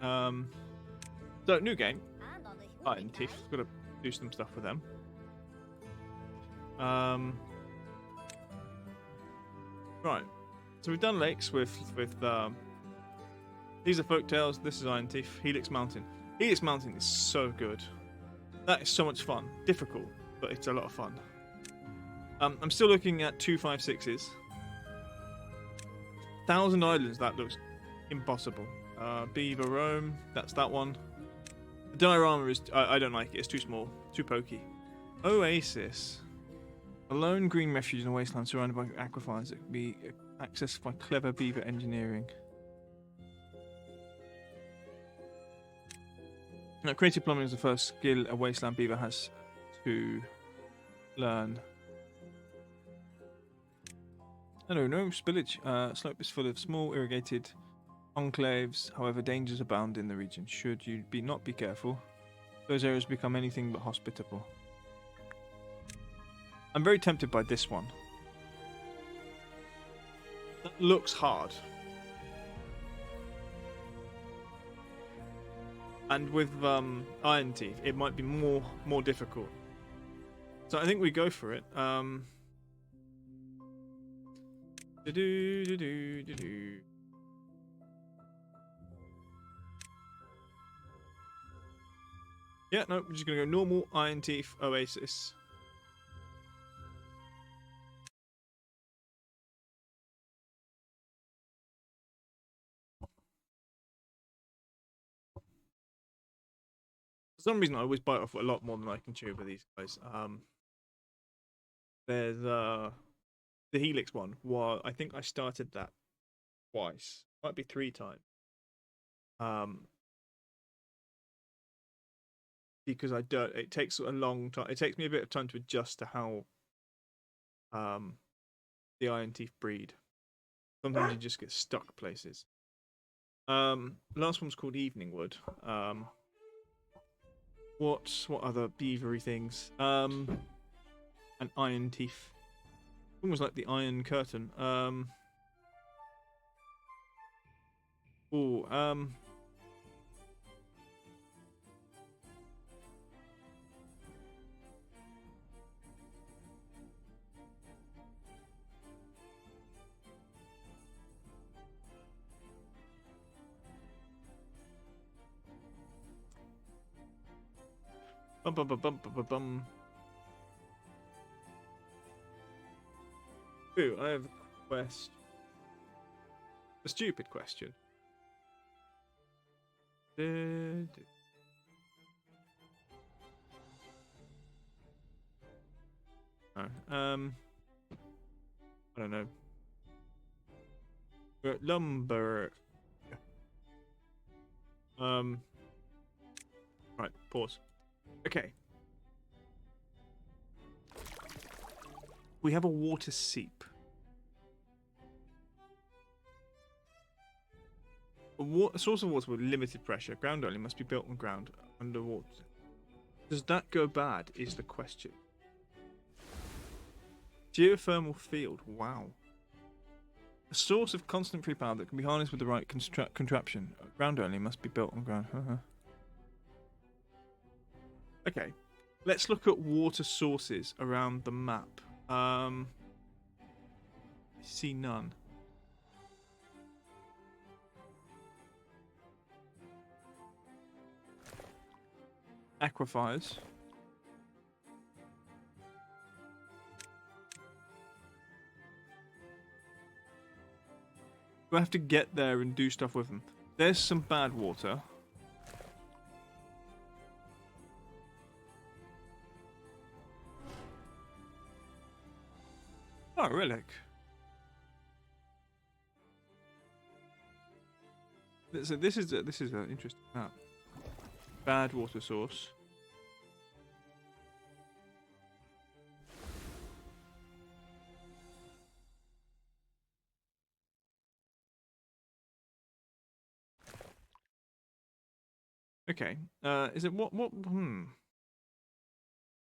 So new game. Iron Teeth. Got to do some stuff with them. Right. So we've done lakes with these are Folktales. This is Iron Teeth. Helix Mountain. Helix Mountain is so good. That is so much fun. Difficult, but it's a lot of fun. I'm still looking at 256s. 1,000 Islands. That looks impossible. Beaver Rome. That's that one. The diorama is... I don't like it. It's too small. Too pokey. Oasis. A lone green refuge in a wasteland surrounded by aquifers that can be accessed by clever beaver engineering. Now, creative plumbing is the first skill a wasteland beaver has to learn. Hello, no spillage. Slope is full of small irrigated enclaves. However, dangers abound in the region. Should you not be careful, those areas become anything but hospitable. I'm very tempted by this one. That looks hard. And with Iron Teeth, it might be more difficult. So I think we go for it. Yeah, no, we're just gonna go normal Iron Teeth Oasis. For some reason, I always bite off a lot more than I can chew with these guys. There's the Helix one. Well, I think I started that twice. Might be 3 times. Because I don't. It takes a long time. It takes me a bit of time to adjust to how the Iron Teeth breed. Sometimes you just get stuck places. Last one's called Evening Wood. What other beavery things? An Iron Teeth. Almost like the Iron Curtain. Bum bum bum bum bum bum. Ooh, I have a question. A stupid question. Oh, I don't know. We're at lumber. Right, pause. Okay. We have a water seep. A source of water with limited pressure. Ground only must be built on ground underwater. Does that go bad is the question. Geothermal field. Wow. A source of constant free power that can be harnessed with the right contraption. Ground only must be built on ground. Okay. Let's look at water sources around the map. I see none. Aquifers. Do I have to get there and do stuff with them? There's some bad water. Oh, relic. So this is an interesting map. Bad water source. Okay. Is it what?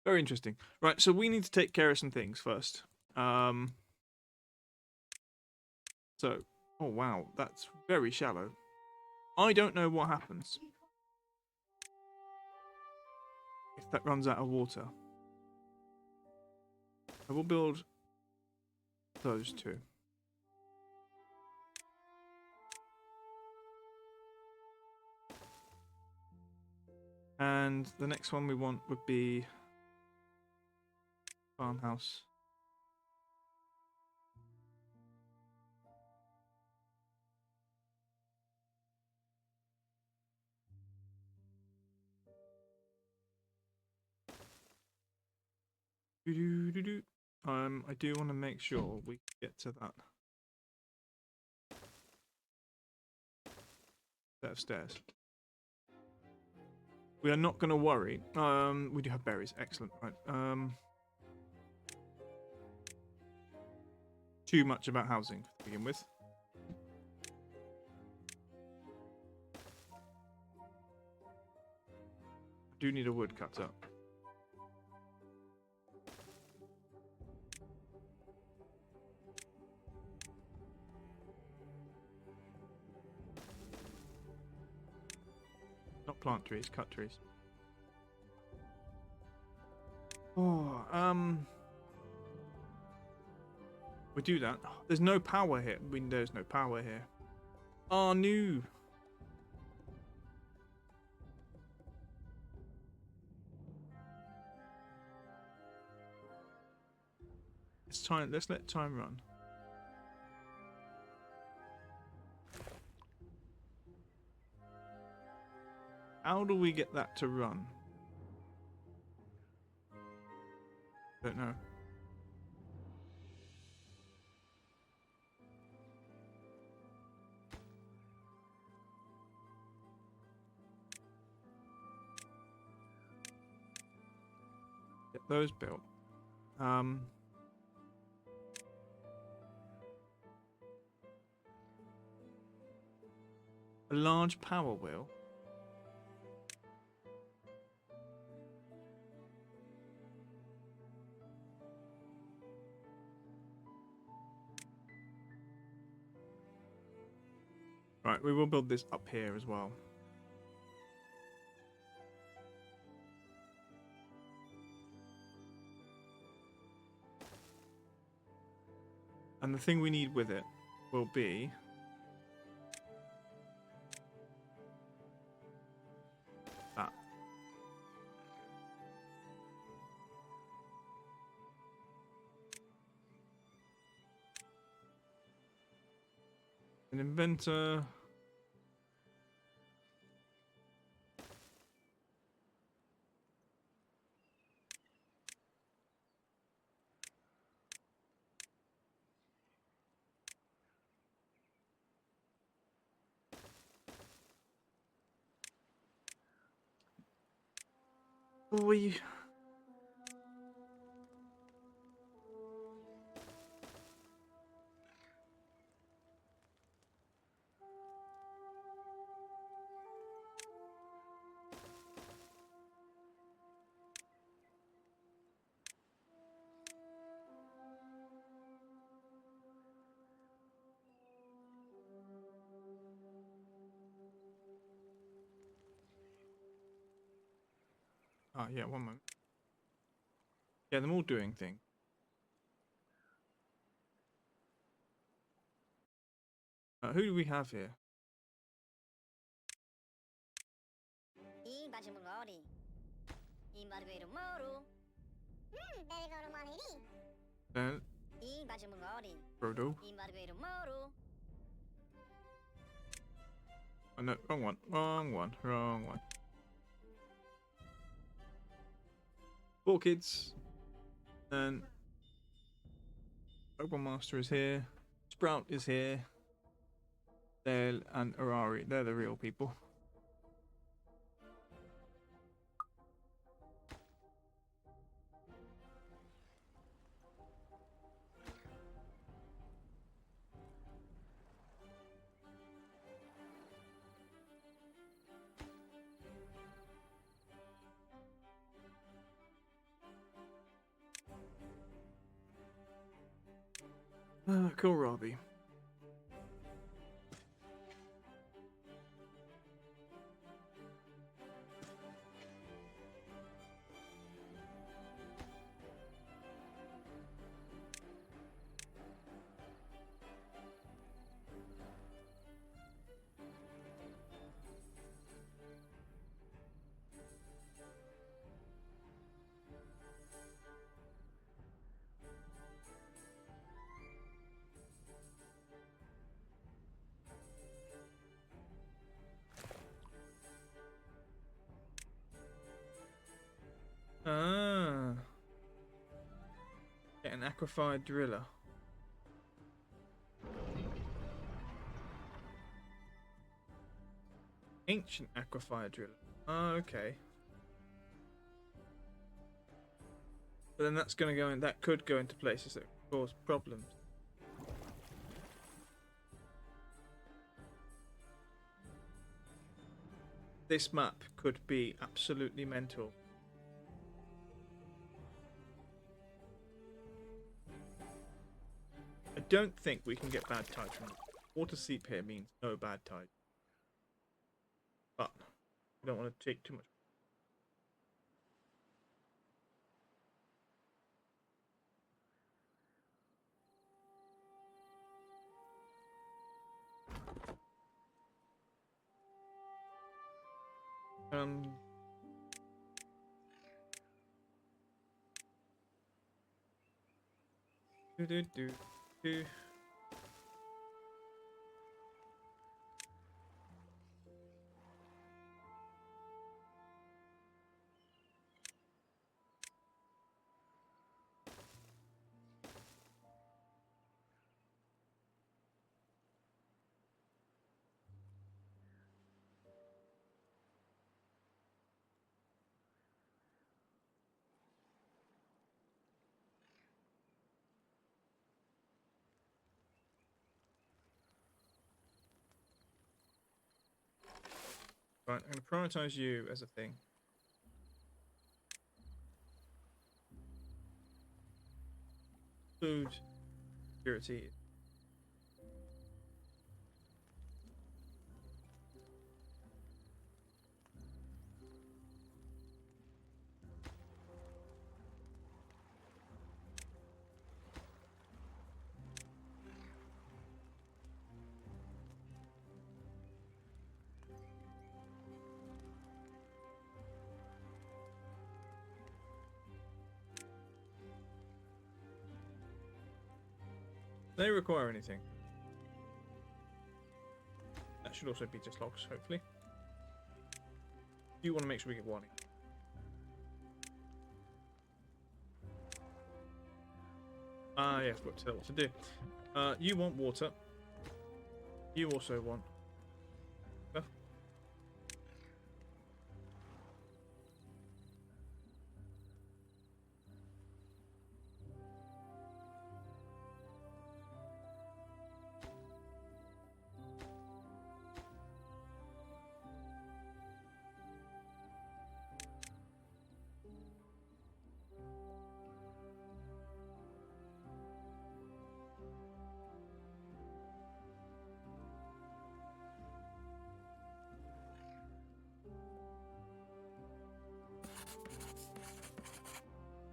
Very interesting. Right. So we need to take care of some things first. So, oh wow, that's very shallow. I don't know what happens if that runs out of water. I will build those two. And the next one we want would be farmhouse. I do want to make sure we get to that set of stairs. We are not going to worry. We do have berries. Excellent. Right. Too much about housing to begin with. I do need a woodcutter. Not plant trees, cut trees. Oh, we do that. Oh, there's no power here. There's no power here. Oh, no. It's time. Let's let time run. How do we get that to run? Don't know. Get those built. A large power wheel. Right, we will build this up here as well. And the thing we need with it will be that. An inventor. We yeah, one moment. Yeah, them all doing thing. Who do we have here? Frodo. Oh no, wrong one. Wrong one. Wrong one. 4 kids. And Pokemon Master is here. Sprout is here. Dale and Arari. They're the real people. Cool, Robbie. aquafire driller. Ancient aquafire driller. Oh, okay. But then that's going to go in. That could go into places that cause problems. This map could be absolutely mental. I don't think we can get bad tides from it. Water seep here means no bad tide. But we don't want to take too much. Do do do do. Right, I'm going to prioritize you as a thing. Food security. Do they require anything? That should also be just logs, hopefully. You want to make sure we get warning. Ah, yes, but tell what to do. You want water. You also want.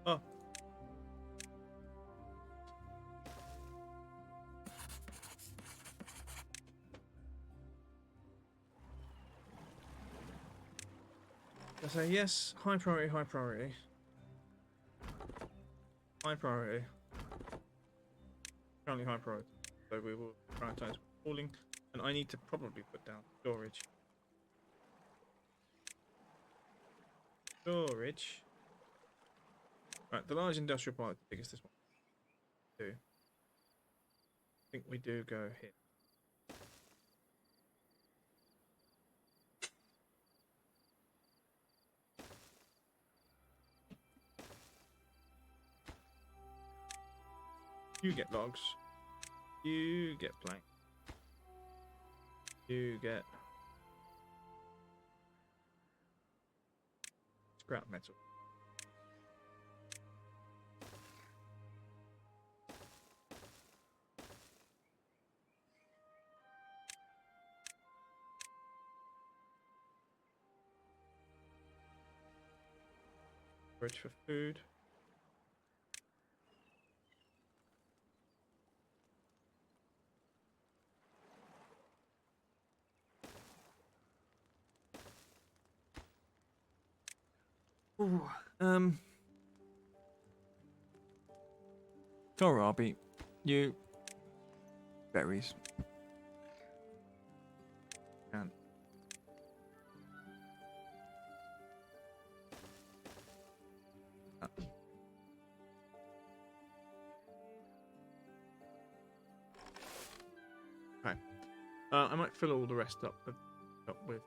Oh. I say yes, high priority, high priority. High priority. Currently high priority. So we will prioritize falling. And I need to probably put down storage. Storage. Right, the large industrial park, I think it's this one. I think we do go here. You get logs. You get plank. You get scrap metal. Storage for food. Ooh, kohlrabi, you berries. And I might fill all the rest up with.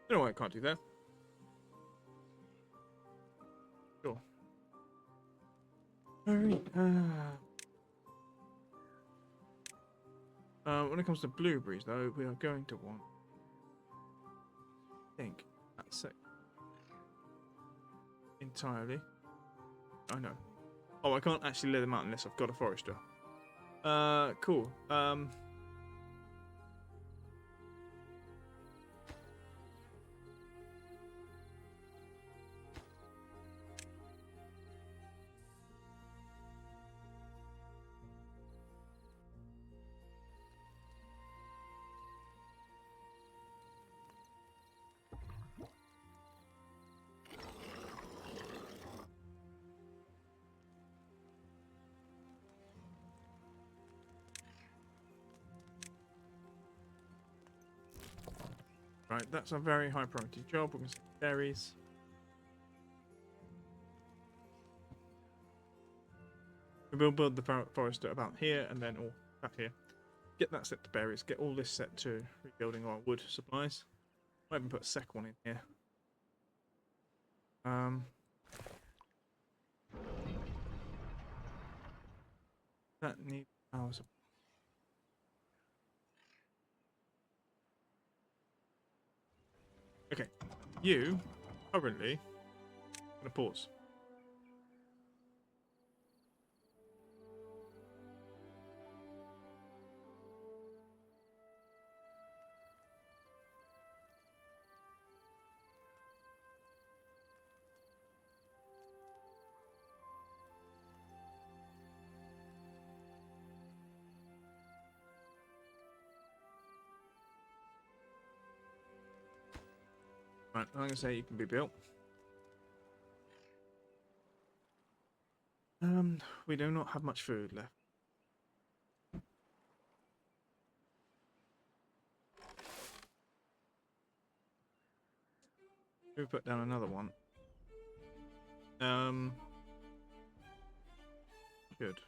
I don't know why I can't do that. Sure. Alright. When it comes to blueberries, though, we are going to want. I think that's it. Entirely. I know. Oh, I can't actually lay them out unless I've got a forester. Cool. Right, that's a very high priority job. We're going to say berries. We will build the forester about here and then all back here. Get that set to berries. Get all this set to rebuilding our wood supplies. Might even put a second one in here. That needs power supply. Okay, you currently gonna pause. Right, I'm gonna say you can be built. We do not have much food left. We put down another one. Good.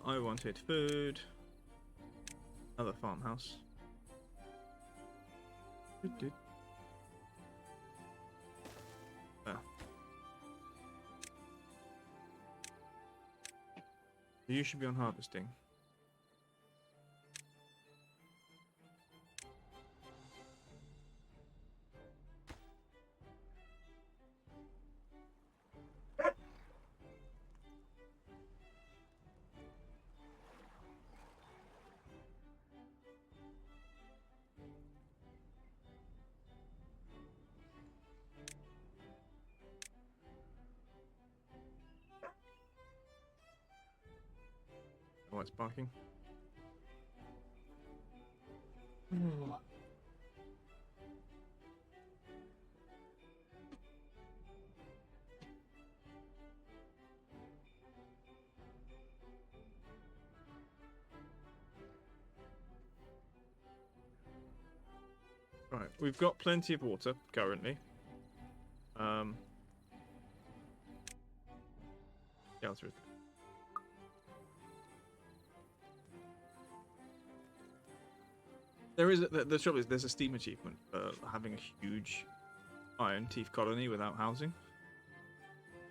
I wanted food. Another farmhouse. Ah. You should be on harvesting. Oh, it's barking. Right, we've got plenty of water currently. The answer is there is the trouble is there's a Steam achievement for having a huge iron teeth colony without housing.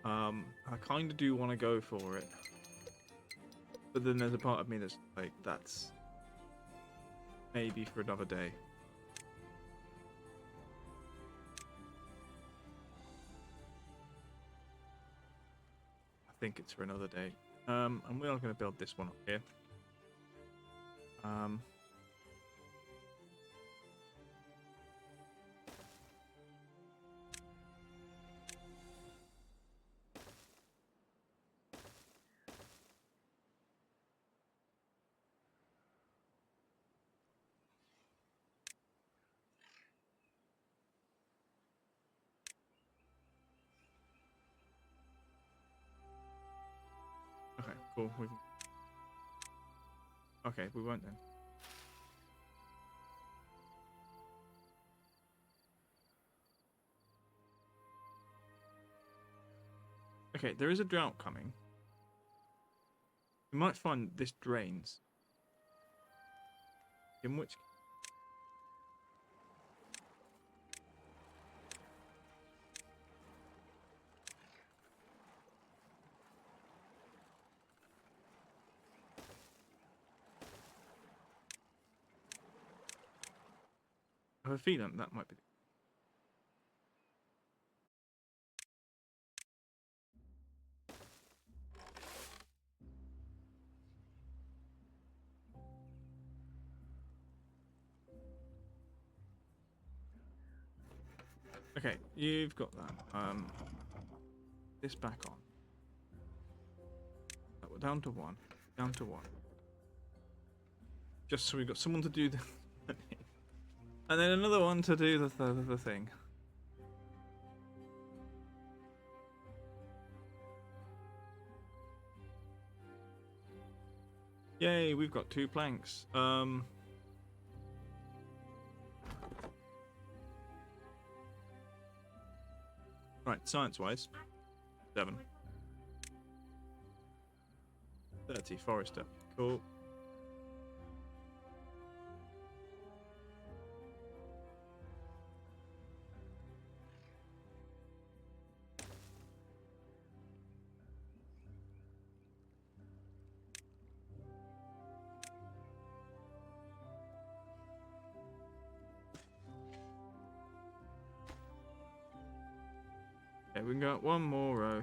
I kind of do want to go for it, but then there's a part of me that's like, that's maybe for another day. I think it's for another day. And we are going to build this one up here. Okay, cool. Okay, we won't then. Okay, there is a drought coming. We might find this drains. In which... I have a feeling that might be... Okay, you've got that. This back on. We're down to one. Down to one. Just so we've got someone to do the... and then another one to do the thing. Yay, we've got 2 planks. Right, science-wise, 7. 30, forester. Cool. Okay, we can go up 1 more row.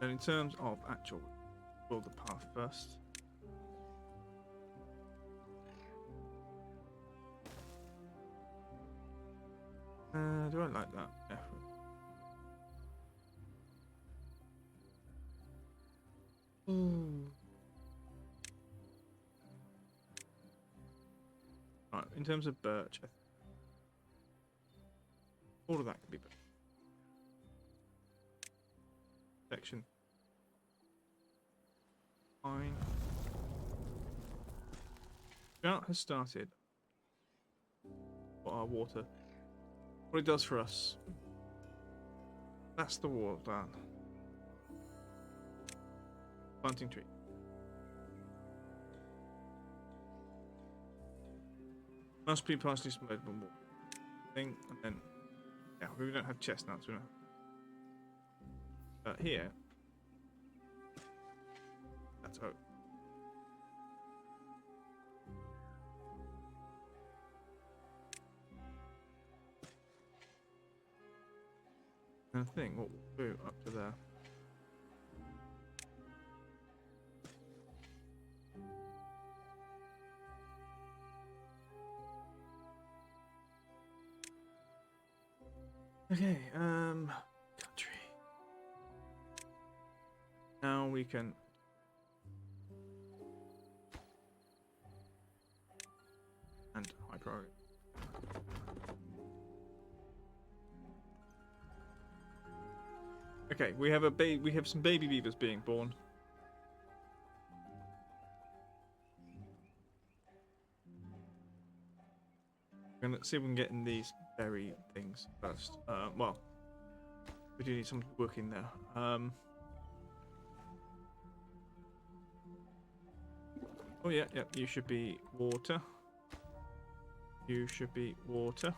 And in terms of actual, build the path first. Do I like that? Yeah. Ooh. Right, in terms of birch, all of that could be birch. Section. Fine. Drought has started. For our water. What it does for us. That's the water. Planting tree. Must be partially spread one more thing, and then yeah, we don't have chestnuts. We don't. Here, that's oak. And I think what we'll do up to there. Okay, country. Now we can and high priority. Okay, we have some baby beavers being born. Let's see if we can get in these berry things first. Well, we do need someone to work in there. Oh yeah, you should be water. You should be water.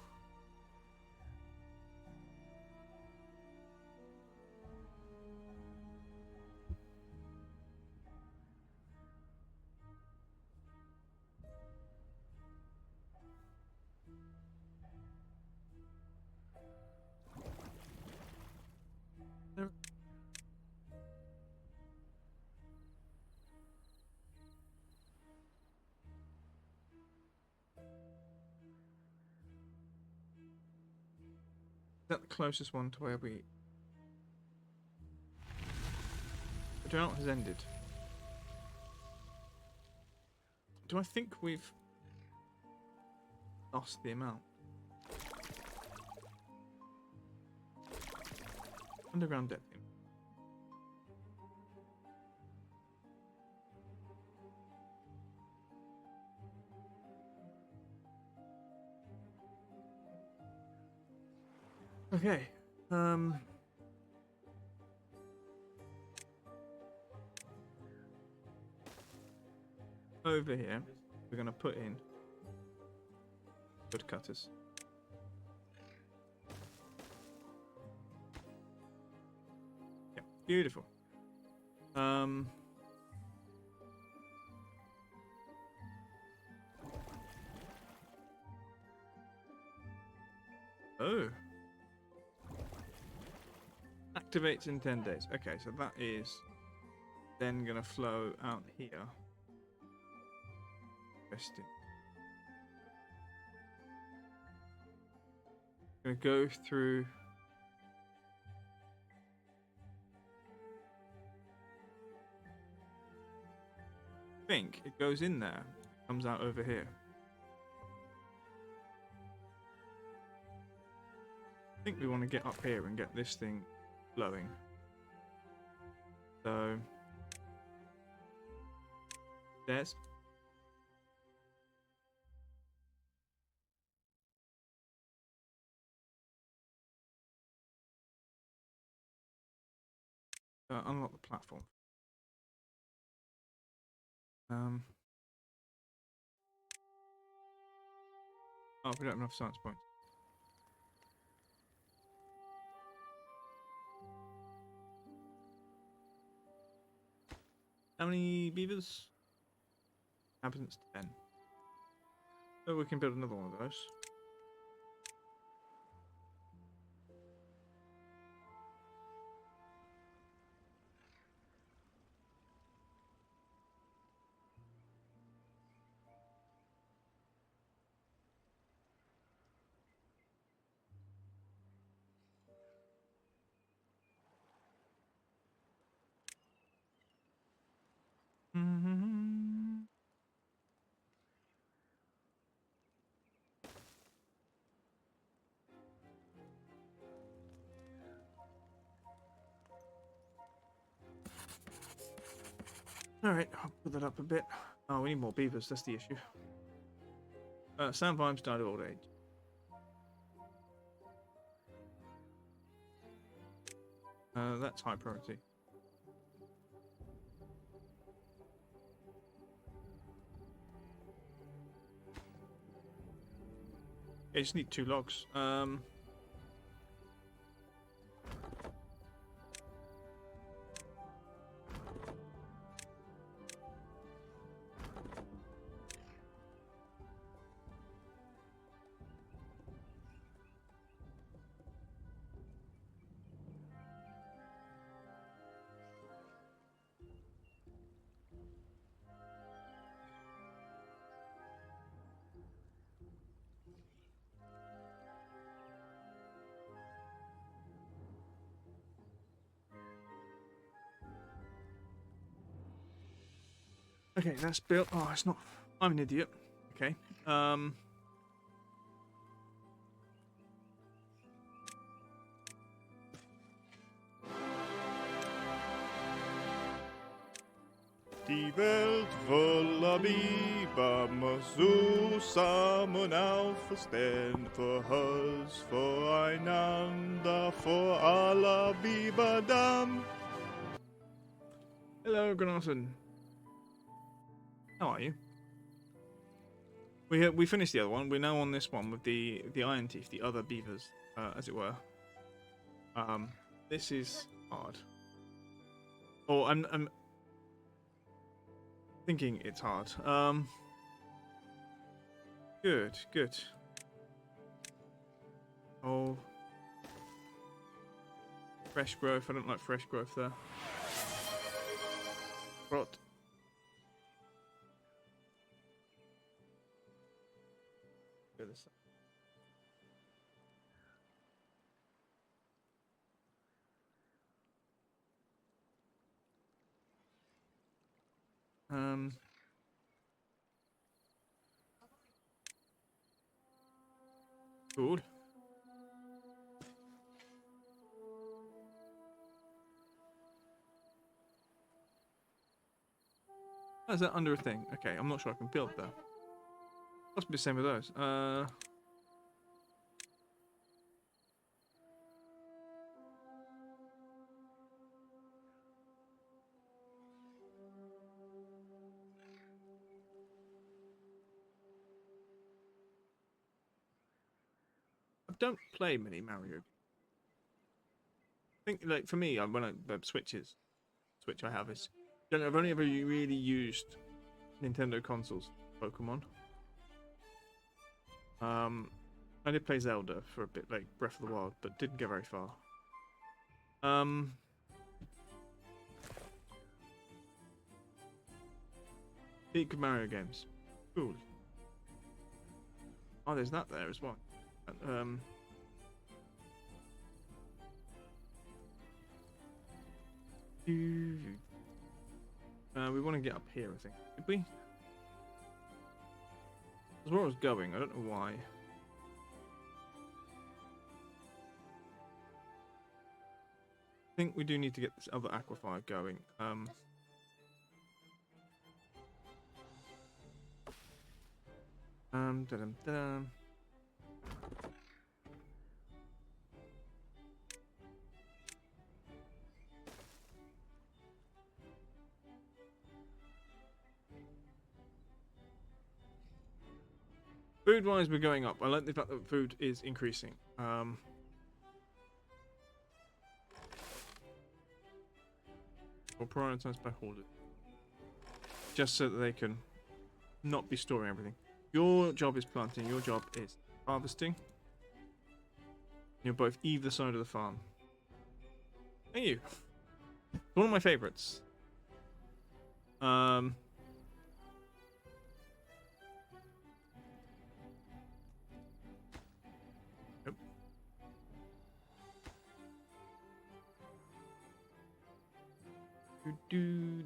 that the closest one to where we... The drought has ended. Do I think we've lost the amount? Underground depth. Okay. Over here, we're going to put in wood cutters. Yeah, beautiful. Oh. Activates in 10 days. Okay, so that is then going to flow out here. Interesting. Going to go through. I think it goes in there, comes out over here. I think we want to get up here and get this thing flowing. So there's. Unlock the platform. Oh, we don't have enough science points. How many beavers? Inhabitants 10. So we can build another one of those. Alright, I'll put that up a bit. Oh, we need more beavers, that's the issue. Sandvimes died of old age. That's high priority. Yeah, you just need 2 logs. Okay, that's built. Oh, it's not. I'm an idiot. Okay. Die Welt voller Biber muss zusammen aufstehen, für Holz, voreinander, vor aller Biberdamm. Hello, Gnossen. How are you? We finished the other one. We're now on this one with the iron teeth, the other beavers, as it were. This is hard. Oh, I'm thinking it's hard. Good. Oh, fresh growth. I don't like fresh growth there. Rot. Cool. Oh, is that under a thing? Okay, I'm not sure I can build that. Must be the same with those. I don't play many Mario. I think, like, for me, when I Switch I have is. Don't know, I've only ever really used Nintendo consoles. Pokemon. I did play Zelda for a bit, like Breath of the Wild, but didn't get very far. Big Mario games. Cool. Oh, there's that there as well. We want to get up here, I think. Did we? That's where I was going. I don't know why. I think we do need to get this other aquifer going. Da-dum. Food-wise, we're going up. I like the fact that food is increasing. We'll prioritize back orders. Just so that they can not be storing everything. Your job is planting, your job is harvesting. You're both either side of the farm. Thank you. One of my favourites. Nope. Do.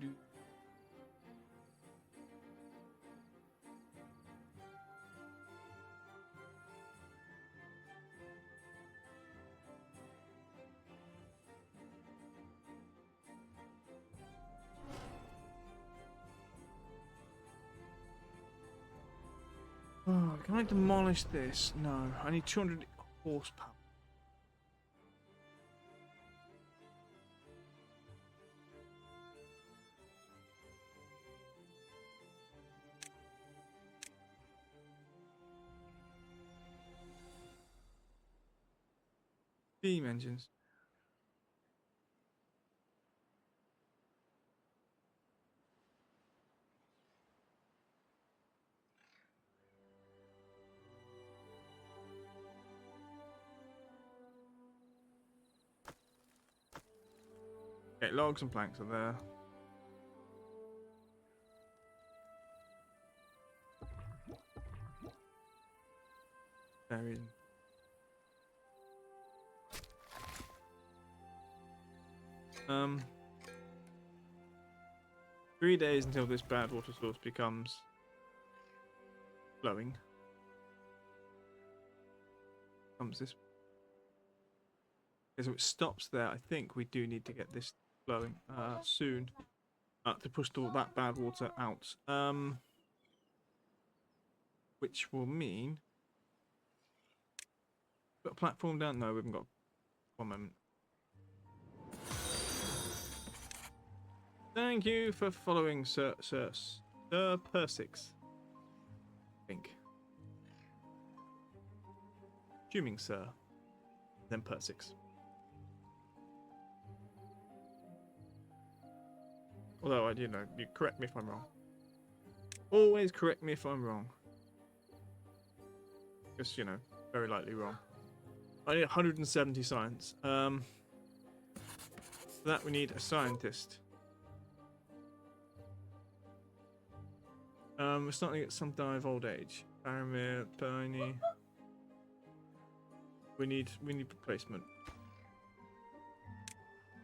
Oh, can I demolish this? No, I need 200 horsepower. Steam engines. Okay, logs and planks are there. There is. 3 days until this bad water source becomes flowing. Comes this. Okay, so it stops there. I think we do need to get this flowing soon to push all that bad water out. Which will mean put a platform down. No, we haven't got. One moment. Thank you for following Sir Persix. I think. Assuming Sir. Then Persix. Although I do know, you correct me if I'm wrong. Always correct me if I'm wrong. Just, you know, very likely wrong. I need 170 science. For that we need a scientist. We're starting to get some die of old age. Faramir, Tiny. We need replacement.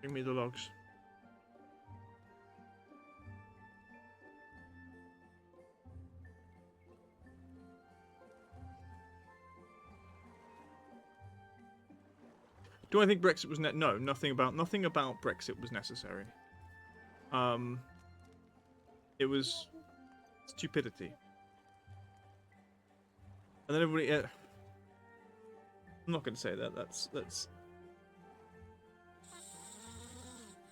Bring me the logs. Do I think Brexit was no? Nothing about Brexit was necessary. It was stupidity. And then everybody. I'm not going to say that. That's.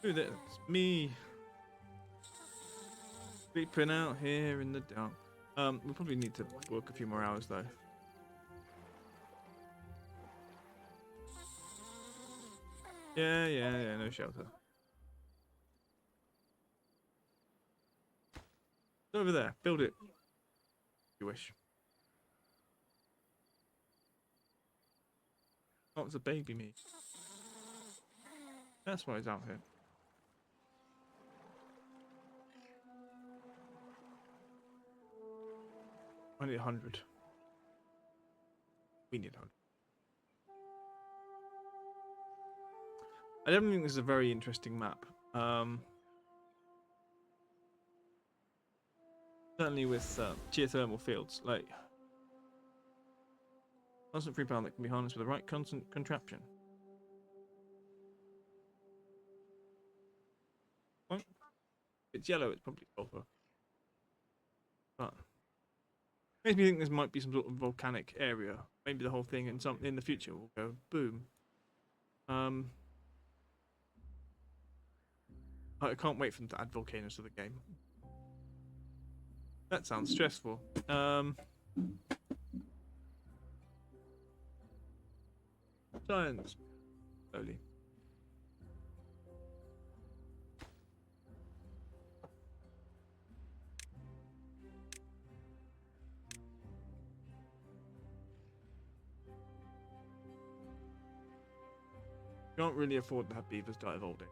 Ooh, that's me. Sleeping out here in the dark. We probably need to work a few more hours though. Yeah, no shelter. It's over there. Build it. If you wish. Oh, it's a baby meat. That's why he's out here. I need 100. We need 100. I don't think this is a very interesting map. Certainly with geothermal fields, like constant free power that can be harnessed with the right constant contraption. Well, if it's yellow, it's probably sulfur. But makes me think this might be some sort of volcanic area. Maybe the whole thing in the future will go boom. I can't wait for them to add volcanoes to the game. That sounds stressful. Science. Slowly. Can't really afford to have beavers die of old age.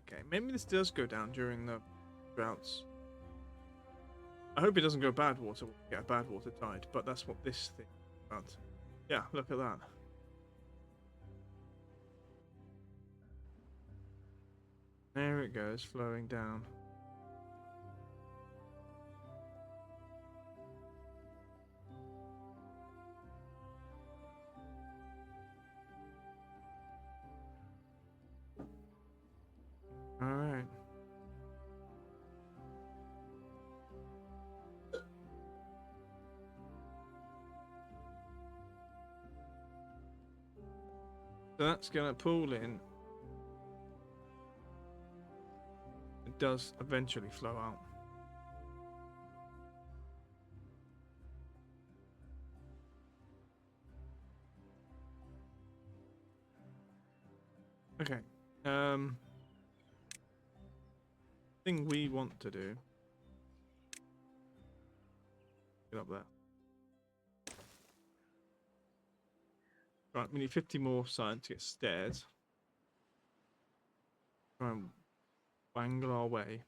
Okay, maybe this does go down during the droughts. I hope it doesn't go bad water. We'll get a bad water tide, but that's what this thing is about. Yeah, look at that. There it goes, flowing down. Alright. So that's going to pull in. It does eventually flow out. Okay. Thing we want to do. Get up there. Right, we need 50 more science to get stairs. Try and wangle our way.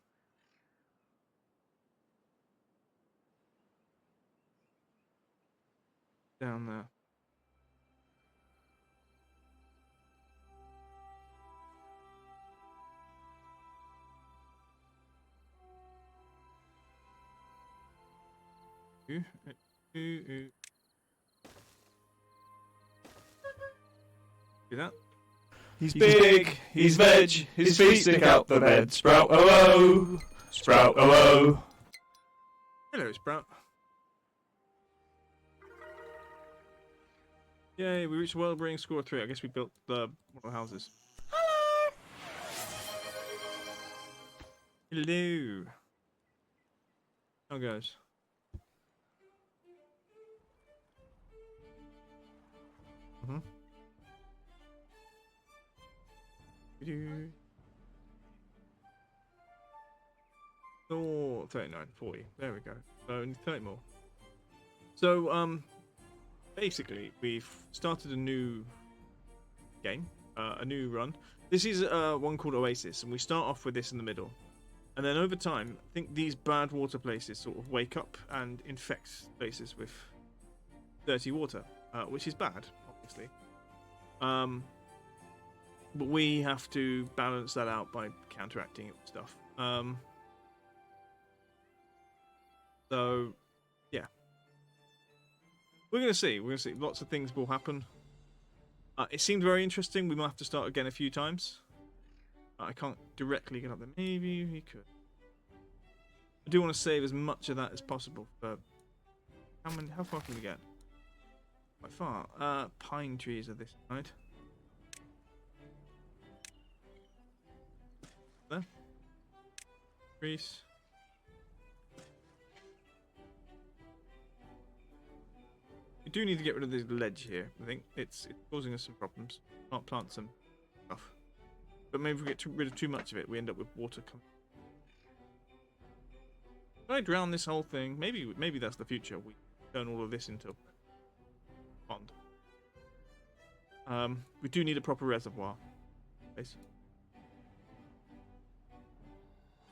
Down there. See that? He's big, he's veg, his feet stick out the bed. Sprout, oh oh, Sprout, oh oh. Hello, Sprout. Yay, we reached a well-being score of 3. I guess we built one of the houses. Hello. How goes? Oh, 39, 40. There we go. So only 30 more. So basically we've started a new game, a new run. This is one called Oasis, and we start off with this in the middle, and then over time, I think these bad water places sort of wake up and infect places with dirty water, which is bad, obviously. But we have to balance that out by counteracting it with stuff. So, yeah. We're going to see. We're going to see. Lots of things will happen. It seemed very interesting. We might have to start again a few times. I can't directly get up there. Maybe we could. I do want to save as much of that as possible. But how far can we get? Quite far. Pine trees are this side. There. Trees. We do need to get rid of this ledge here. I think it's causing us some problems. Can't plant some stuff. But maybe if we get rid of too much of it, we end up with water coming. Can I drown this whole thing? Maybe that's the future. We turn all of this into a pond. We do need a proper reservoir. Please.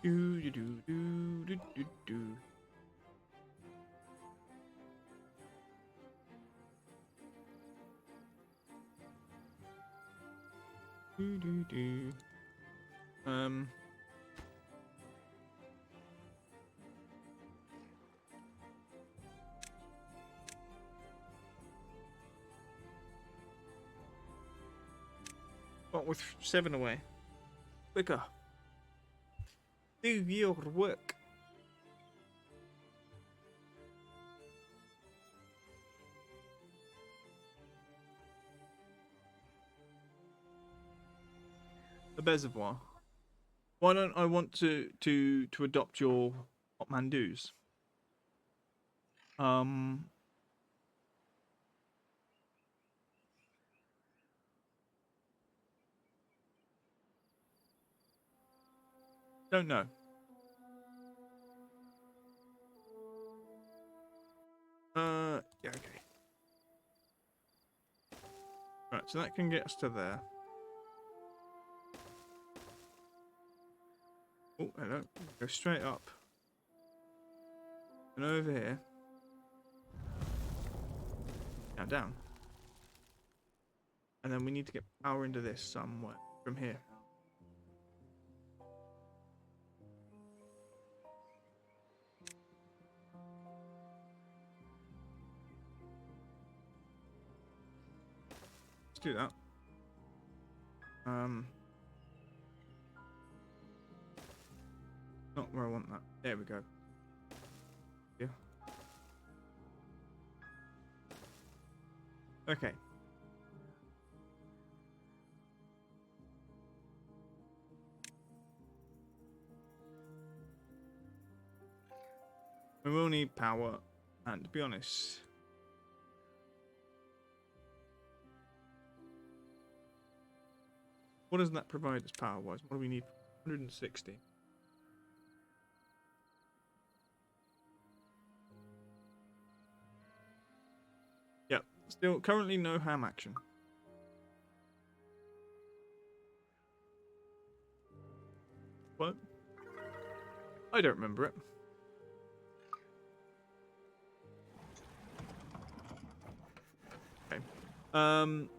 Do do do do do do do. Do do do. What with 7 away? Quicker. Do your work. A reservoir. Why don't I want to adopt your Hotmandoos? Don't know. Yeah, okay. Right, so that can get us to there. Oh, hello. Go straight up. And over here. Now down. And then we need to get power into this somewhere from here. Let's do that. Not where I want that. There we go. Yeah. Okay. We will need power, and to be honest, what does that provide us power-wise? What do we need? 160. Yep. Still, currently no ham action. What? I don't remember it. Okay.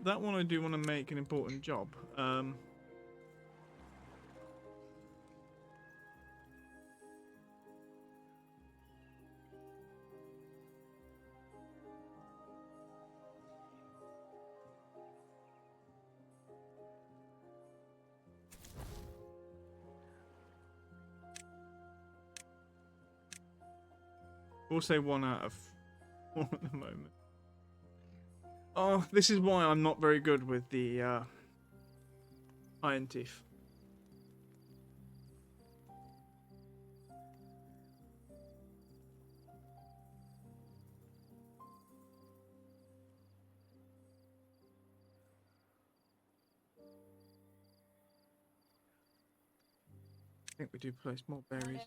That one I do want to make an important job. We'll say 1 out of 4 at the moment. Oh, this is why I'm not very good with the iron teeth. I think we do place more berries.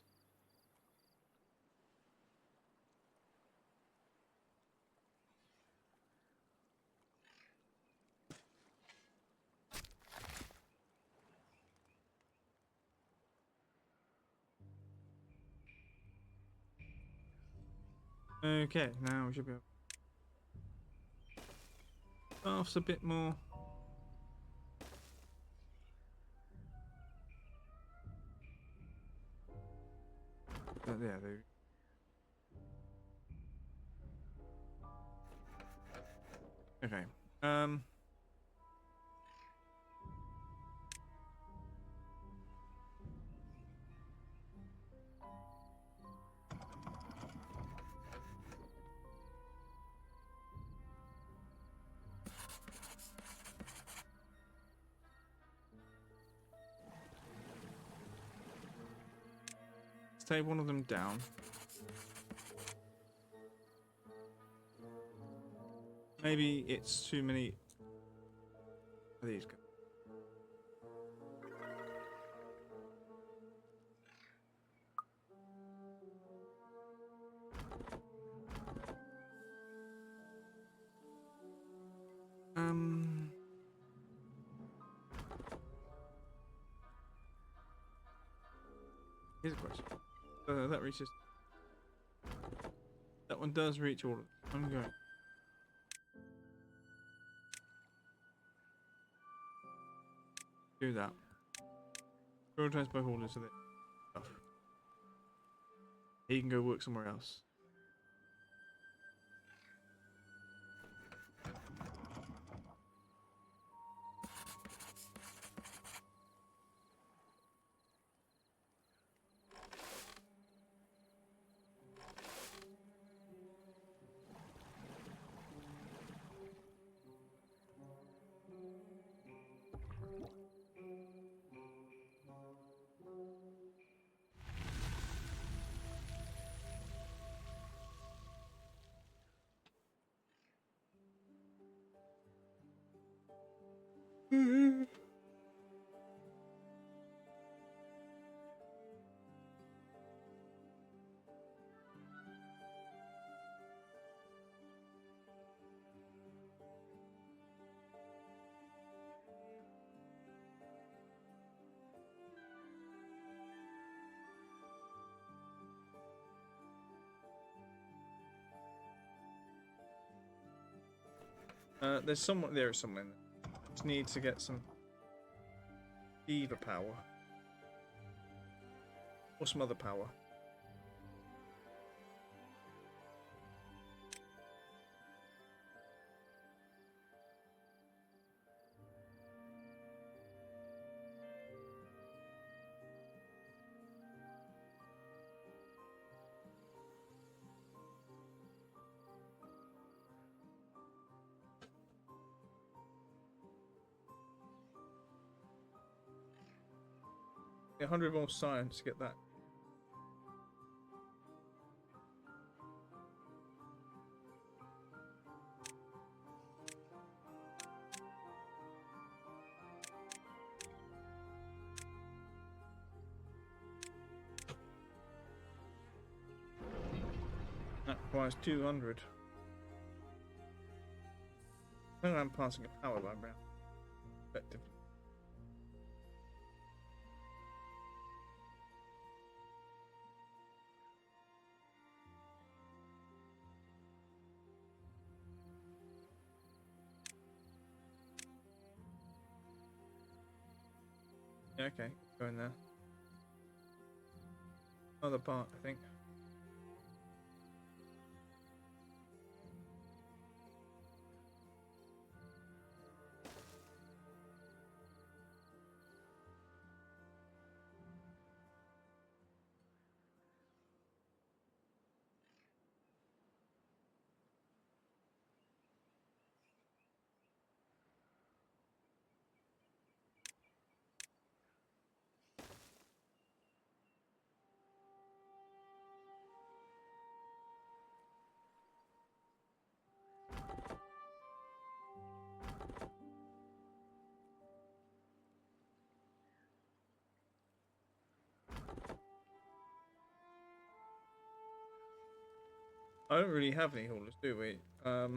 Okay, now we should be able to a bit more. Yeah, they... Okay. Let's take one of them down. Maybe it's too many of these guys. Here's a question. That reaches. That one does reach all of them. I'm going. Do that. Prioritize by haulers so that stuff. He can go work somewhere else. There's someone there. Someone just need to get some beaver power or some other power. Yeah, 100 more science to get that. That requires 200. I think I'm passing a power line round. Effectively. Yeah, okay, go in there. Another part, I think. I don't really have any haulers, do we? Yeah,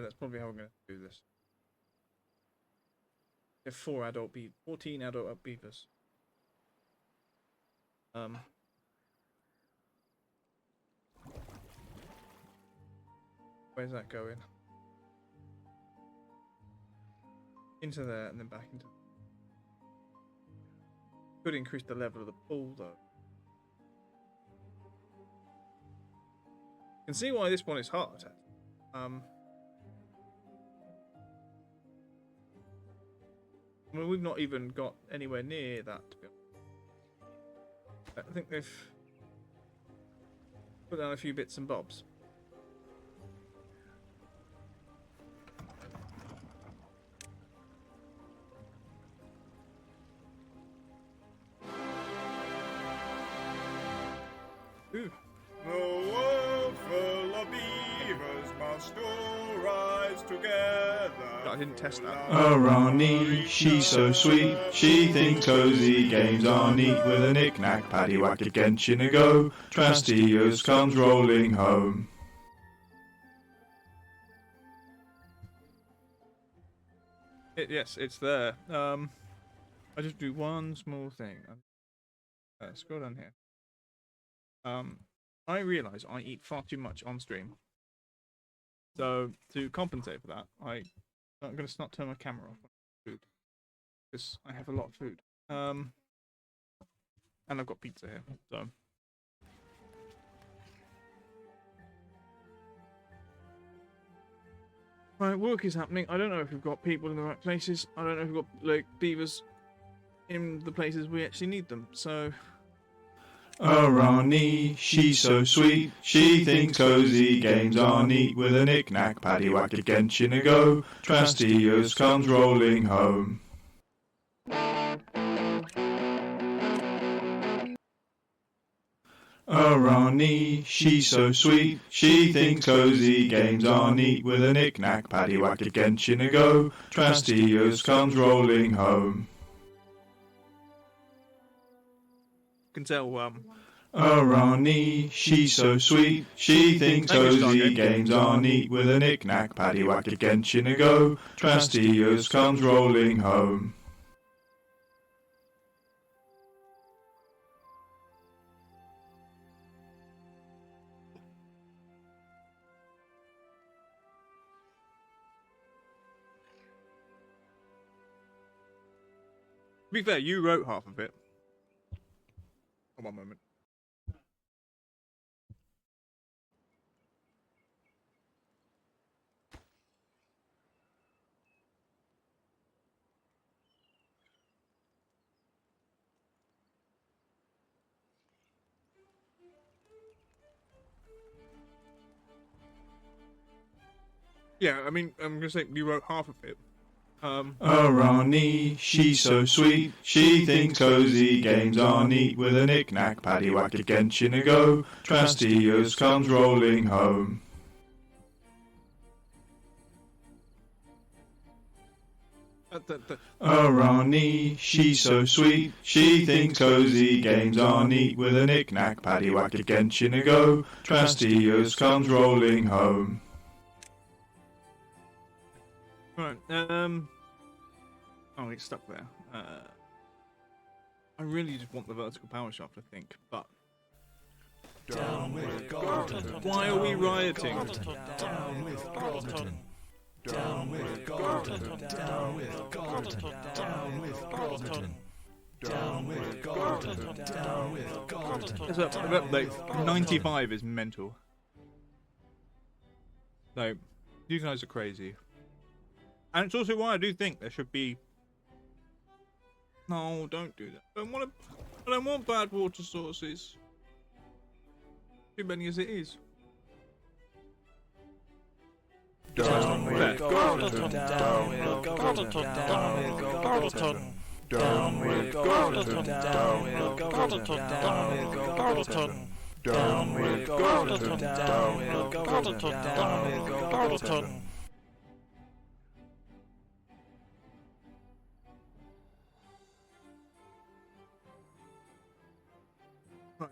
that's probably how we're going to do this. We have 14 adult beavers. Where's that going? Into there and then back into. Could increase the level of the pool though. You can see why this one is hard. I mean, we've not even got anywhere near that, to be honest. I think they've put down a few bits and bobs. Ooh. The world full of beavers must all rise together. I didn't test that. Oh, Ronnie, she's so sweet. She thinks cozy games are neat. With a knick-knack, paddywhack, a genshin a go. Trastius comes rolling home. Yes, it's there. I just do one small thing. Scroll down here. I realise I eat far too much on stream. So to compensate for that, I'm going to start turning my camera off on food because I have a lot of food. And I've got pizza here, so. Right, work is happening. I don't know if we've got people in the right places. I don't know if we've got like beavers in the places we actually need them. So. Oh, Ronnie, she's so sweet. She thinks cozy games are neat. With a knick-knack, paddywhack, a genshin a go. Trastius comes rolling home. Oh, Ronnie, she's so sweet. She thinks cozy games are neat. With a knick-knack, paddywhack, a genshin a go. Trastius comes rolling home. Can tell. Oh, Ronnie, she's so sweet. She thinks cozy games are neat. With a knick-knack, paddywhack, a genshin a go. Trastius comes rolling home. To be fair, you wrote half of it. Oh, one moment. Yeah, I mean, I'm gonna say you wrote half of it. Oh, Ronnie, she's so sweet. She thinks cozy games are neat. With a knick-knack, paddywhack, a genshin a go. Trastius comes rolling home. Oh, Ronnie, she's so sweet. She thinks cozy games are neat. With a knick-knack, paddywhack, a genshin a go. Trastius comes rolling home. Right. Oh, it's stuck there. I really just want the vertical power shaft, I think, but. Down with Gordon. Why are we rioting? Down with Gordon. Down with Gordon. Down with Gordon. Down with Gordon. Down with Gordon. Down with Gordon. Like 95 is mental. Like, you guys are crazy. And it's also why I do think there should be. No, don't do that. I don't want bad water sources. Too many as it is. Down with Gordon. Down with Gordon. Down with Gordon. Down with Gordon. Down with Gordon. Down with Gordon. Down with Gordon. Down with Gordon. Down with Gordon. Right,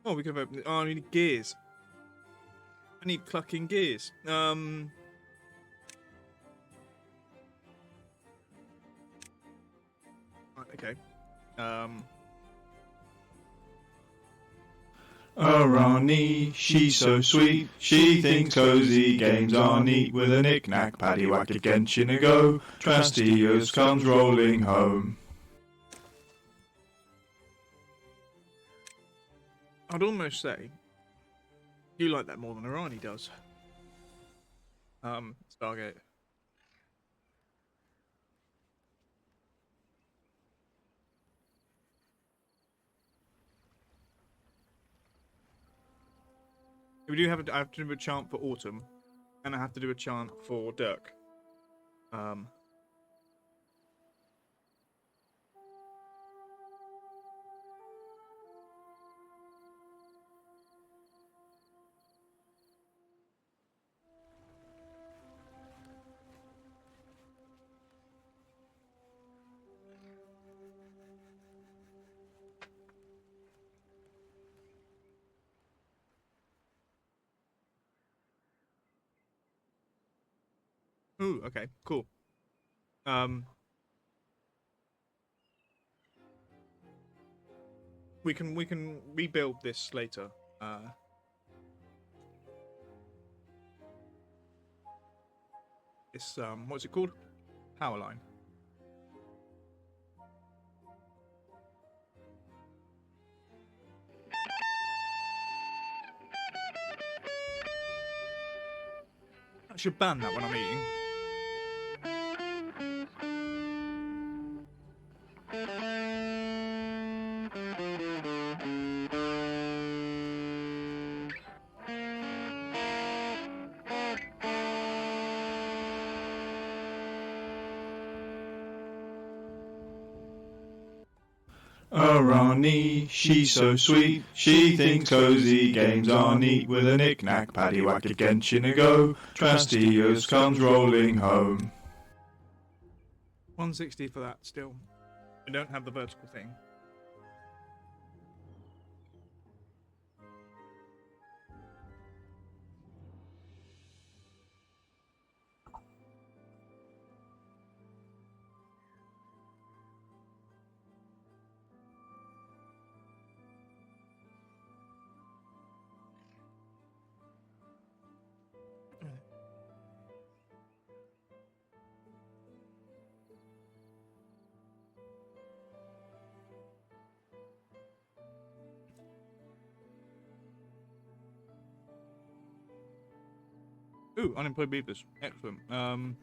oh, we could have opened it. Oh, I need gears. I need clucking gears. Right, okay. Oh, Ronnie, she's so sweet. She thinks cozy games are neat. With a knick-knack, paddywhack, a genshin a go. Trastios comes rolling home. I'd almost say you like that more than Arani does. Stargate. We do have I have to do a chant for Autumn, and I have to do a chant for Dirk. Ooh, okay, cool. We can rebuild this later. This what's it called? Power line. I should ban that when I'm eating. Oh, Ronnie, she's so sweet. She thinks cozy games are neat. With a knick-knack, paddywhack, a genshin a go. Trastios comes rolling home. 160 for that still. I don't have the vertical thing. Ooh, unemployed beavers. Excellent. Um.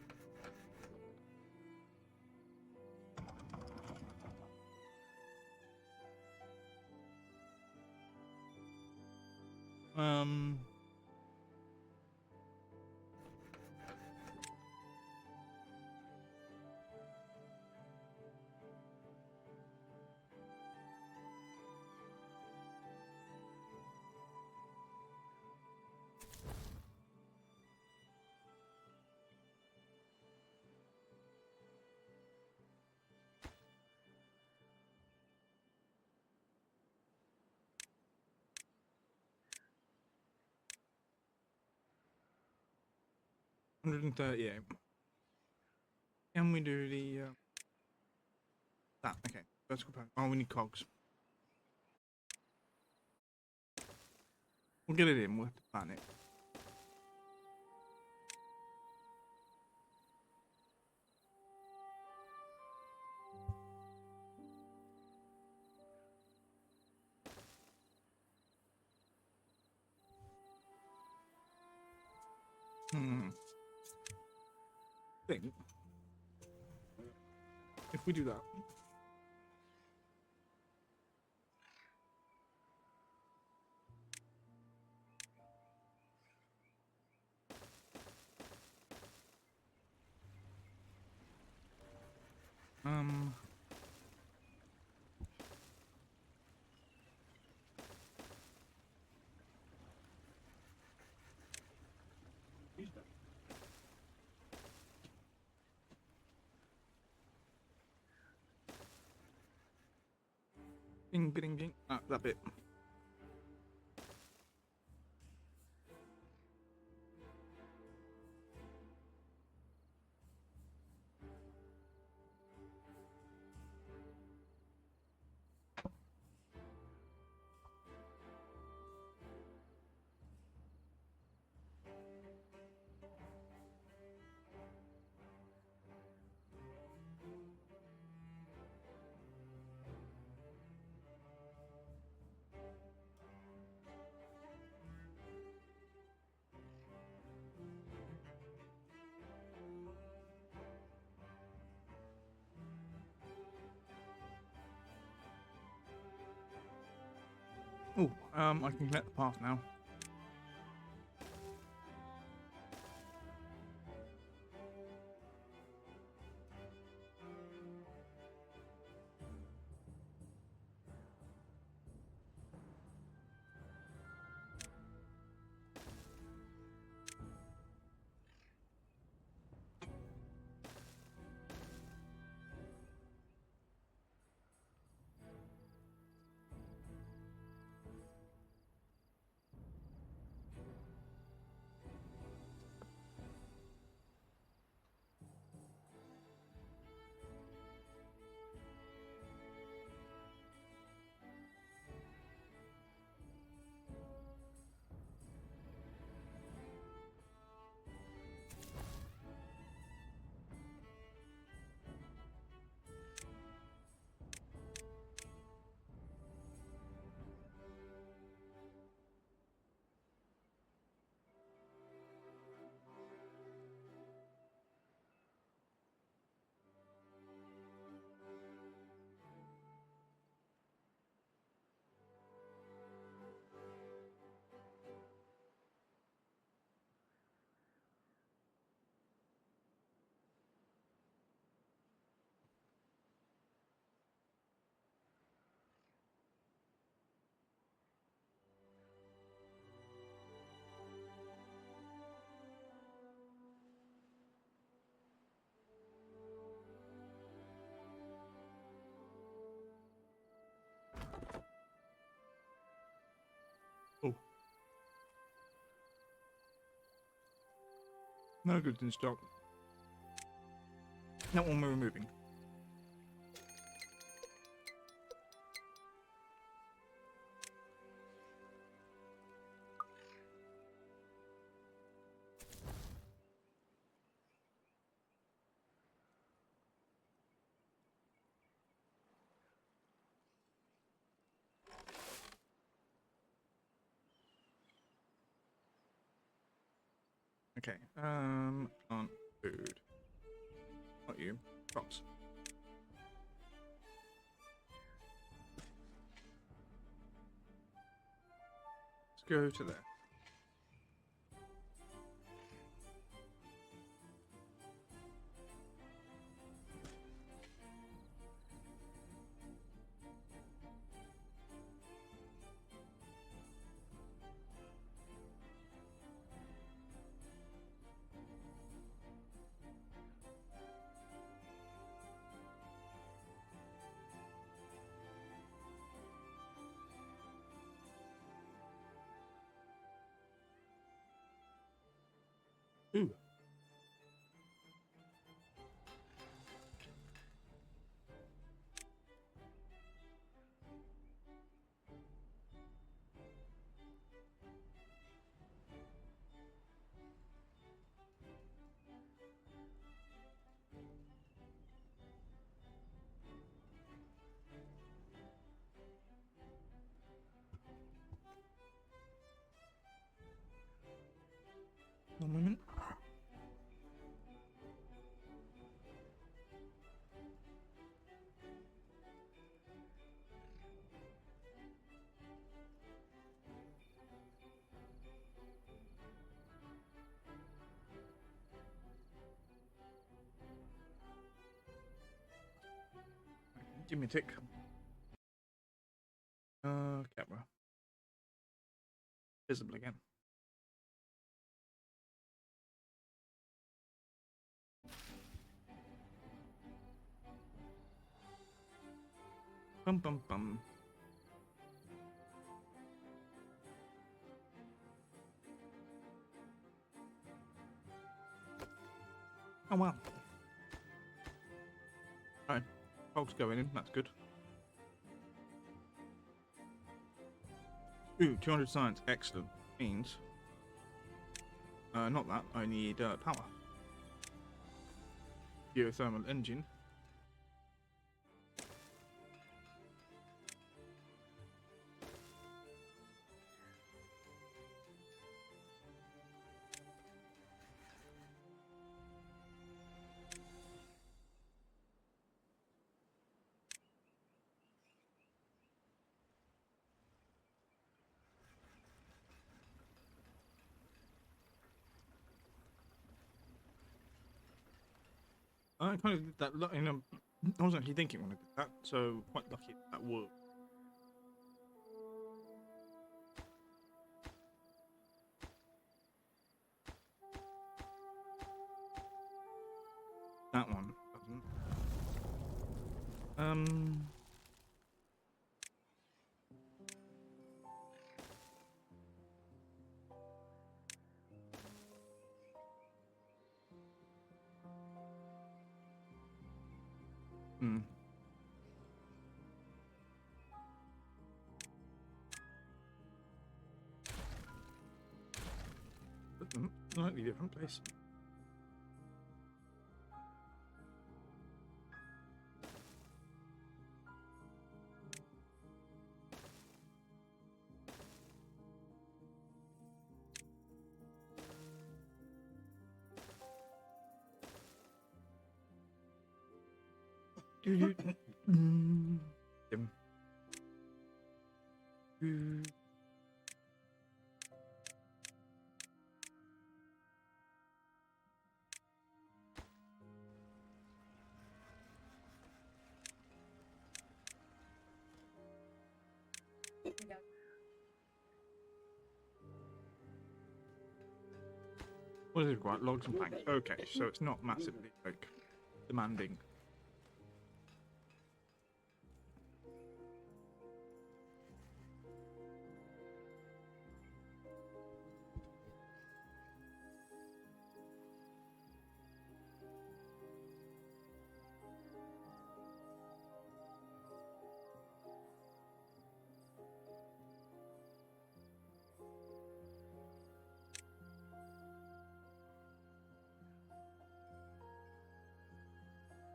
138. Can we do the that? Okay, vertical power. Oh, we need cogs. We'll get it in. We'll have to plan it. Think if we do that. Um. Ding, ding, ding. Ah, that bit. Oh, I can connect the path now. Oh. No goods in stock. That one we're removing. Okay, plant food. Not you. Crops. Let's go to there. Ooh. One moment. Give me a tick. Camera. Visible again. Bum bum bum. Oh wow. Alright. Folks going in, that's good. Ooh, 200 science, excellent. Means not that, I need power. Geothermal engine. I kind of did that. I wasn't actually thinking when I did that, so quite lucky that worked. That one doesn't. Hmm. Put them slightly different place. Dim. What is it required? Logs and planks. Okay, so it's not massively like demanding.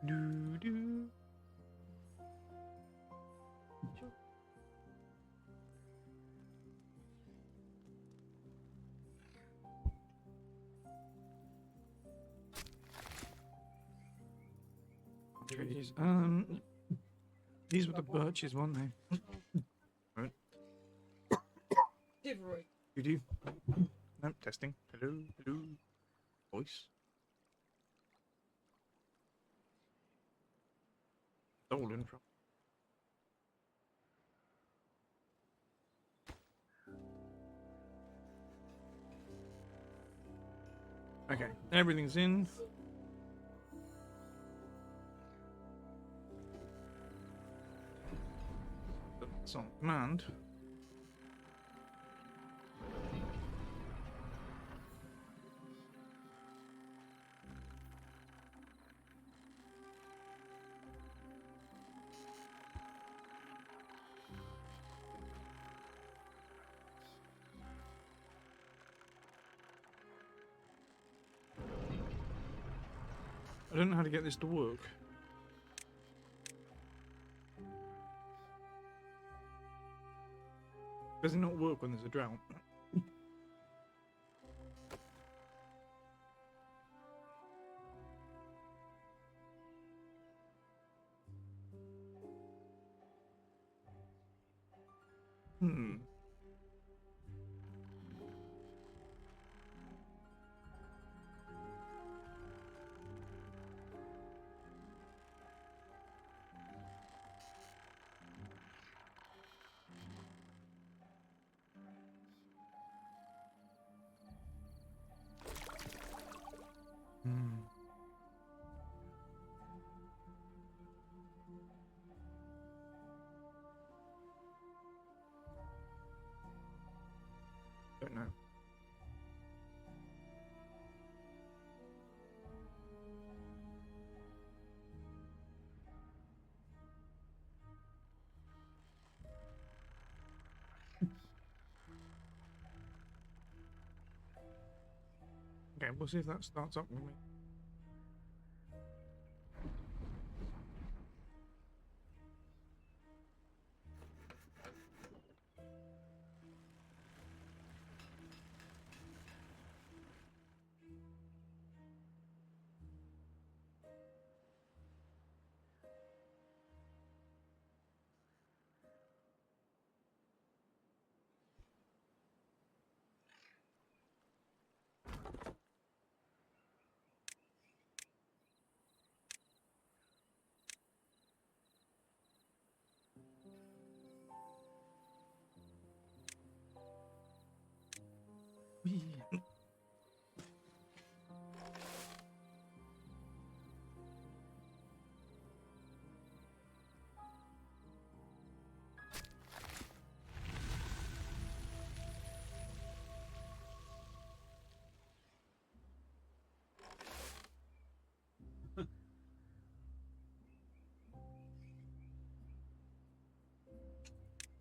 Do do. Trees. These were the birches, weren't they? Right. You do? Nope, testing. Hello, hello. Voice. Stolen from. Okay, everything's in. It's on command. I don't know how to get this to work. Does it not work when there's a drought? Hmm. Hmm. Don't know. Okay, we'll see if that starts up with me.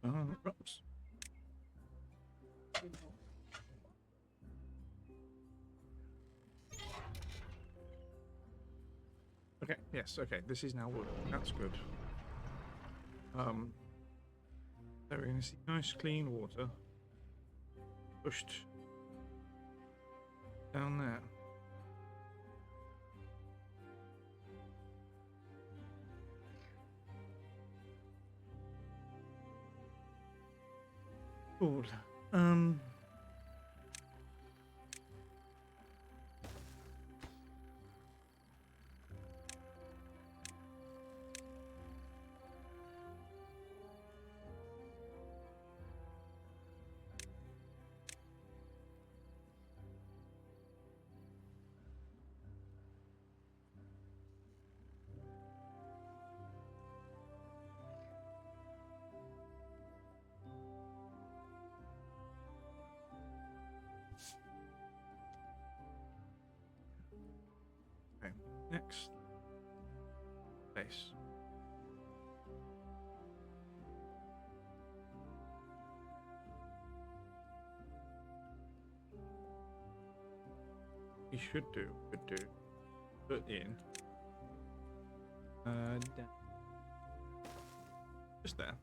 Oops. Okay, yes, okay, this is now wood. That's good. There we're going to see nice clean water pushed down there. Cool. Okay, next place. We should do, put in, down. Just there.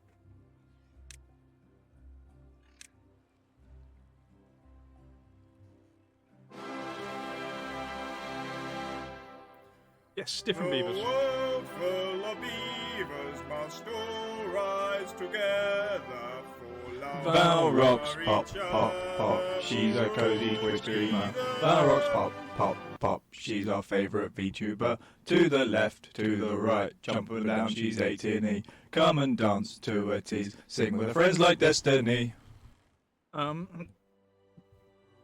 Yes, different beavers. A world full of beavers must all rise together for love. Balrog's pop, pop, pop. She's a cozy Twitch streamer. Balrog's pop, pop, pop. She's our favourite VTuber. To the left, to the right, jump and down. She's 18. Come and dance to her tease. Sing with her friends like Destiny.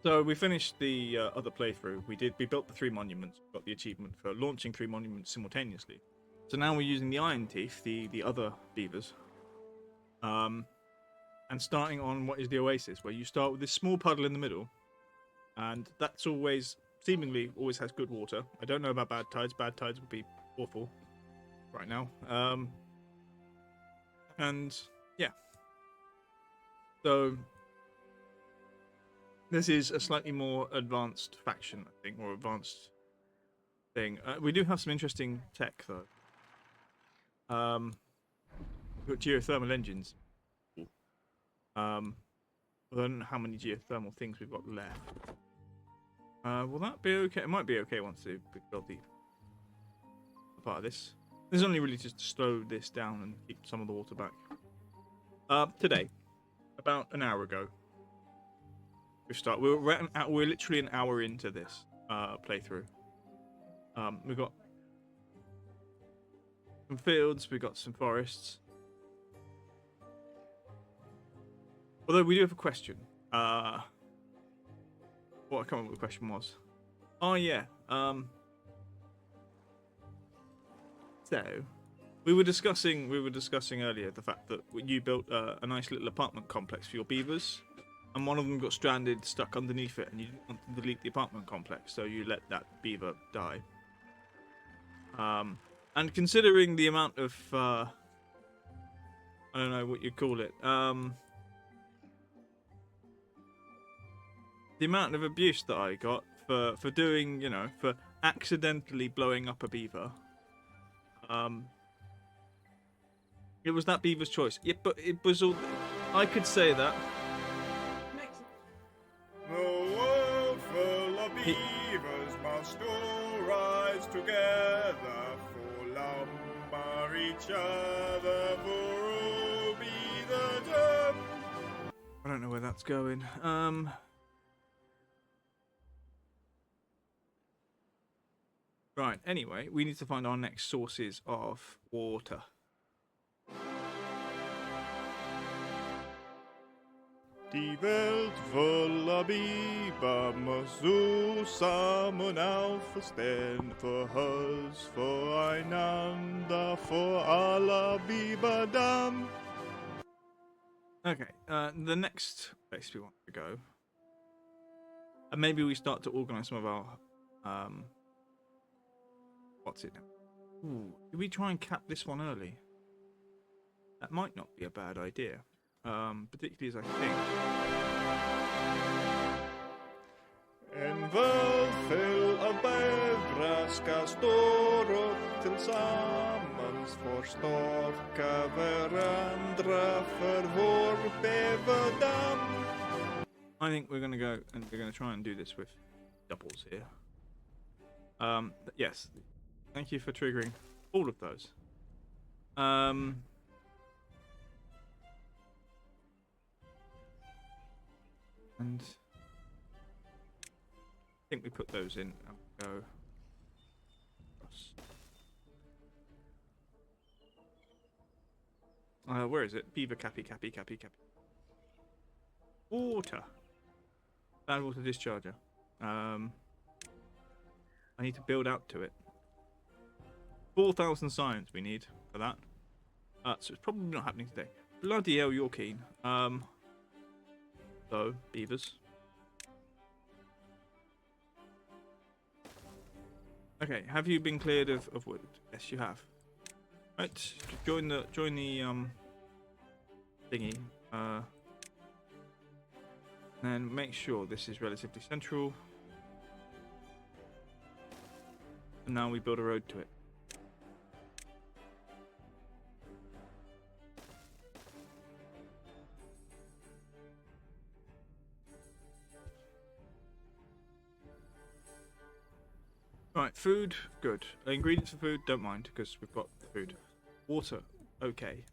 So we finished the other playthrough. We built the 3 monuments. Got the achievement for launching 3 monuments simultaneously. So now we're using the Iron Teeth, the other beavers, and starting on what is the Oasis, where you start with this small puddle in the middle, and that's seemingly always has good water. I don't know about bad tides. Bad tides would be awful right now. And yeah, so. This is a slightly more advanced faction, I think, or advanced thing. We do have some interesting tech, though. We've got geothermal engines. I don't know how many geothermal things we've got left. Will that be okay? It might be okay once we build the part of this. This is only really just to slow this down and keep some of the water back. Today, about an hour ago, we're literally an hour into this playthrough. We've got some fields, we've got some forests. Although we do have a question. What I can't remember what the question was. Oh yeah. So we were discussing earlier the fact that you built a nice little apartment complex for your beavers. And one of them got stranded, stuck underneath it, and you didn't want to delete the apartment complex, so you let that beaver die. And considering the amount of, I don't know what you call it, the amount of abuse that I got for doing, for accidentally blowing up a beaver. It was that beaver's choice. Yeah, but it was all. I could say that. The world full of beavers must all rise together for lumber each other for all be the done. I don't know where that's going. Right, anyway, we need to find our next sources of water. Die Welt voller Biber muss zusammen aufstehen, für Holz, voreinander, vor aller Biberdamm. Okay, the next place we want to go, and maybe we start to organise some of our, what's it now? Ooh, did we try and cap this one early? That might not be a bad idea. Particularly as I think. En veld full av bävrar ska står upp tillsammans förstärka varandra för vår bäverdam. I think we're gonna go and we're gonna try and do this with doubles here. Yes. Thank you for triggering all of those. And I think we put those in and go across. Where is it? Beaver cappy. Water. Bad water discharger. I need to build out to it. 4,000 science we need for that. So it's probably not happening today. Bloody hell, you're keen. So, beavers. Okay, have you been cleared of wood? Yes, you have. Right, join the thingy. And make sure this is relatively central. And now we build a road to it. Right, food, good. Ingredients for food, don't mind, because we've got food. Water, okay.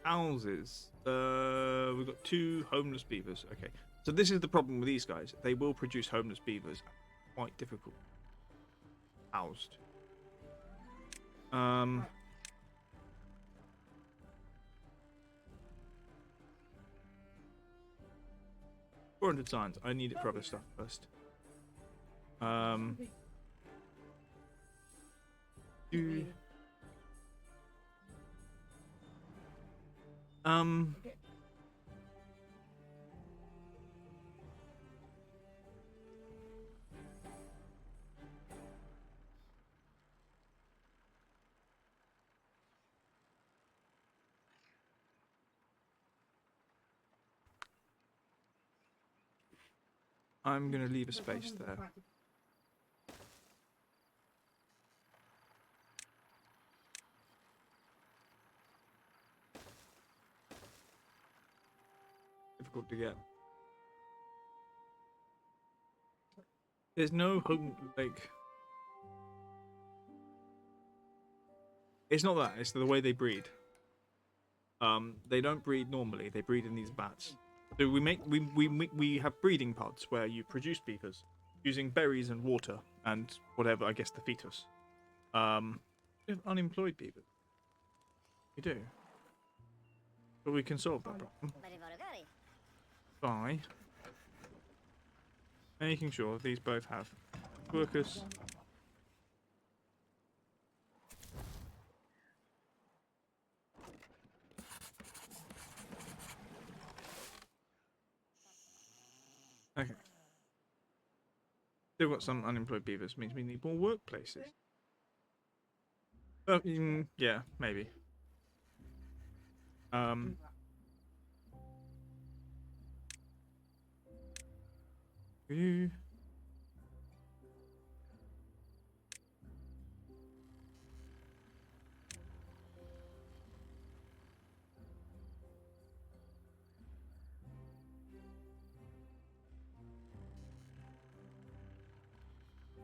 Houses. We've got 2 homeless beavers. Okay, so this is the problem with these guys. They will produce homeless beavers. Quite difficult. Housed. 400 signs. I need it for other stuff first. I'm gonna leave a space there. Difficult to get. There's no home, like... It's not that, it's the way they breed. They don't breed normally, they breed in these vats. So we have breeding pods where you produce beavers using berries and water and whatever, I guess the fetus. We have unemployed beavers. We do. But we can solve that problem by making sure these both have workers. Okay. Still got some unemployed beavers, means we need more workplaces. Yeah, maybe.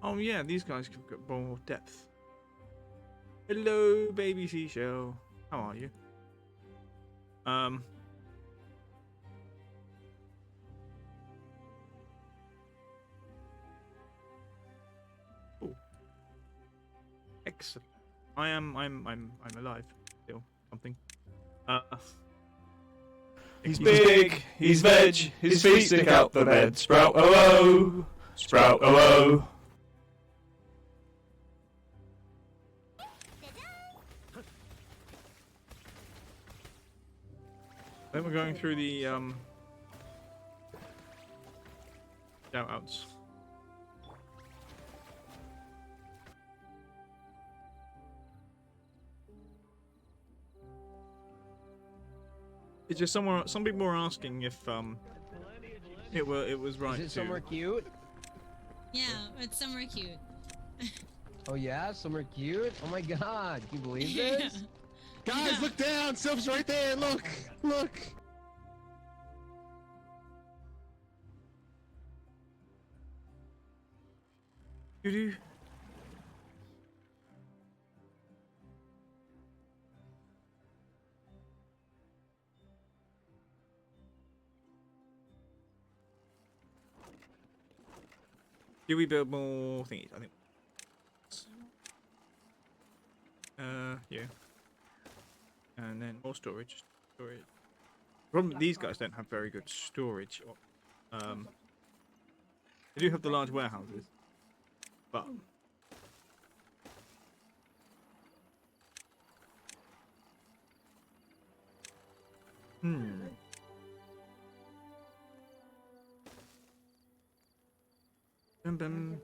Oh yeah, these guys can get more depth. Hello, baby seashell. How are you? Oh. Excellent. I'm alive still. Something. He's big, he's veg, his feet stick out the bed. Sprout oh oh, sprout oh oh. Then we're going through the shout-outs. It's just some people were asking if it was right Is it somewhere to. cute? Yeah, it's somewhere cute. Oh yeah, somewhere cute? Oh my god, can you believe Yeah. this? Guys, look down. Sylph's right there. Look. Look. Doo-doo. Do we build more thingies? I think. Yeah. And then more storage. Storage. Problem, these guys don't have very good storage. They do have the large warehouses, but Bum, bum.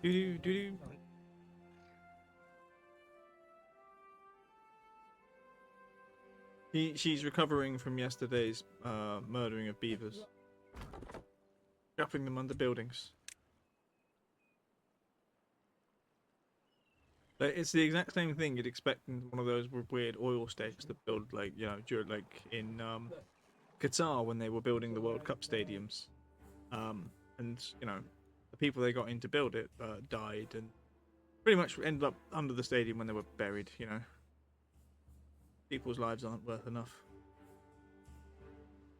Doo doo doo doo. She's recovering from yesterday's murdering of beavers, trapping them under buildings. Like, it's the exact same thing you'd expect in one of those weird oil states that build, like, you know, during, like in Qatar when they were building the World Cup stadiums, and you know, the people they got in to build it died and pretty much ended up under the stadium when they were buried. You know, people's lives aren't worth enough.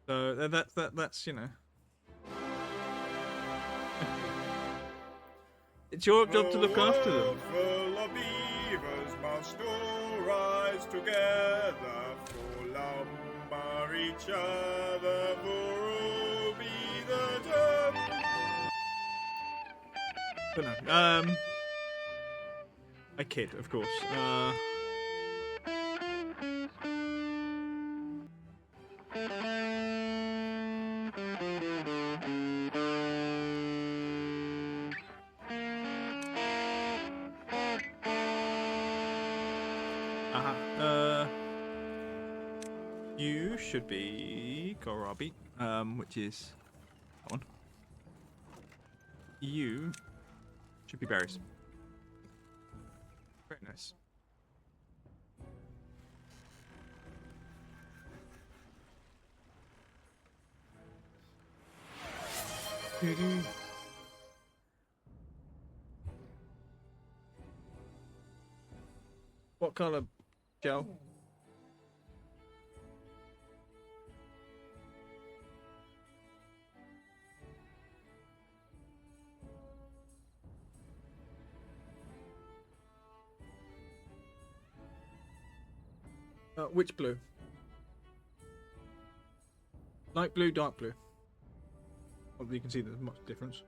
So that's you know. It's your job to look after them. Full of beavers must all rise together, for lumber each other, for all be the dead. But no, I kid, of course. You should be Korabi, which is that one. You should be berries. Very nice. Doo-doo. What color, Joe? Which blue? Light blue, dark blue. Hopefully you can see there's much difference.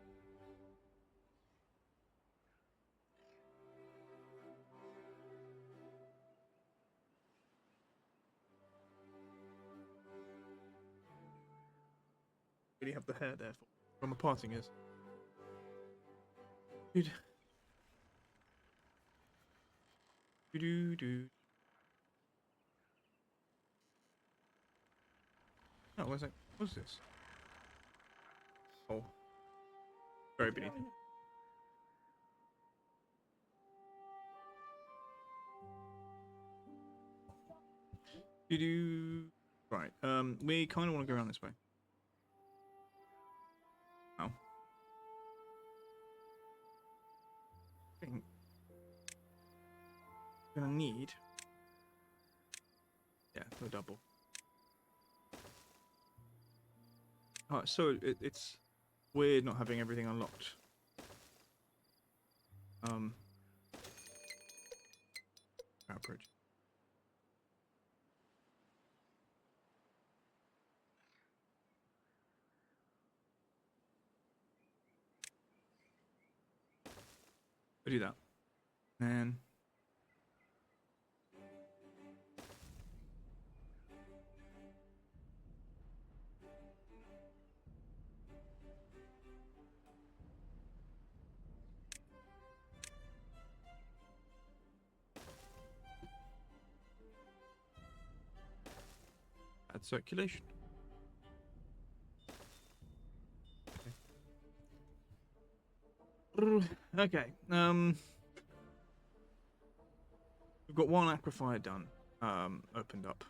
Really have the hair there for from a parting is. Dude. Do. Oh, where's that? What's this? Oh. Very beneath. Do. Right. We kind of want to go around this way. Oh. I think gonna need. Yeah, the double. Alright, so it's weird not having everything unlocked. Bridge. We'll do that. And bad circulation. Okay. We've got one aquifer done. Opened up.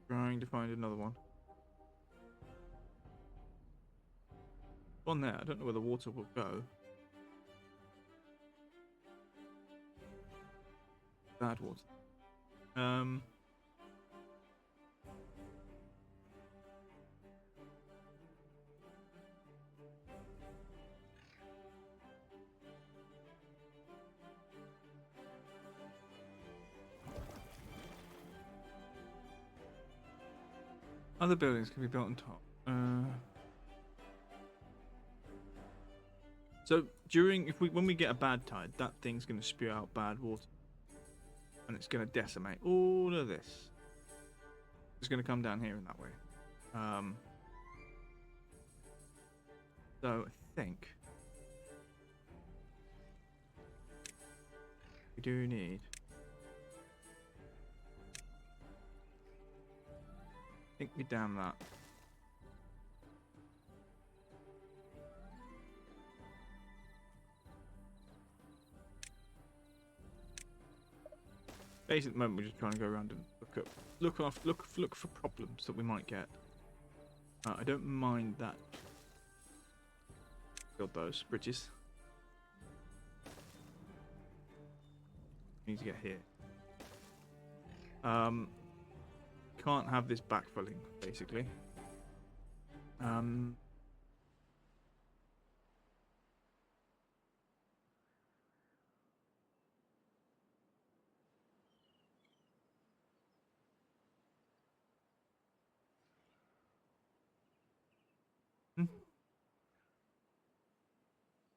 Trying to find another one. One there. I don't know where the water will go. Bad water. Other buildings can be built on top. So when we get a bad tide, that thing's going to spew out bad water, and it's going to decimate all of this. It's going to come down here in that way. So I think we do need. I think we dam that. Basically, at the moment, we're just trying to go around and look for problems that we might get. I don't mind that. Build those bridges. We need to get here. Can't have this backfilling, basically.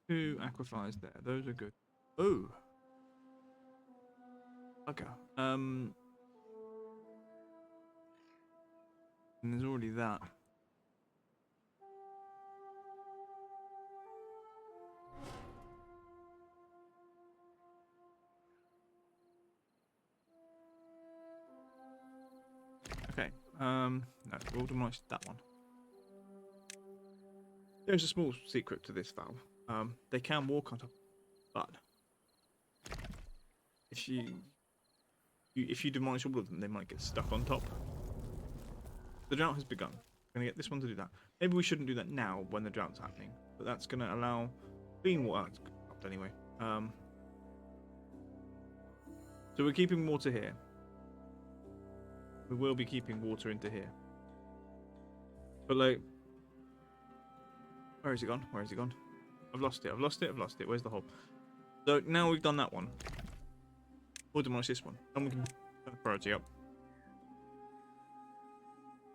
Two aquifers there. Those are good. Oh. Okay. And there's already that. Okay. No, we'll demolish that one. There's a small secret to this valve. They can walk on top, but if you demolish all of them, they might get stuck on top. The drought has begun. We're gonna get this one to do that. Maybe we shouldn't do that now when the drought's happening, but that's gonna allow clean water. It's up anyway. So we're keeping water here. We will be keeping water into here. But like, where is it gone? Where is it gone? I've lost it. I've lost it. I've lost it. Where's the hole? So now we've done that one. We'll demolish this one, and we can turn the priority up.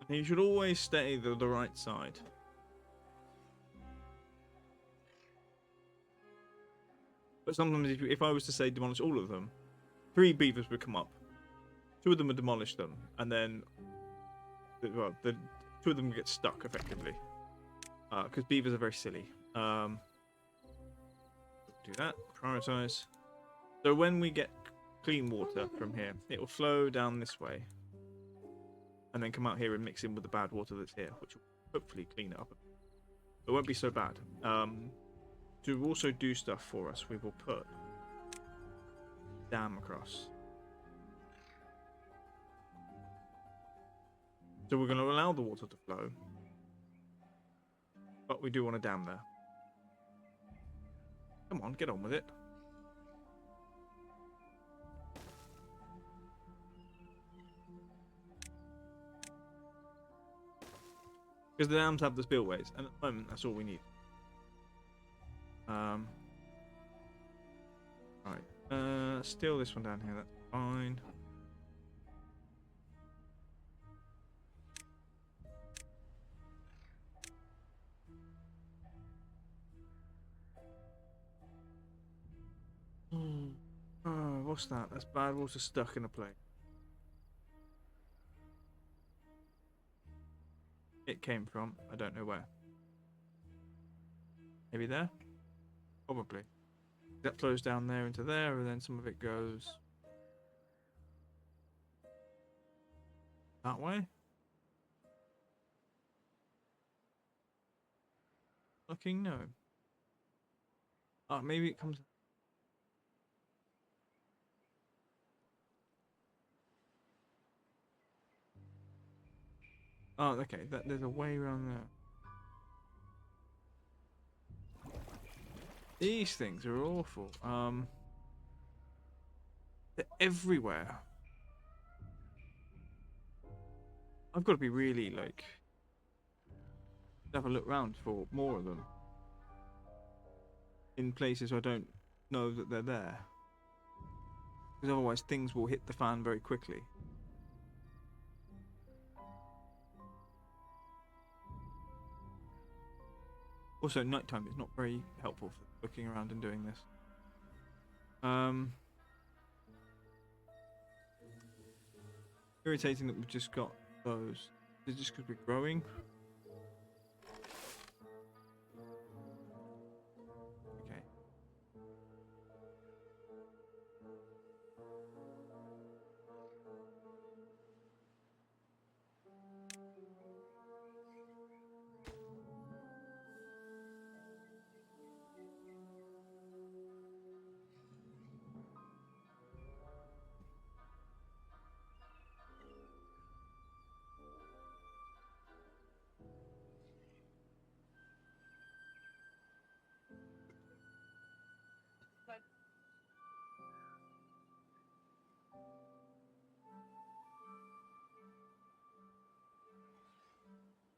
And you should always stay the right side. But sometimes, if I was to say demolish all of them, 3 beavers would come up. 2 of them would demolish them, and then, well, the 2 of them would get stuck effectively. Because beavers are very silly. Do that. Prioritize. So when we get clean water from here, it will flow down this way, and then come out here and mix in with the bad water that's here, which will hopefully clean it up. It won't be so bad. To also do stuff for us, we will put dam across. So we're going to allow the water to flow, but we do want a dam there. Come on, get on with it. Because the dams have the spillways, and at the moment, that's all we need. Right. Steal this one down here, that's fine. Oh, what's that? That's bad water stuck in a plate. It came from, I don't know where. Maybe there? Probably. That flows down there into there, and then some of it goes. That way? Fucking no. Oh, maybe it comes. Oh, okay. There's a way around there. These things are awful. They're everywhere. I've got to be really like have a look round for more of them in places I don't know that they're there, because otherwise things will hit the fan very quickly. Also, nighttime is not very helpful for looking around and doing this. Irritating that we've just got those. Is it just because we're growing? Okay.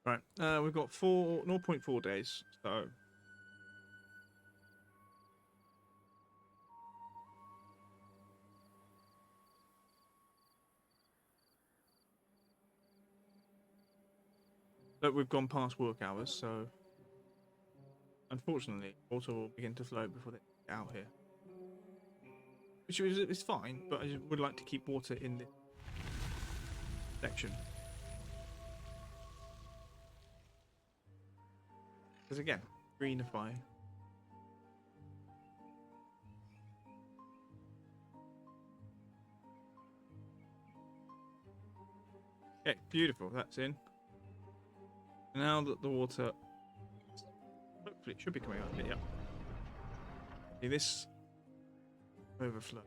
Right, we've got 0.4 days, so but we've gone past work hours, so unfortunately, water will begin to flow before they get out here, which is fine. But I just would like to keep water in this section, because again, greenify. Okay, beautiful. That's in. Now that the water, hopefully, it should be coming out of it. Yep. See this overflow.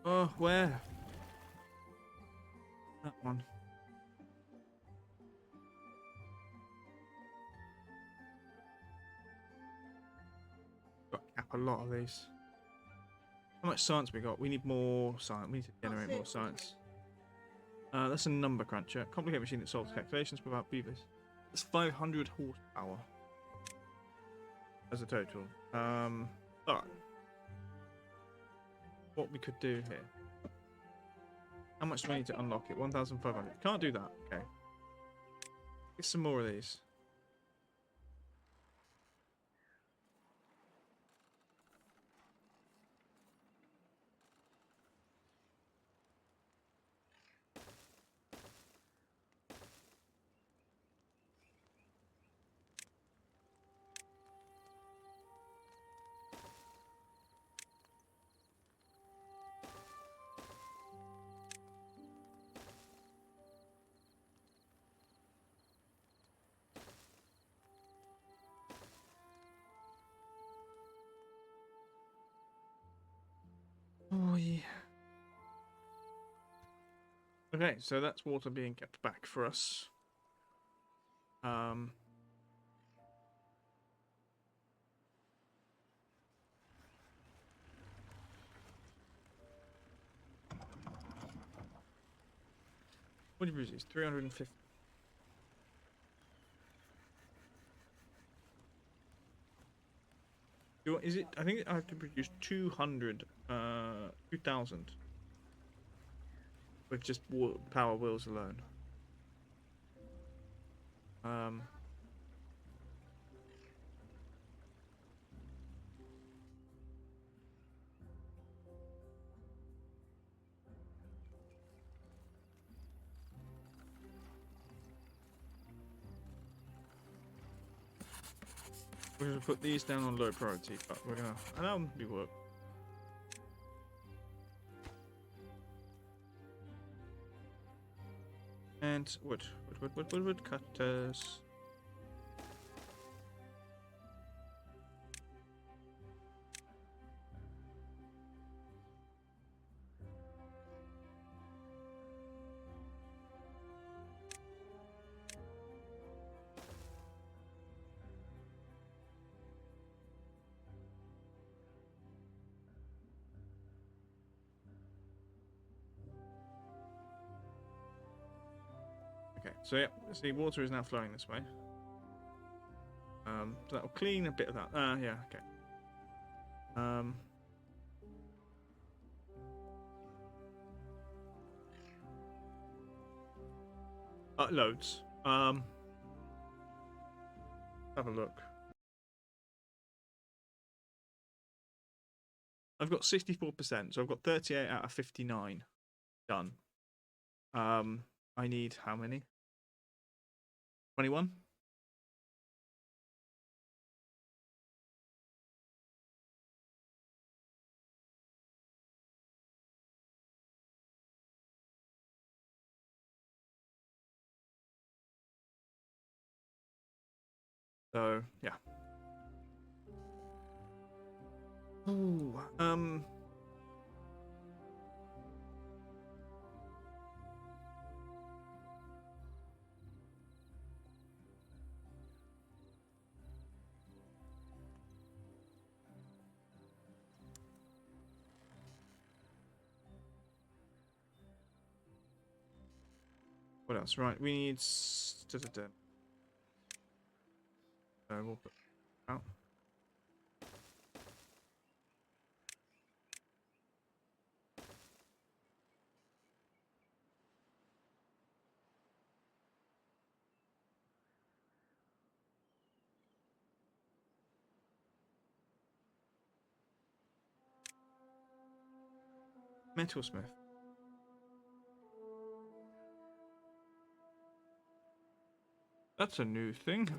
Oh, where? That one. Got to cap a lot of these. How much science we got? We need more science. We need to generate more science. That's a number cruncher. Complicated machine that solves calculations without beavers. That's 500 horsepower as a total. But what we could do here. How much do we need to unlock it? 1,500. Can't do that. Okay. Get some more of these. Oh yeah. Okay, so that's water being kept back for us. What do you produce? 350. Is it? I think I have to produce 200, 2,000 with just power wheels alone. We're gonna put these down on low priority, but we're gonna allow them to be work. And wood cutters. Okay, so yeah, see, water is now flowing this way. So that'll clean a bit of that. Yeah, okay. Loads. Have a look. I've got 64%, so I've got 38 out of 59 done. I need how many? 21? So, yeah. Ooh, what else? Right, we need... we'll put out. Metalsmith. That's a new thing.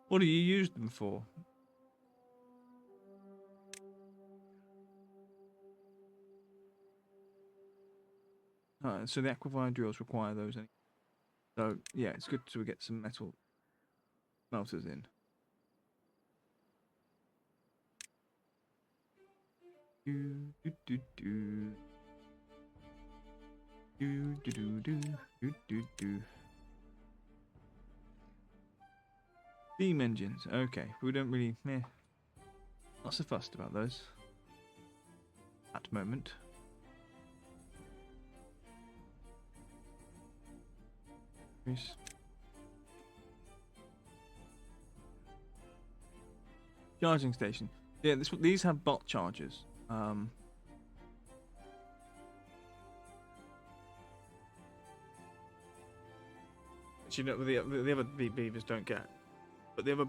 What do you use them for? So the aquavine drills require those. So yeah, it's good to get some metal melters in. Steam engines. Okay, we don't really. Not so fussed about those at the moment. Yes. Charging station. Yeah, these have bot chargers. Which you know the other beavers don't get. But the other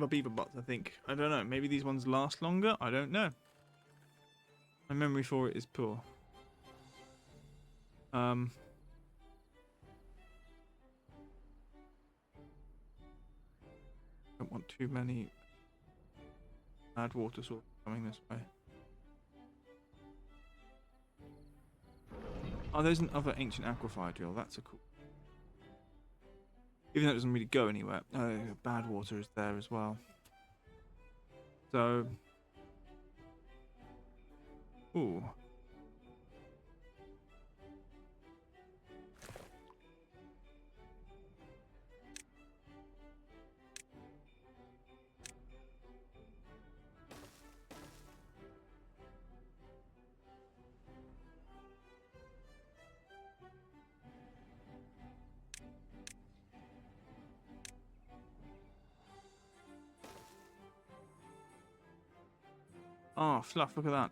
beaver bots, I think, I don't know. Maybe these ones last longer. I don't know. My memory for it is poor. Don't want too many bad water sources coming this way. Oh, there's another ancient aquifer drill. That's a cool. Even though it doesn't really go anywhere. Bad water is there as well. So. Ooh. Oh, fluff! Look at that.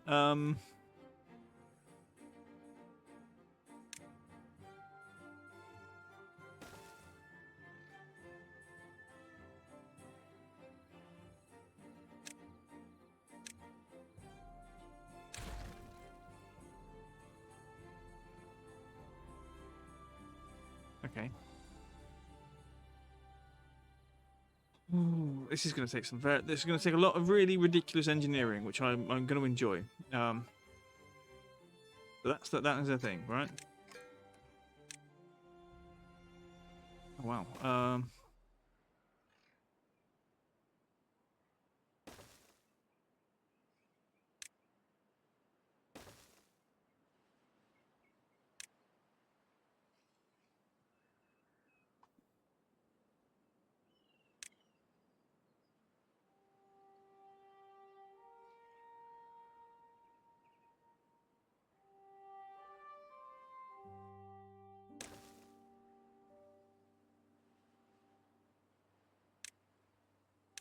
Okay. Ooh, this is going to take some this is going to take a lot of really ridiculous engineering, which I'm going to enjoy. But that is a thing, right? Oh, wow.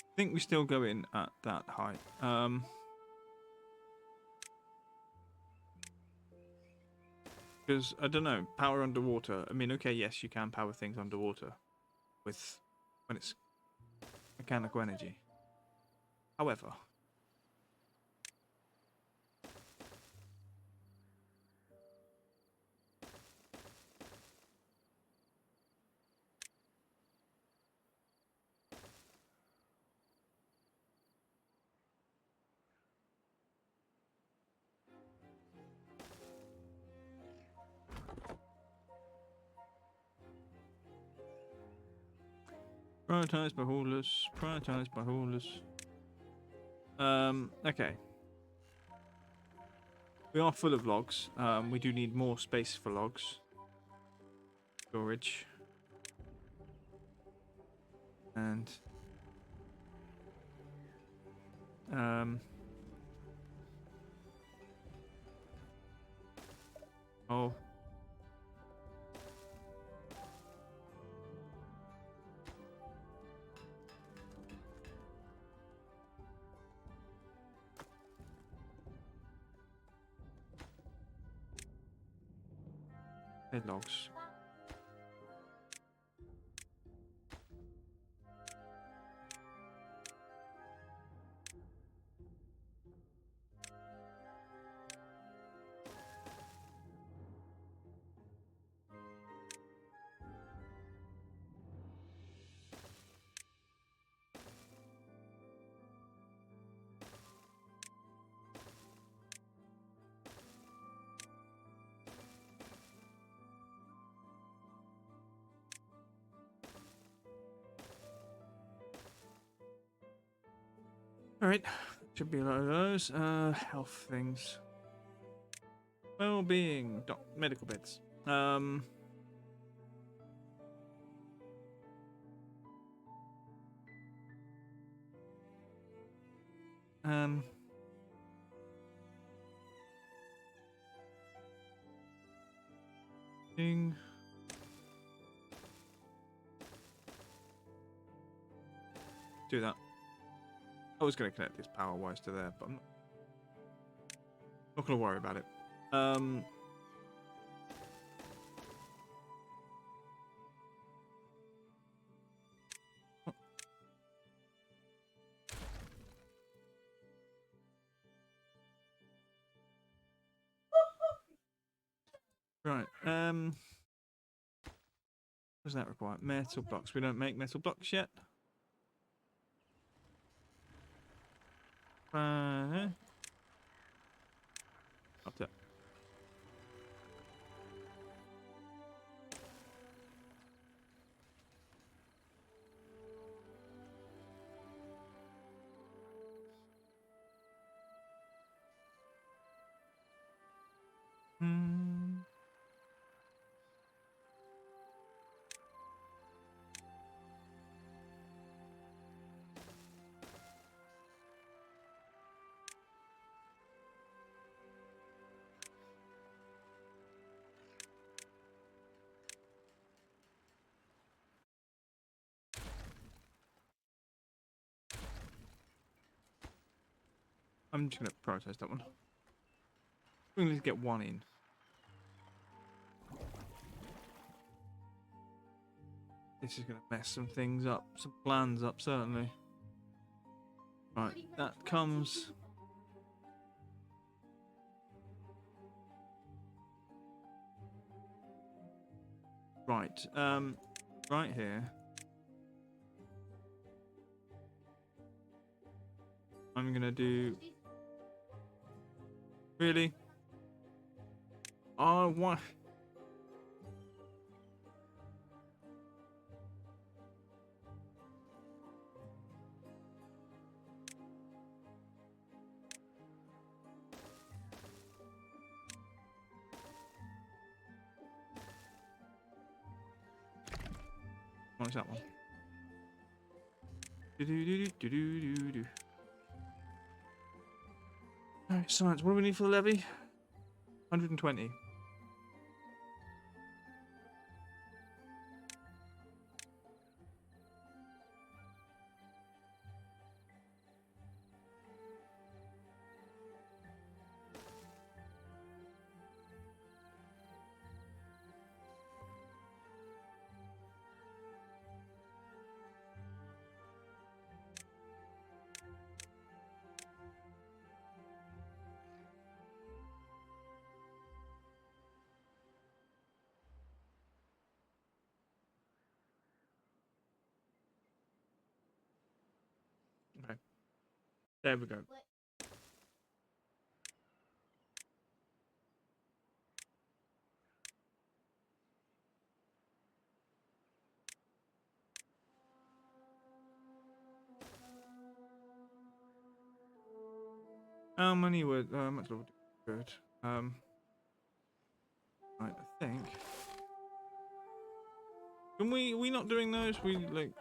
I think we still go in at that height. Because I don't know, power underwater. I mean, okay, yes, you can power things underwater with when it's mechanical energy. However, prioritized by haulers. Prioritized by haulers. Okay. We are full of logs. We do need more space for logs. Storage. And oh, dead logs. Alright, should be a lot of those. Health things. Well-being, medical beds. Um, Ding. Do that. I was going to connect this power-wise to there, but I'm not going to worry about it. Right. What does that require? Metal blocks. We don't make metal blocks yet. Up there. I'm I'm just gonna prioritise that one. We need to get one in. This is gonna mess some things up, some plans up, certainly. Right, that comes. Right, right here. I'm gonna do. Really? Oh, what? What is that one? Do do do do do do do. Alright, science. What do we need for the levy? 120. Okay. There we go. How many were much level good? Right, I think. Can we not doing those? We like.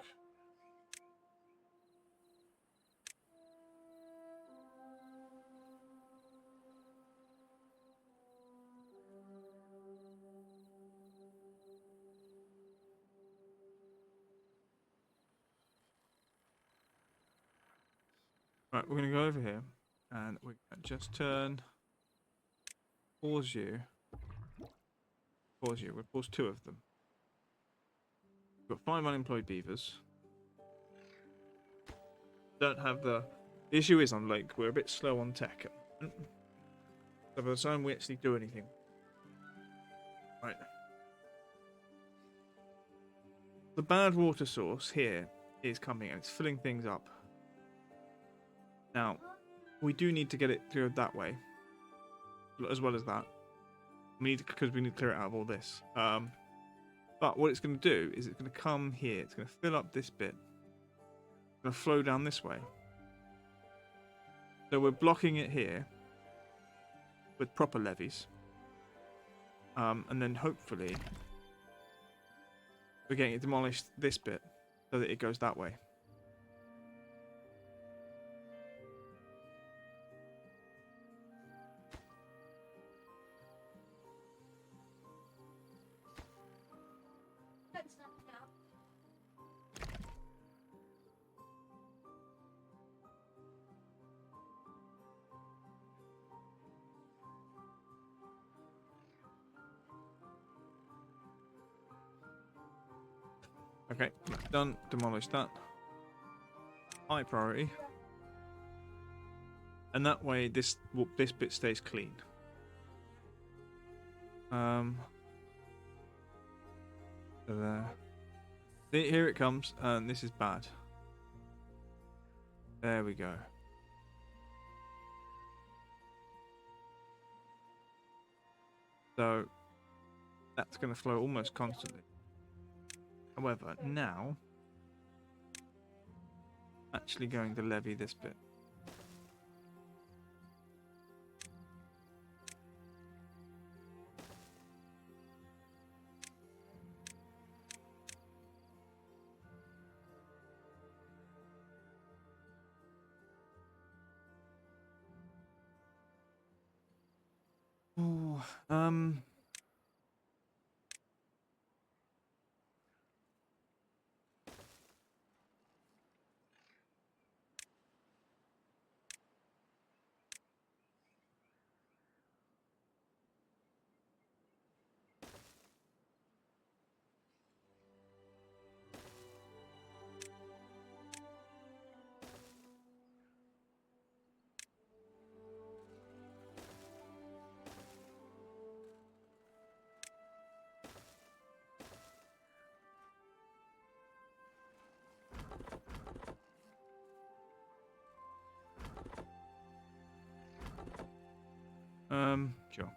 Right, we're gonna go over here, and we just turn. Pause you. Pause you. We'll pause 2 of them. We've got 5 unemployed beavers. Don't have the issue is on like we're a bit slow on tech. So by the time we actually do anything. Right. The bad water source here is coming and it's filling things up. Now, we do need to get it to go that way. As well as that. Because we need to clear it out of all this. But what it's going to do is it's going to come here. It's going to fill up this bit. It's going to flow down this way. So we're blocking it here with proper levees. And then hopefully we're getting it demolished this bit so that it goes that way. Okay, that's done. Demolish that. High priority. And that way this bit stays clean. So there. See, here it comes, and this is bad. There we go. So that's going to flow almost constantly. However, now actually going to levy this bit. Ooh, Sure.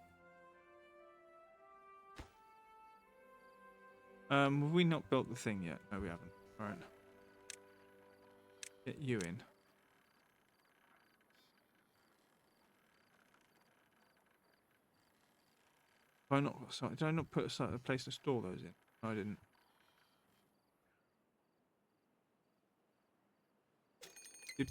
Have we not built the thing yet? No, we haven't. Alright. Get you in. Have I not, sorry, did I not put a place to store those in? No, I didn't. Good.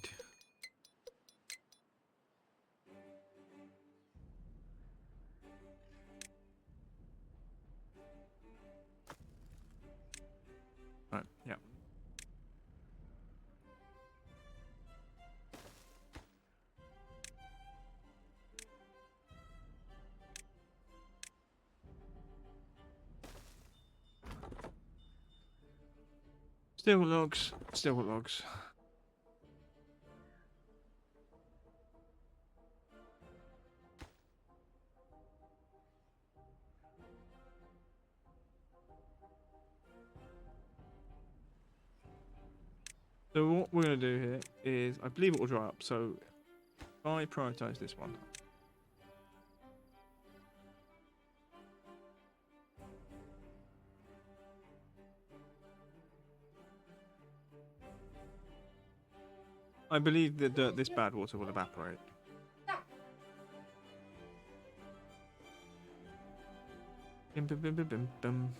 Right, yeah. Still logs. Still logs. So what we're going to do here is, I believe it will dry up, so if I prioritise this one. I believe that this bad water will evaporate. Bim, bim, bim, bim, bim, bim.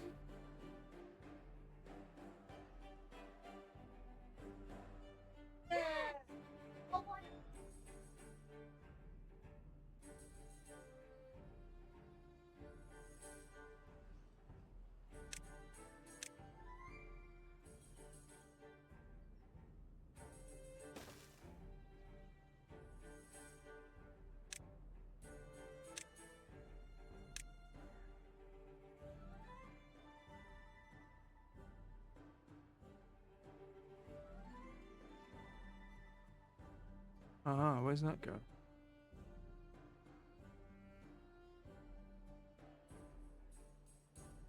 Ah, where's that go?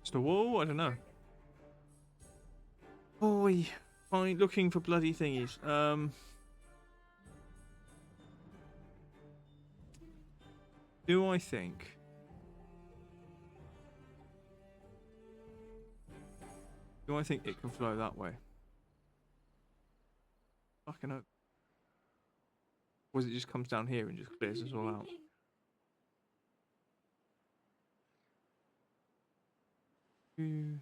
Just a wall? I don't know. Boy, fine, looking for bloody thingies. Do I think? Do I think it can flow that way? Fucking hope. Or it just comes down here and just clears us all out? Ooh.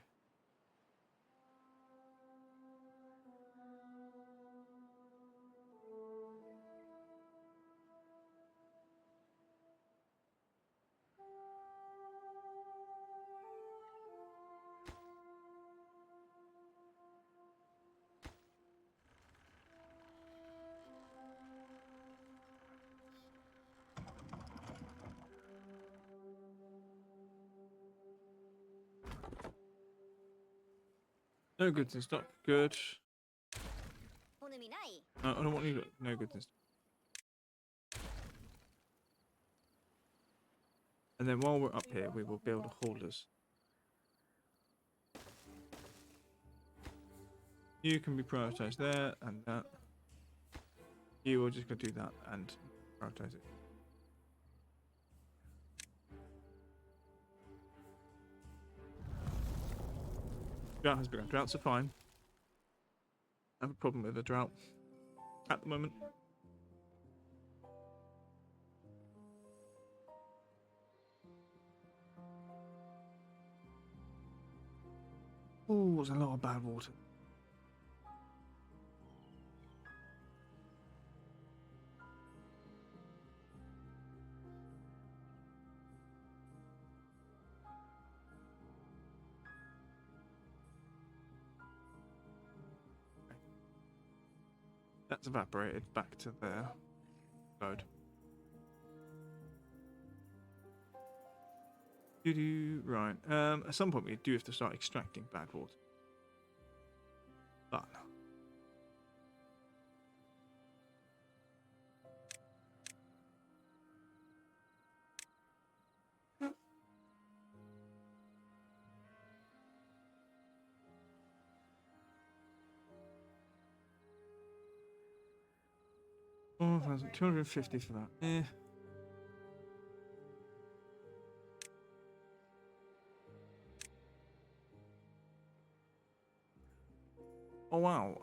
No goods in stock. Good. I don't want you. No goods in stock. And then while we're up here, we will build haulers. You can be prioritized there and that. You will just go do that and prioritize it. Drought has begun. Droughts are fine. I have a problem with a drought at the moment. Oh, there's a lot of bad water. That's evaporated back to there. Load. Right. At some point we do have to start extracting bad water. But $4,250 for that. Eh. Oh wow.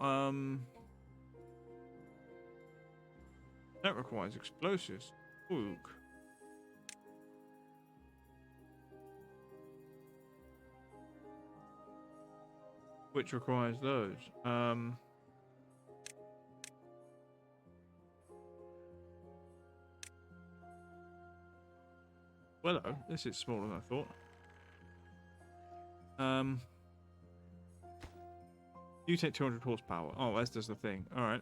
That requires explosives. Ook. Which requires those. Well, this is smaller than I thought. You take 200 horsepower. Oh, as does the thing. All right.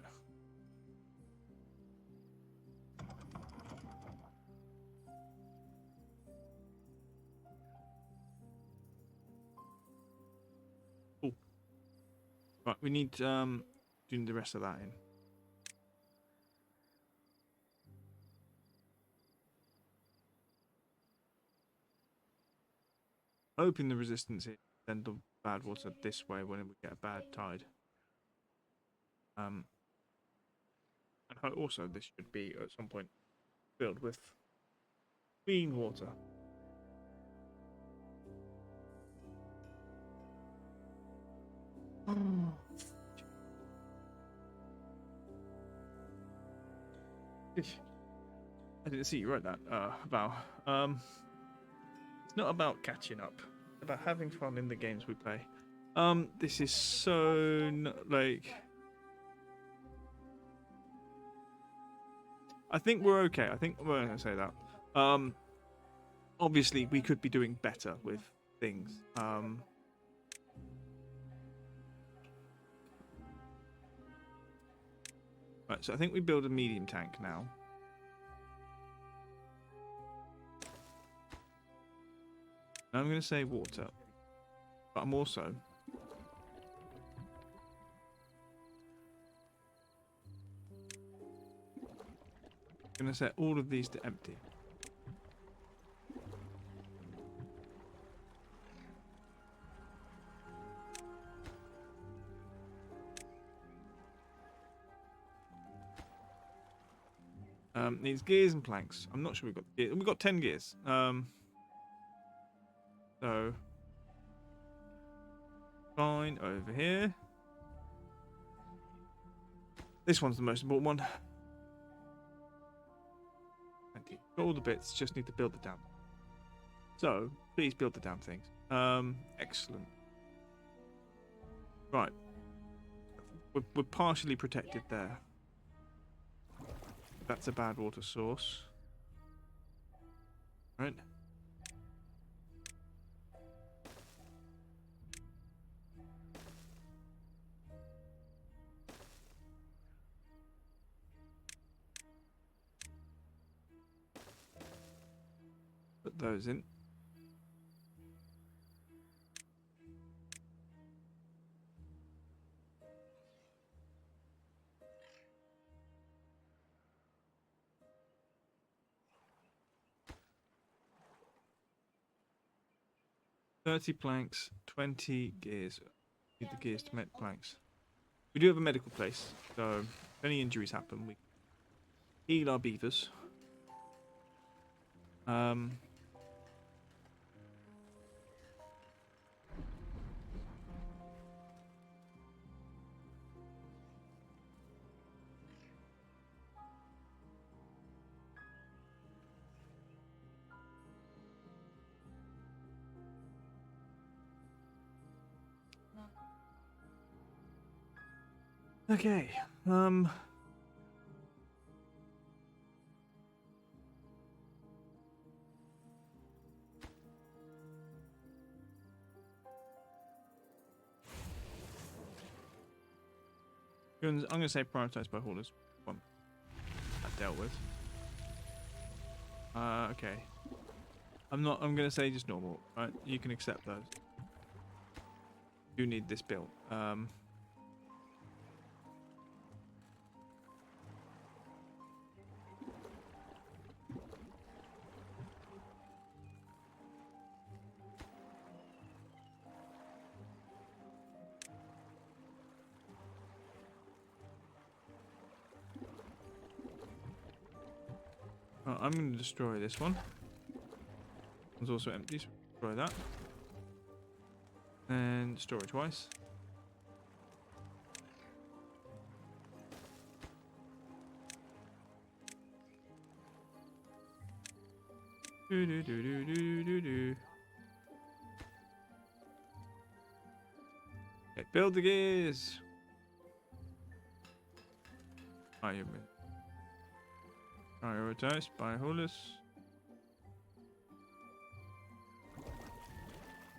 Cool. Right, we need doing the rest of that in. Hoping the resistance is send the bad water this way when we get a bad tide. And also this should be at some point filled with clean water. I didn't see you wrote that, Val. It's not about catching up. It's about having fun in the games we play. This is so like. I think we're okay. I think we're gonna say that. Obviously we could be doing better with things. Right, so I think we build a medium tank now. Now I'm going to say water, but I'm also going to set all of these to empty. Needs gears and planks. I'm not sure we've got 10 gears. So fine over here. This one's the most important one. Got all the bits, just need to build the damn. So please build the damn things. Excellent. Right. We're partially protected there. That's a bad water source. Right. Put those in. $30 planks, 20 gears. Need the gears to make planks. We do have a medical place, so if any injuries happen, we heal our beavers. Okay. I'm going to say prioritized by haulers. One. That dealt with. Okay. I'm going to say just normal. Right? You can accept those. You need this built. I'm going to destroy this one. It's also empty, so destroy that. And destroy it twice. Do, do, do, do, do, do, do. Okay, build the gears. Prioritize by Holus.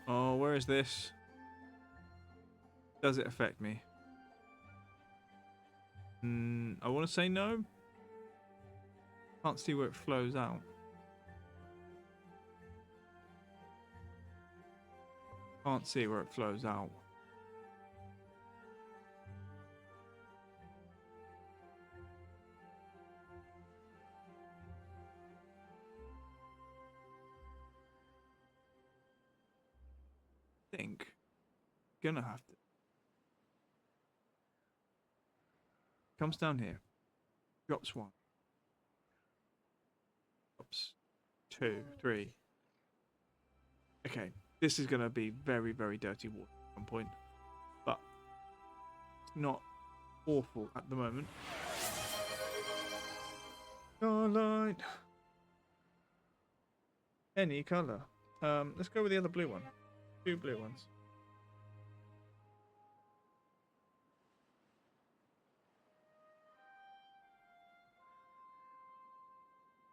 Oh, where is this? Does it affect me? I want to say no. Can't see where it flows out. Can't see where it flows out. Think gonna have to. Comes down here. Drops one. Drops two, three. Okay, this is gonna be very, very dirty water at some point, but it's not awful at the moment. Starlight. Any color. Let's go with the other blue one. Two blue ones.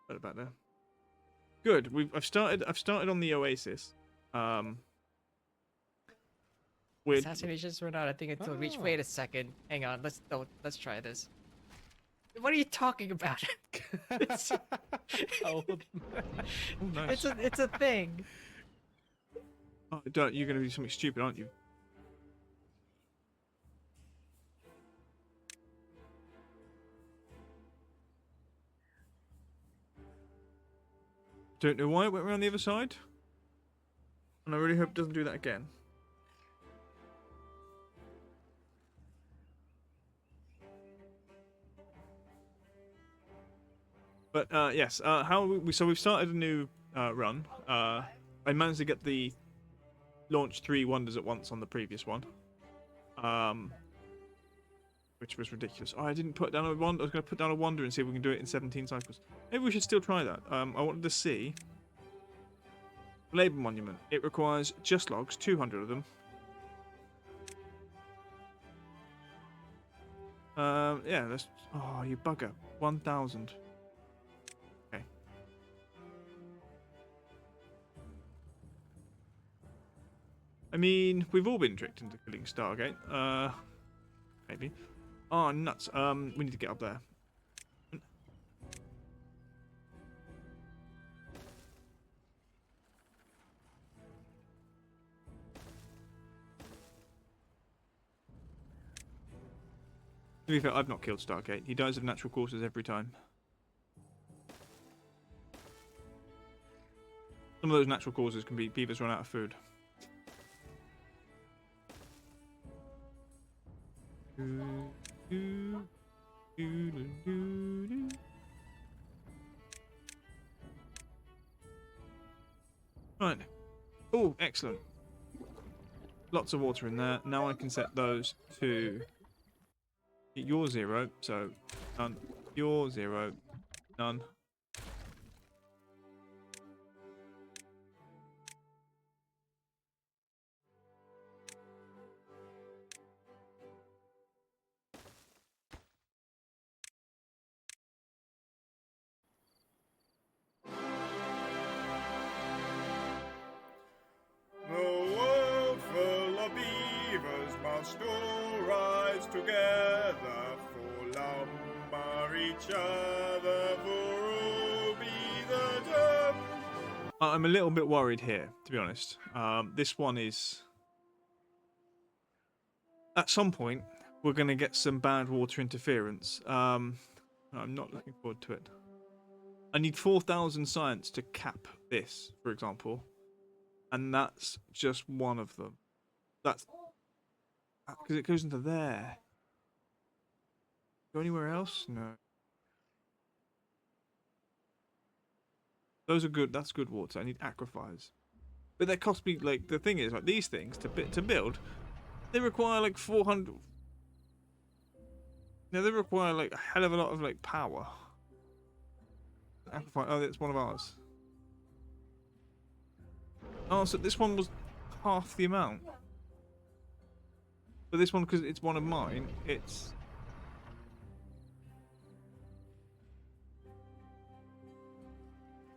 Right about there. Good. I've started on the Oasis. Assassinations run out. I think until reach. Wait a second. Hang on. Let's try this. What are you talking about? Oh, nice. It's a thing. Oh, you're gonna do something stupid, aren't you? Don't know why it went around the other side. And I really hope it doesn't do that again. But yes, so we've started a new run. I managed to get the launch 3 wonders at once on the previous one, which was ridiculous. Oh, I didn't put down a wonder. I was going to put down a wonder and see if we can do it in 17 cycles. Maybe we should still try that. I wanted to see Labour Monument. It requires just logs, 200 of them. Yeah, let's. Oh, you bugger. 1,000. Okay. I mean, we've all been tricked into killing Stargate. Maybe. Oh, nuts. We need to get up there. To be fair, I've not killed Stargate. He dies of natural causes every time. Some of those natural causes can be beavers run out of food. Right. Oh, excellent. Lots of water in there. Now I can set those to your 0, so none. Your 0, none. The world full of beavers must all rise together, for lumber each other, for all be the death. I'm a little bit worried here, to be honest. This one is... At some point, we're going to get some bad water interference. I'm not looking forward to it. I need 4,000 science to cap this, for example. And that's just one of them. That's... Because it goes into there. Go anywhere else? No. Those are good. That's good water. I need aquifers. But that cost me, like, the thing is, like, these things, to build, they require, like, 400... No, they require, like, a hell of a lot of, like, power. Aquifer... Oh, that's one of ours. Oh, so this one was half the amount. But this one, because it's one of mine, it's...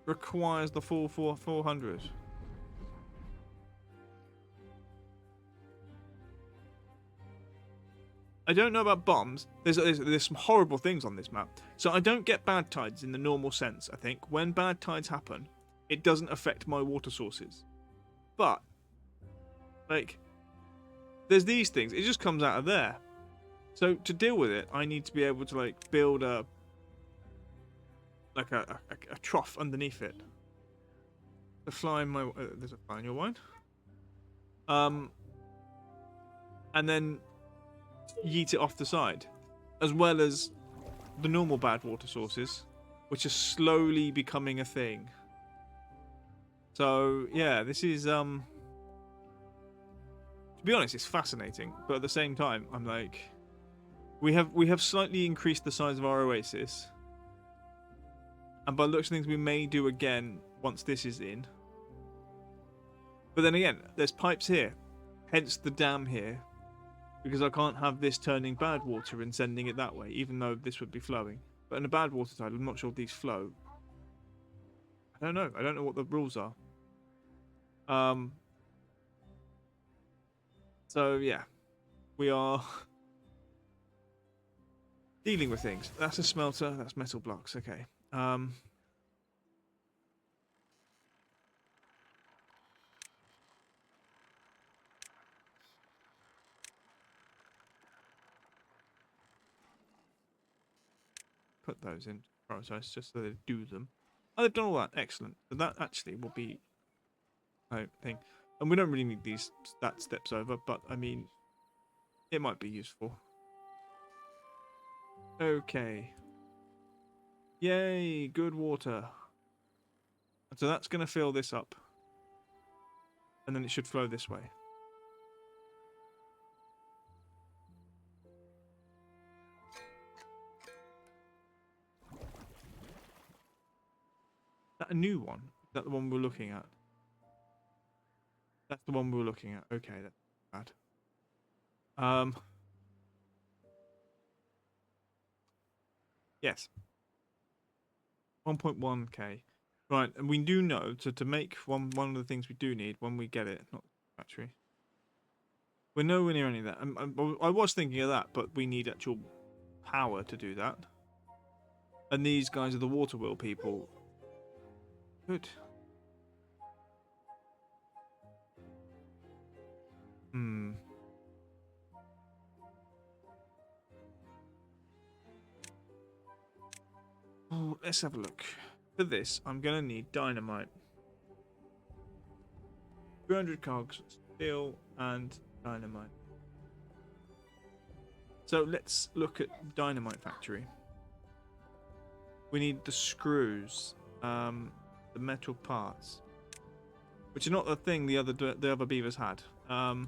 requires the full 400. I don't know about bombs. There's some horrible things on this map. So I don't get bad tides in the normal sense, I think. When bad tides happen, it doesn't affect my water sources. But, like, there's these things. It just comes out of there. So to deal with it, I need to be able to, like, build a trough underneath it. The fly in my... there's a fly in your wine. And then yeet it off the side, as well as the normal bad water sources, which are slowly becoming a thing. So yeah, this is to be honest, it's fascinating, but at the same time, I'm like, we have slightly increased the size of our oasis, and by the looks of things, we may do again once this is in. But then again, there's pipes here, hence the dam here. Because I can't have this turning bad water and sending it that way, even though this would be flowing. But in a bad water tide, I'm not sure if these flow. I don't know. I don't know what the rules are. So yeah, we are dealing with things. That's a smelter. That's metal blocks. Okay. Put those in process just so they do them. Oh, they've done all that. Excellent. So that actually will be a thing. And we don't really need that steps over, but I mean, it might be useful. Okay. Yay, good water. So that's going to fill this up. And then it should flow this way. Is that a new one? Is that the one we're looking at? That's the one we're looking at. Okay, that's bad. Yes. 1.1k. Right, and we do know to make one of the things we do need when we get it, not the factory. We're nowhere near any of that. I was thinking of that, but we need actual power to do that. And these guys are the water wheel people. Good. Oh, let's have a look. For this, I'm going to need dynamite. 200 cogs, steel, and dynamite. So let's look at dynamite factory. We need the screws, the metal parts, which are not the thing the other beavers had. Oh,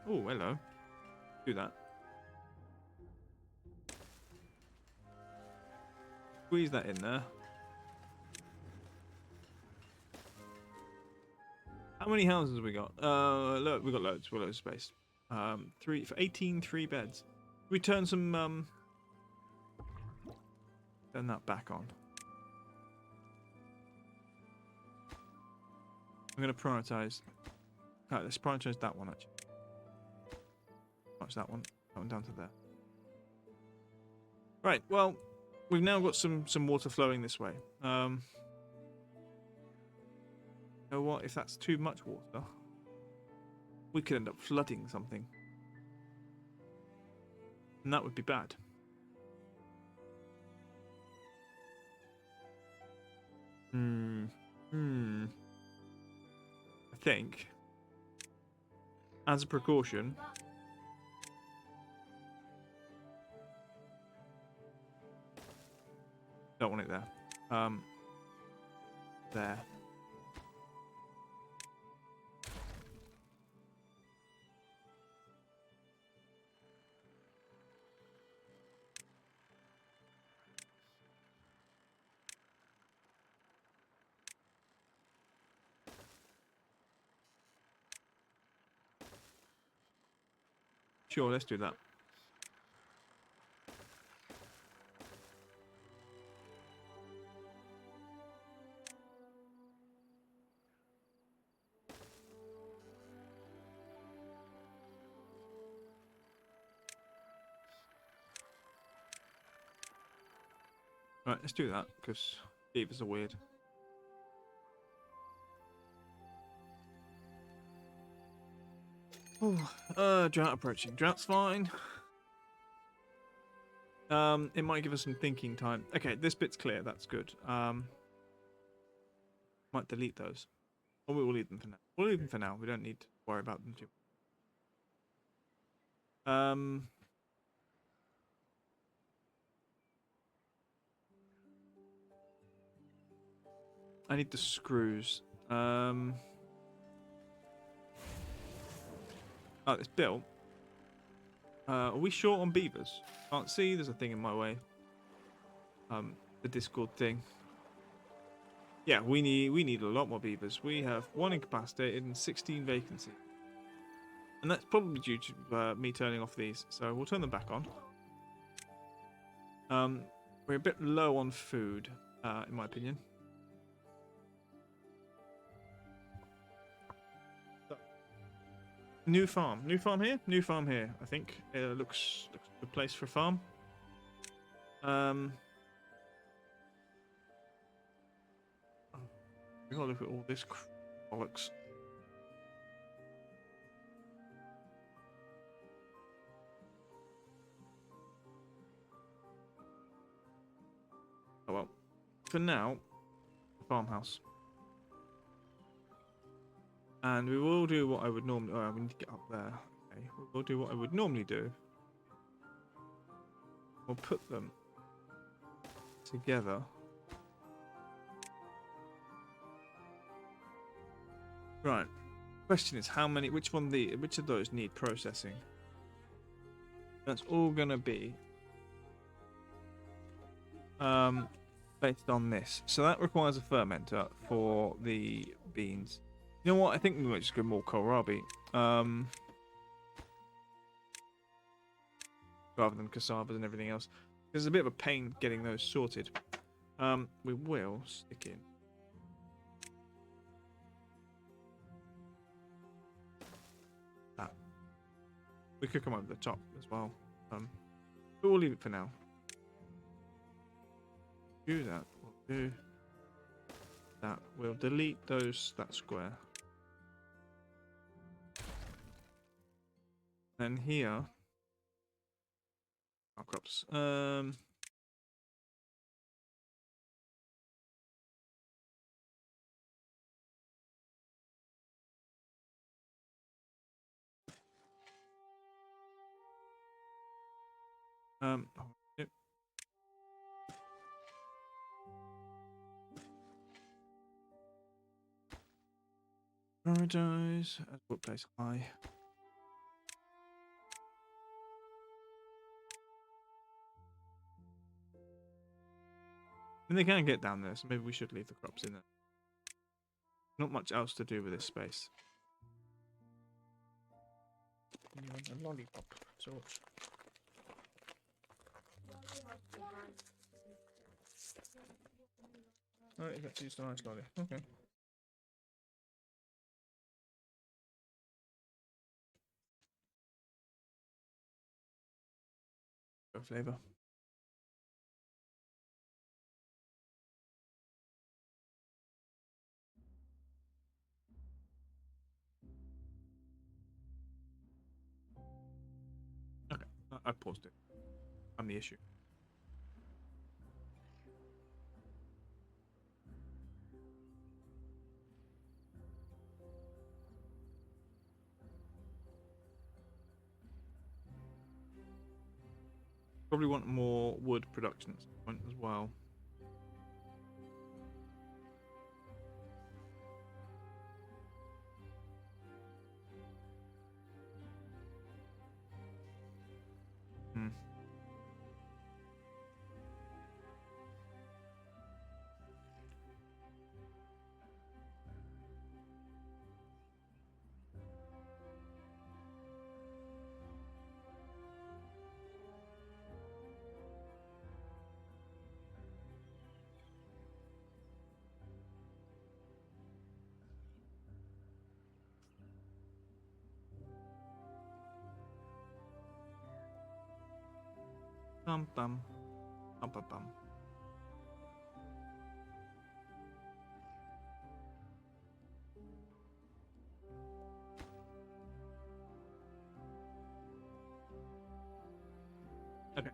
hello. Do that. Squeeze that in there. How many houses have we got? Look, we got loads. We've got loads of space. 3 beds. We turn some turn that back on. I'm going to prioritize. Right, let's prioritize that one actually. Watch that one. That one down to there. Right. Well, we've now got some water flowing this way. You know what? If that's too much water, we could end up flooding something, and that would be bad. I think, as a precaution, don't want it there. There. Sure, let's do that. Right, let's do that, because beavers are weird. Oh, drought approaching. Drought's fine. It might give us some thinking time. Okay, this bit's clear. That's good. Might delete those. Or we will leave them for now. We'll leave them for now. We don't need to worry about them too much. I need the screws. Oh, it's built. Are we short on beavers? Can't see. There's a thing in my way. The Discord thing. Yeah, we need a lot more beavers. We have 1 incapacitated and 16 vacancies. And that's probably due to me turning off these. So we'll turn them back on. We're a bit low on food, in my opinion. New farm here. New farm here. I think it looks a good place for a farm. We gotta look at all this bollocks. Oh well. For now, farmhouse. And we will do what I would normally... Oh, we need to get up there. Okay, we'll do what I would normally do. We'll put them together. Right. Question is, which of those need processing? That's all gonna be based on this. So that requires a fermenter for the beans. You know what? I think we might just go more kohlrabi. Rather than cassavas and everything else. There's a bit of a pain getting those sorted. We will stick in. That. We could come over the top as well. But we'll leave it for now. Do that. We'll do that. We'll delete that square. And here, our crops. Yep. Prioritize. What place high? And they can get down there, so maybe we should leave the crops in there. Not much else to do with this space. You want a lollipop, so. Oh, it's actually just a nice lolly. Okay. Good flavour. Okay, I paused it. I'm the issue. Probably want more wood production at some point as well. Bum bum. Bum bum bum. Okay.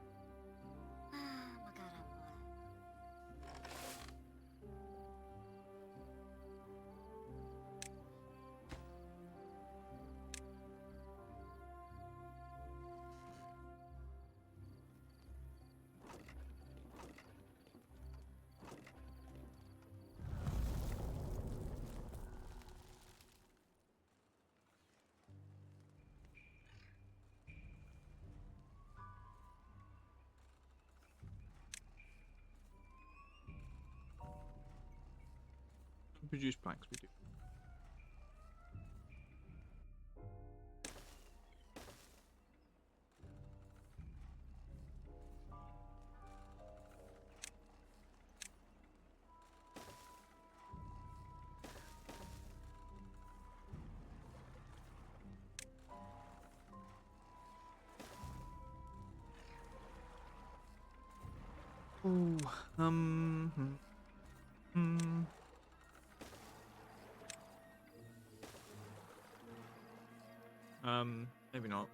Produce planks, we do. Ooh, maybe not.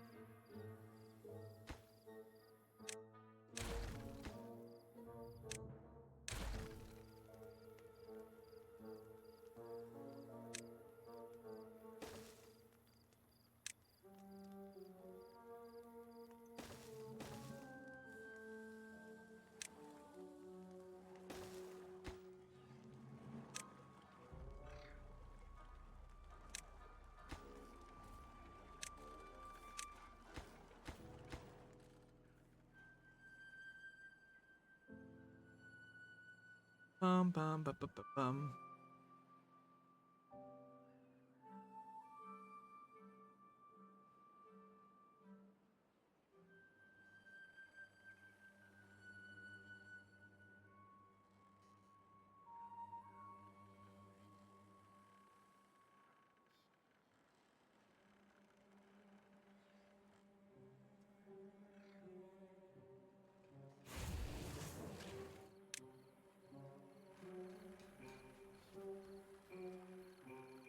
Bum bum bum bum bum bum.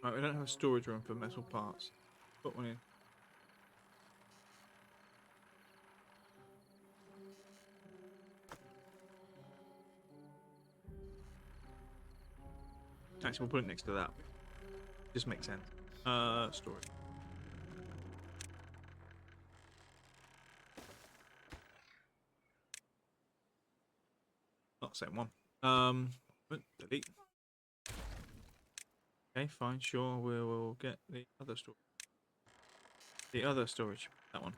Right, we don't have a storage room for metal parts. Put one in. Actually, we'll put it next to that. Just makes sense. Storage. Not the same one. Delete. Okay, fine, sure. We will get the other storage. The other storage. That one.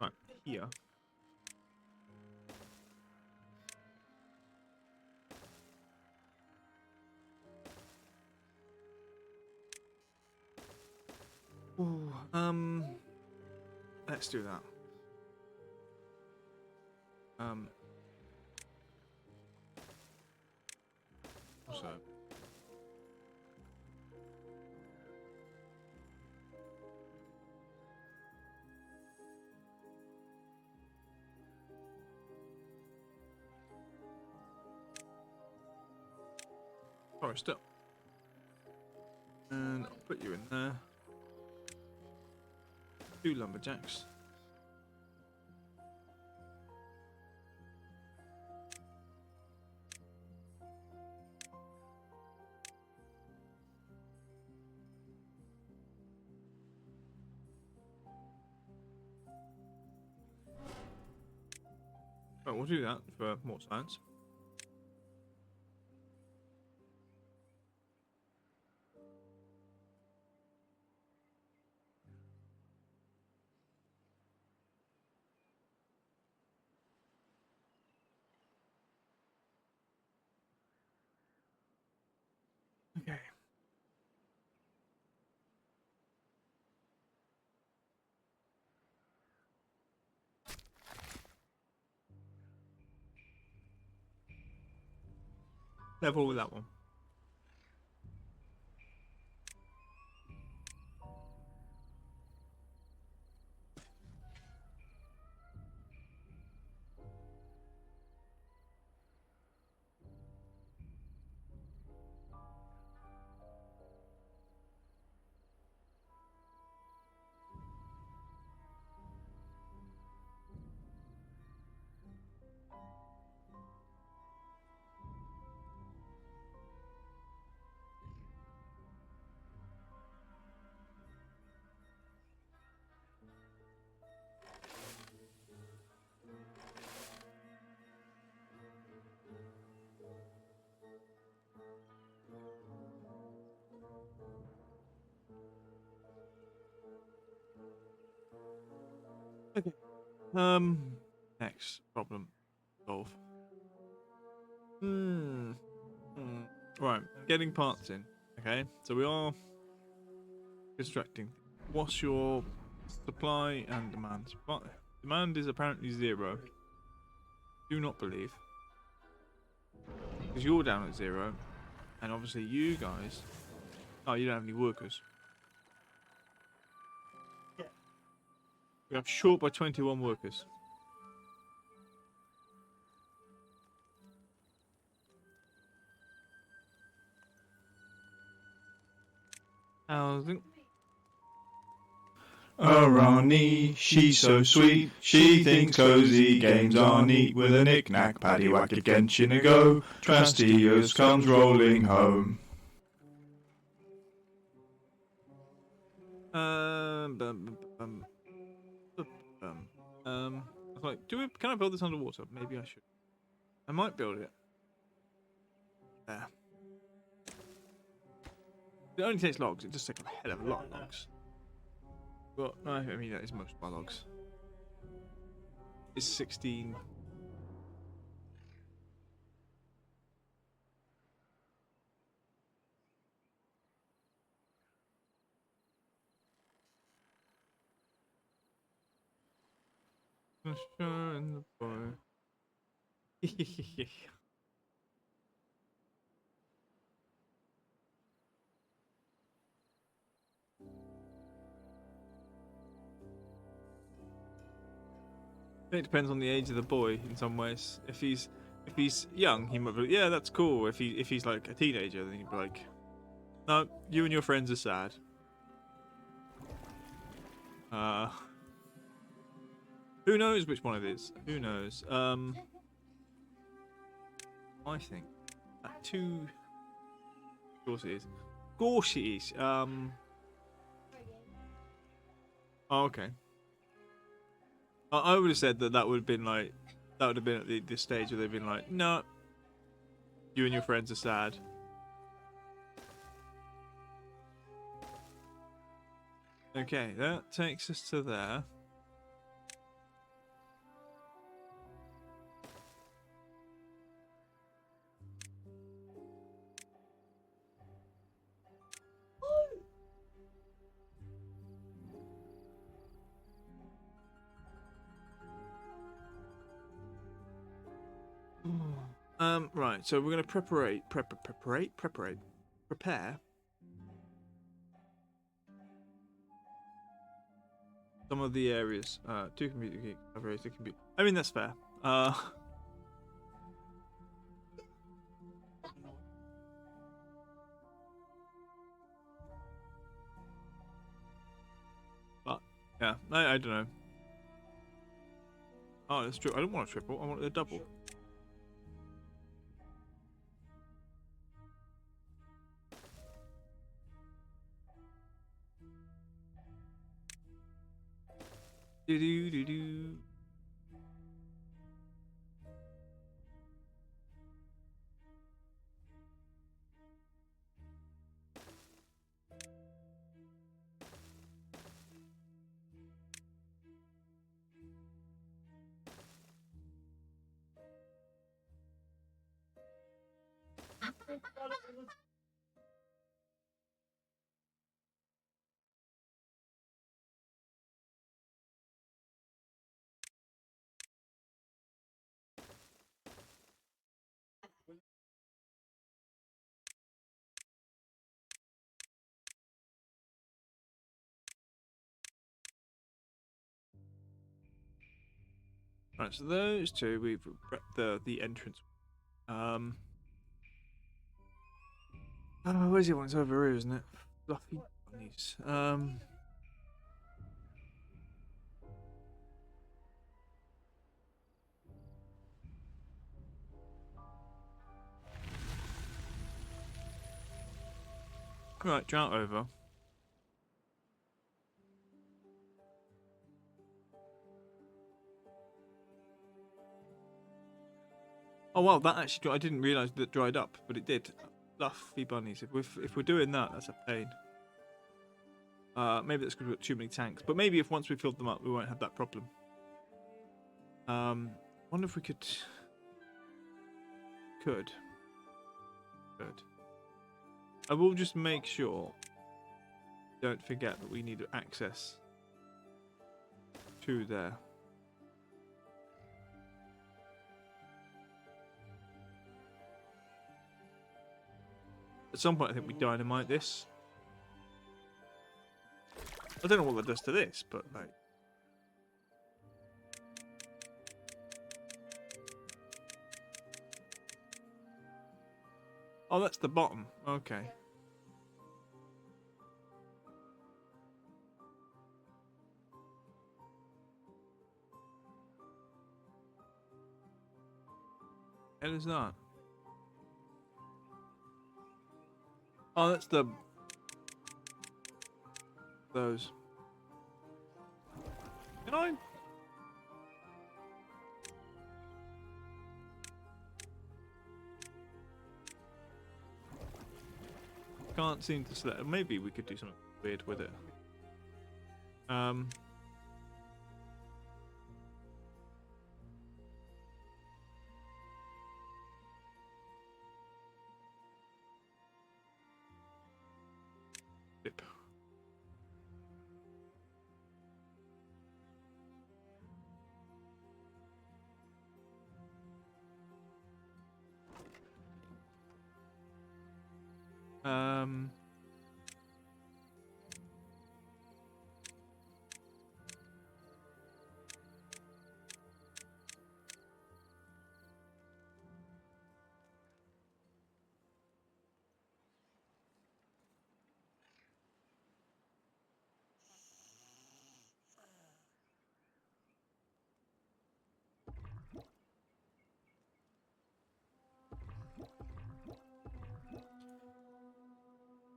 Right, here. Ooh, let's do that. Also, forest up. And I'll put you in there. 2 lumberjacks. Well, we'll do that for more science. Okay. Level with that one. Okay. Next problem solve. Right, getting parts in. Okay, so we are constructing. What's your supply and demand? Supply, demand is apparently 0. Do not believe. Because you're down at 0. And obviously you guys... Oh, you don't have any workers. We are short by 21 workers. Housing. Oh, Ronnie, she's so sweet. She thinks cozy games are neat. With a knick-knack, paddywhack, a Genshin a go. Trastios comes rolling home. I was like, can I build this underwater? Maybe I should. I might build it. There. It only takes logs. It just takes a hell of a lot of logs. Well, no, I mean that is most of my logs. It's 16. Sunshine the boy. It depends on the age of the boy in some ways. If he's young, he might be like, yeah, that's cool. If he's like a teenager, then he'd be like, no, you and your friends are sad. Who knows which one it is? Who knows? I think that 2. Of course it is. Of course it is. Oh, okay. I would have said that would have been like, that would have been at the stage where they've been like, no, you and your friends are sad. Okay, that takes us to there. Right, so we're gonna prepare some of the areas. 2 computer geeks, areas to compute. I mean that's fair. But yeah, I don't know. Oh, that's true. I don't want a triple. I want a double. Do do do do. Right, so those two we've prepped the entrance. Oh, where's the one? It's over here, isn't it? Fluffy bunnies. Right, drought over. Oh wow, that actually I didn't realise that dried up, but it did. Fluffy bunnies. If we're doing that, that's a pain. Maybe that's because we've got too many tanks. But maybe if once we filled them up, we won't have that problem. Wonder if we could. Could. I will just make sure. Don't forget that we need access to there. At some point, I think we dynamite this. I don't know what that does to this, but like. Oh, that's the bottom. Okay. Hell is that? Oh, that's the those. Can I? Can't seem to select. Maybe we could do something weird with it. Dip.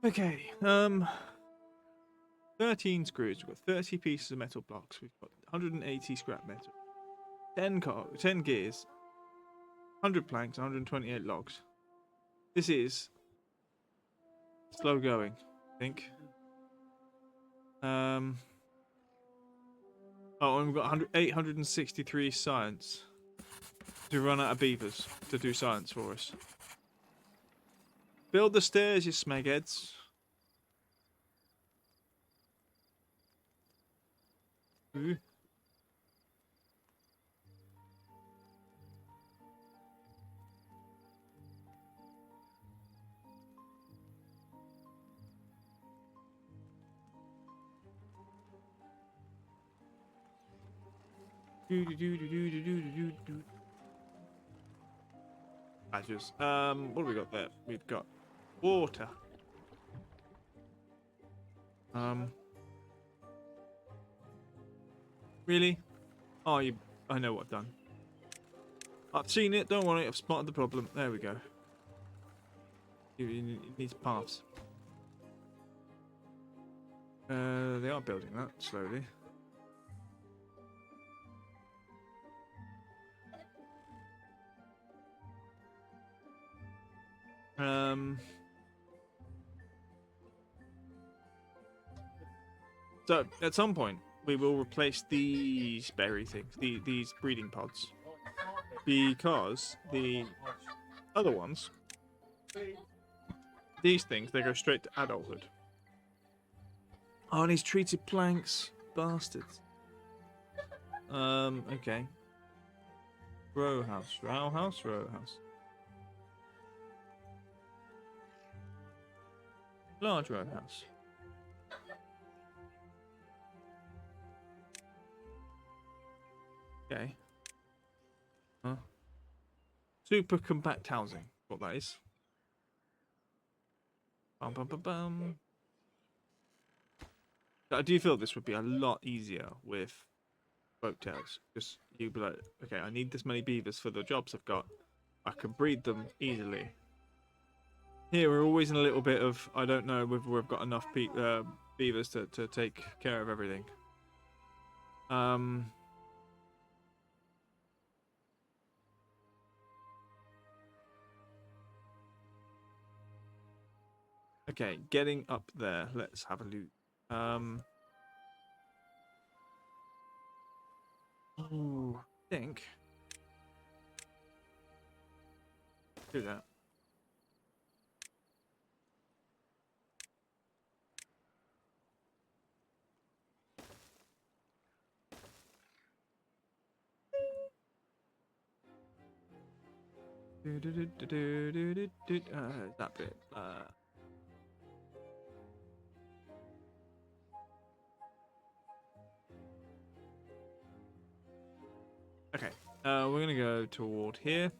Okay. 13 screws. We've got 30 pieces of metal blocks. We've got 180 scrap metal. 10 gears. 100 planks. 128 logs. This is slow going, I think. Oh, and we've got 863 science to run out of beavers to do science for us. Build the stairs, you smegheads. Ooh. Badgers. What have we got there? We've got water. Really? Oh, I know what I've done. I've seen it. Don't worry. I've spotted the problem. There we go. It needs paths. They are building that slowly. So at some point we will replace these berry things, these breeding pods, because the other ones These things, they go straight to adulthood. Oh, and he's treated planks. Bastards. Okay. Row house. Row house? Row house. Large row house. Okay. Huh? Super compact housing. What that is. Bum, bum, bum, bum. I do feel this would be a lot easier with boat tails. Because you'd be like, okay, I need this many beavers for the jobs I've got. I can breed them easily. Here we're always in a little bit of, I don't know whether we've got enough beavers to take care of everything. Okay, getting up there. Let's have a look. Ooh, I think. Do that. That bit. Okay. We're gonna go toward here.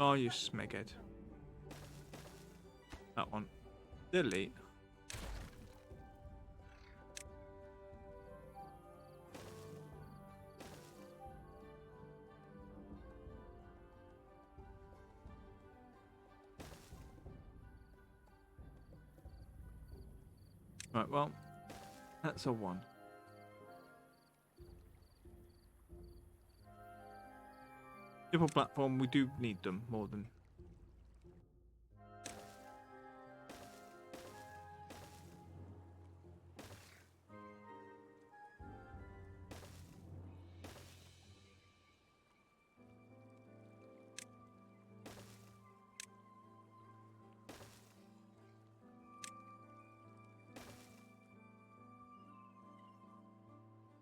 Oh, you smeghead. That one. Delete. Right, well, that's a 1. Triple platform, we do need them more than...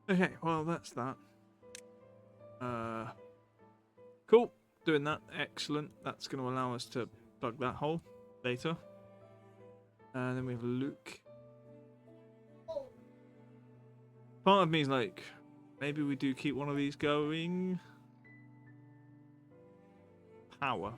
Okay, well, that's that. Cool. Doing that. Excellent. That's going to allow us to plug that hole later. And then we have a look. Part of me is like, maybe we do keep one of these going. Power.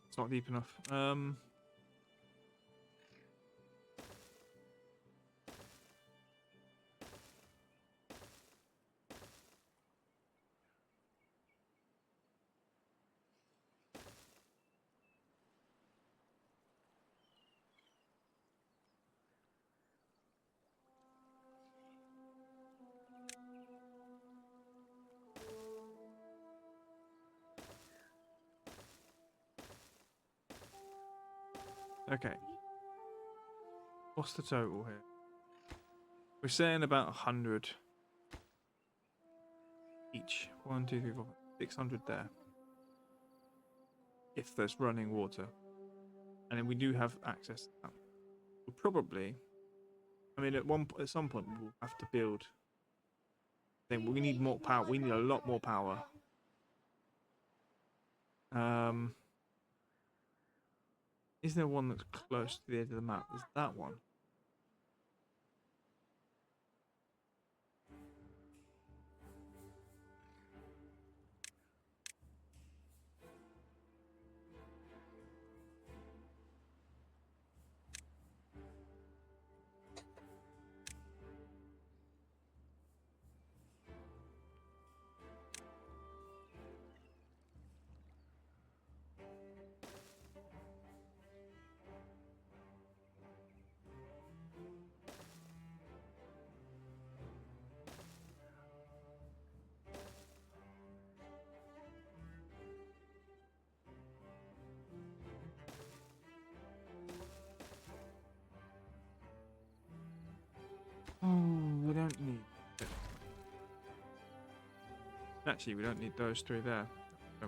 It's not deep enough. Okay. What's the total here? We're saying about 100 each. 1, 2, 3, 4, 600 there. If there's running water. And then we do have access to that. We'll probably... I mean, at some point, we'll have to build... We need more power. We need a lot more power. Is there one that's close to the edge of the map? Is that one? Actually, we don't need those three there. Oh.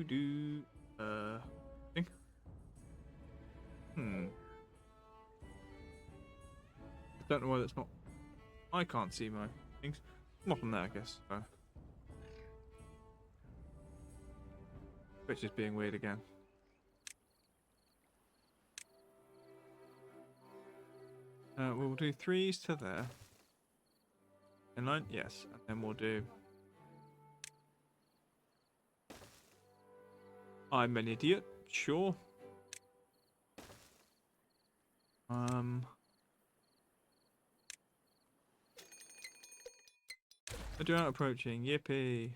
Do. Thing. I don't know why that's not. I can't see my things. Not on there, I guess. So. Which is being weird again. We'll do 3s to there. And 9, yes, and then we'll do. I'm an idiot, sure. I do out approaching, yippee.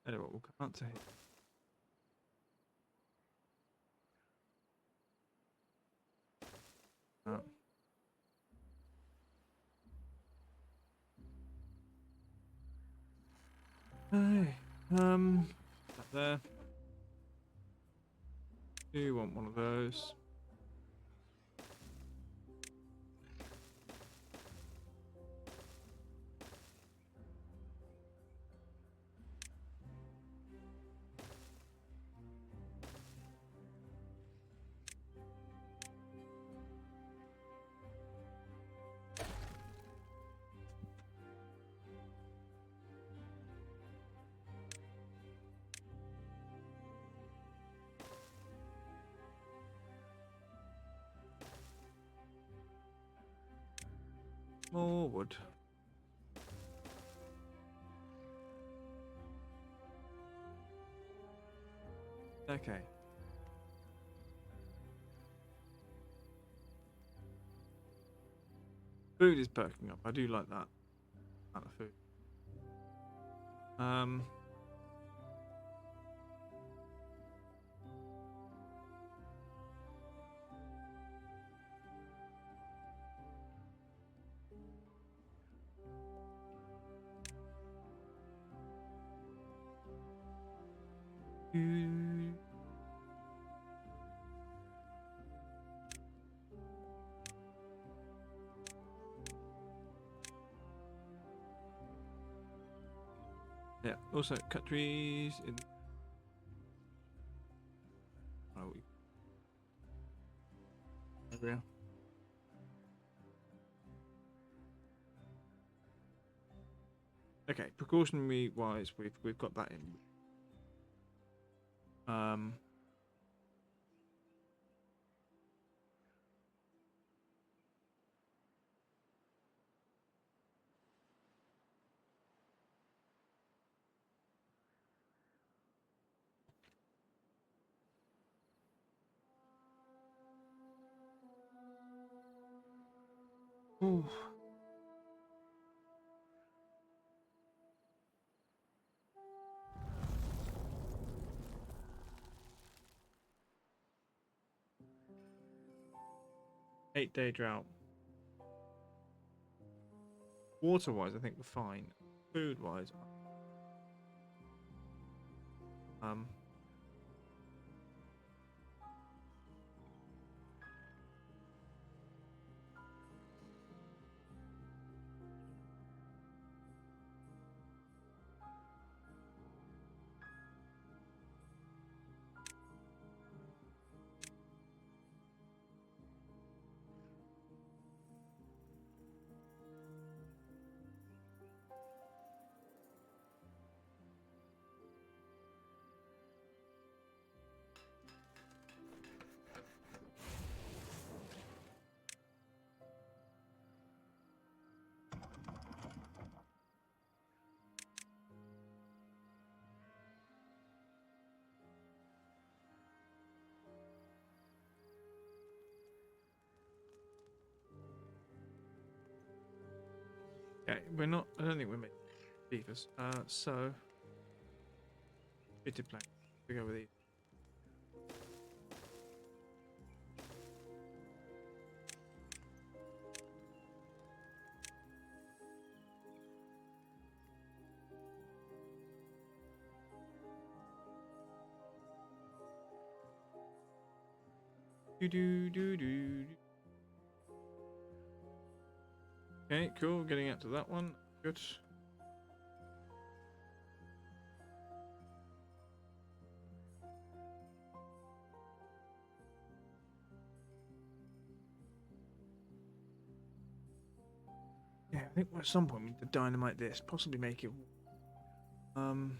Anyway, we'll come out to here. Hey, that there. Do you want one of those? More wood. Okay. Food is perking up. I do like that amount of food. Yeah, also cut trees in. Oh, area. Okay, precautionary wise, we've got that in. Ooh. Eight-day drought. Water-wise, I think we're fine. Food-wise, Um, okay, we're not. I don't think we're making beavers. So fitted plank. We go with these. Do do do do. Okay, cool. Getting out to that one. Good. Yeah, I think at some point we need to dynamite this. Possibly make it. Um.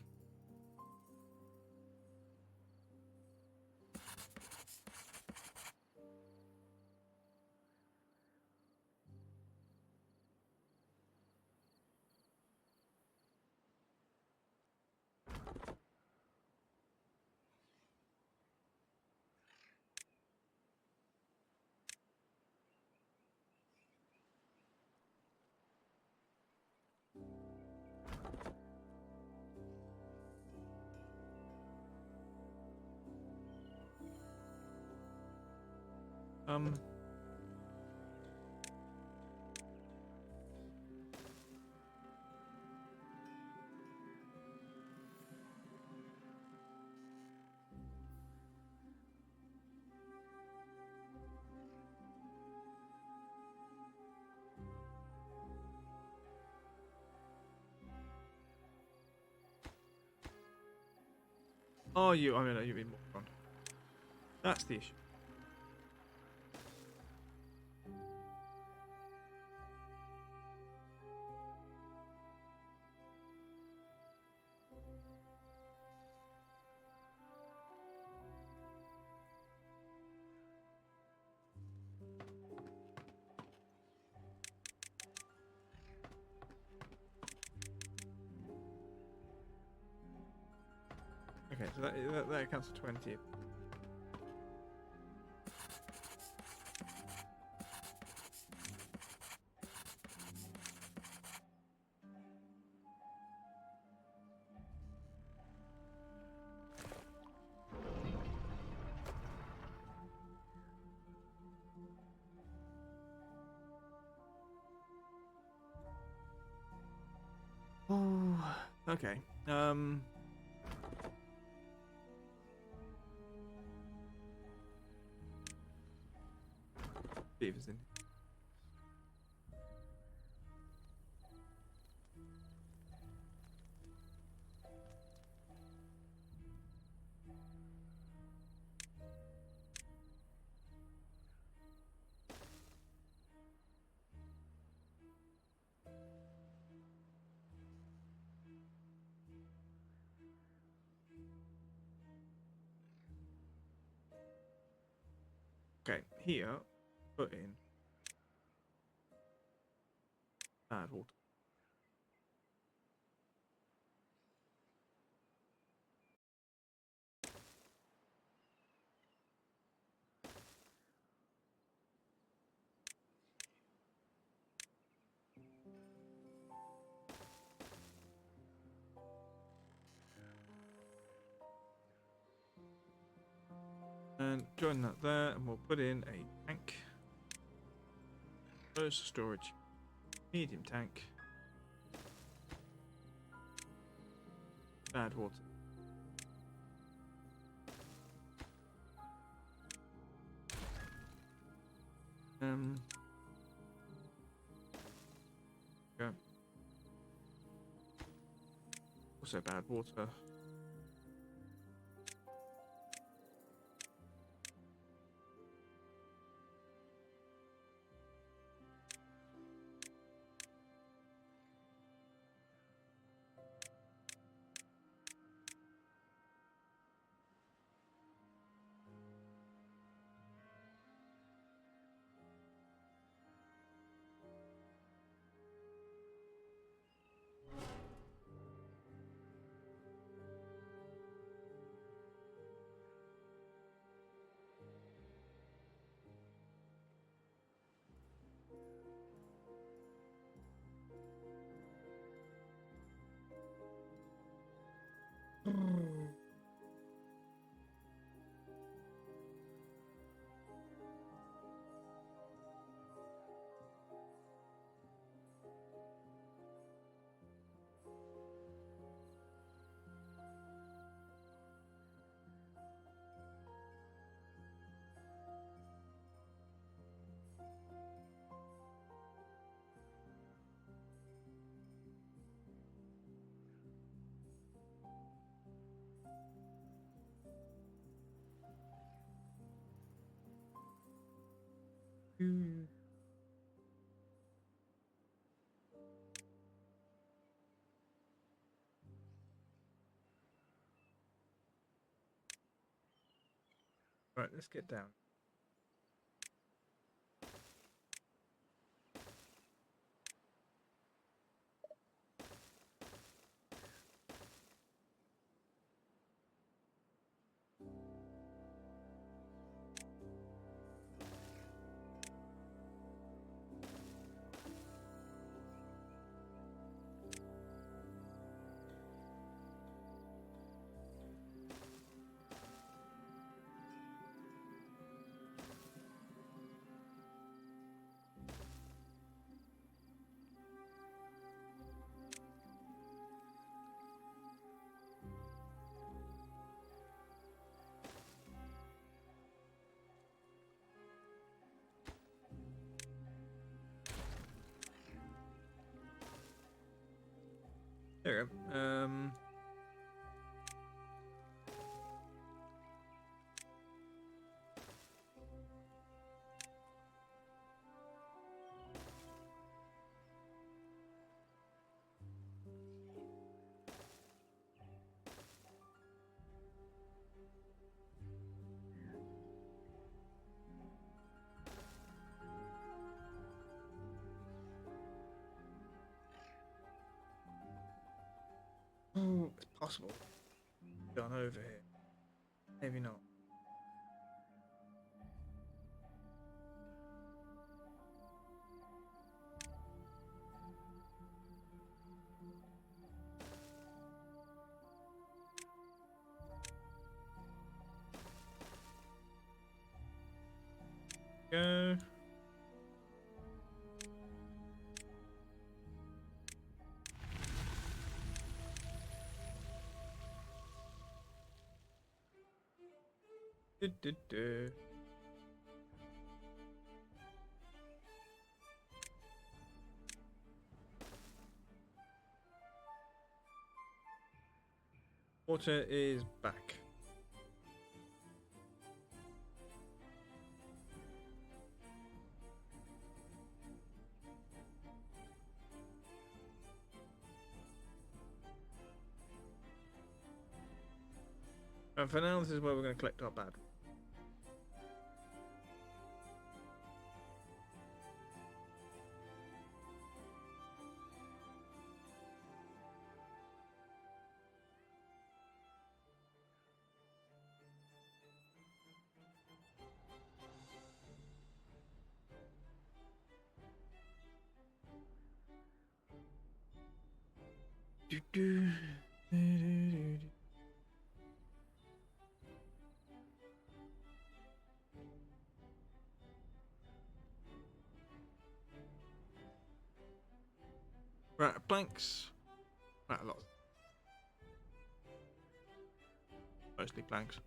Oh, you. I mean, you mean more. That's the issue. Okay, so that accounts for 20. Oh, okay. Beavers in. Okay, here, put in bad water. And join that there, and we'll put in a tank. Close storage. Medium tank. Bad water. Yeah. Also bad water. Right, let's get down. There we go. Oh, it's possible. Gone over here. Maybe not. Go. Du. Water is back. And for now, this is where we're going to collect our bad. Right, blanks. Right, a lot. Mostly blanks.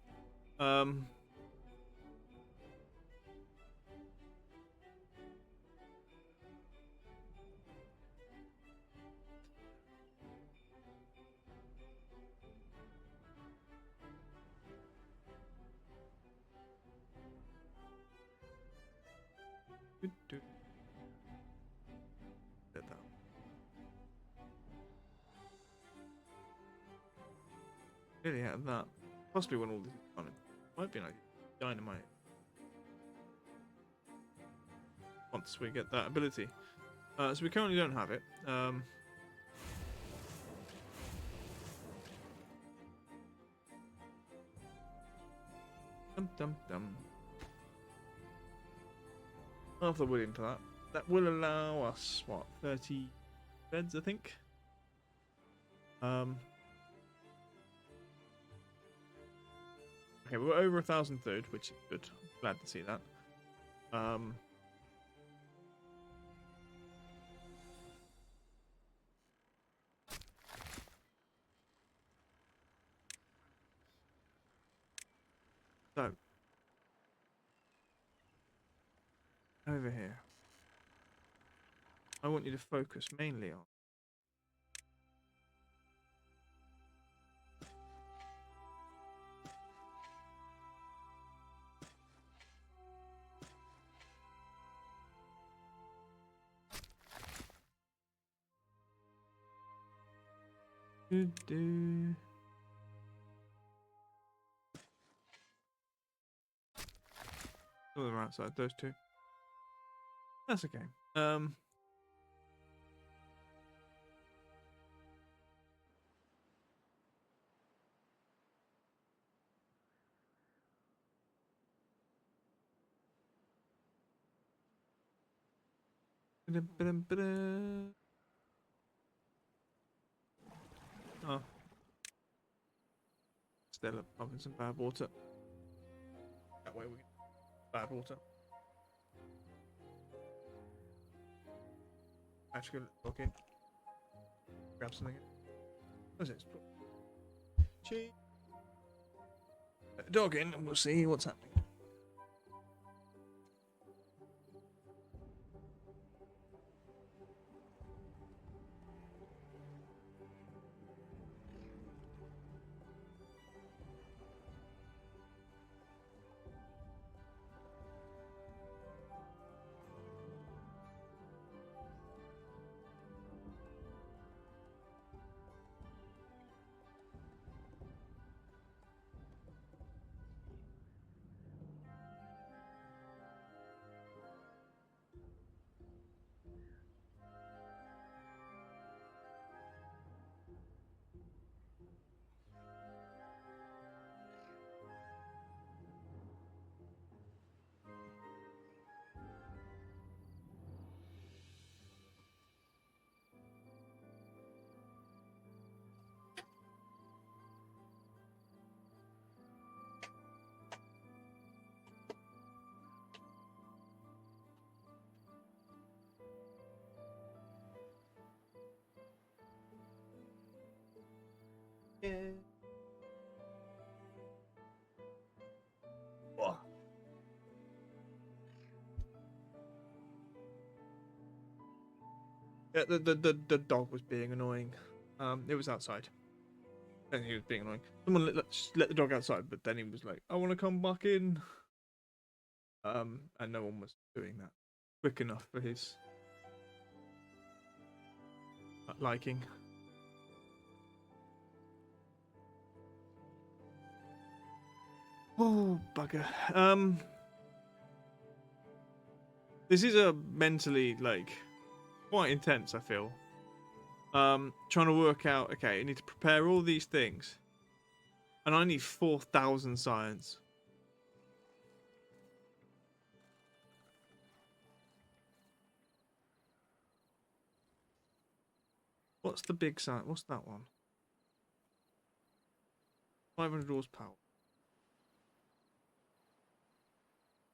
Really out of that. Possibly when all this is done. Might be like dynamite. Once we get that ability. So we currently don't have it. Dum dum dum. After willing for that. That will allow us, what, 30 beds, I think? Okay, we're over 1,000 food, which is good. Glad to see that. So, over here. I want you to focus mainly on do. Oh, the right side, those two. That's okay. Oh. Still pumping some bad water. That way we get bad water. Actually, okay. Grab something. What is it? Cheese. Dog in, and we'll see what's happening. Yeah. Oh. Yeah, the dog was being annoying. It was outside. And he was being annoying. Someone let the dog outside, but then he was like, I want to come back in. And no one was doing that quick enough for his liking. Oh, bugger. This is a mentally, like, quite intense, I feel. Trying to work out, okay, I need to prepare all these things. And I need 4,000 science. What's the big science? What's that one? 500 horsepower.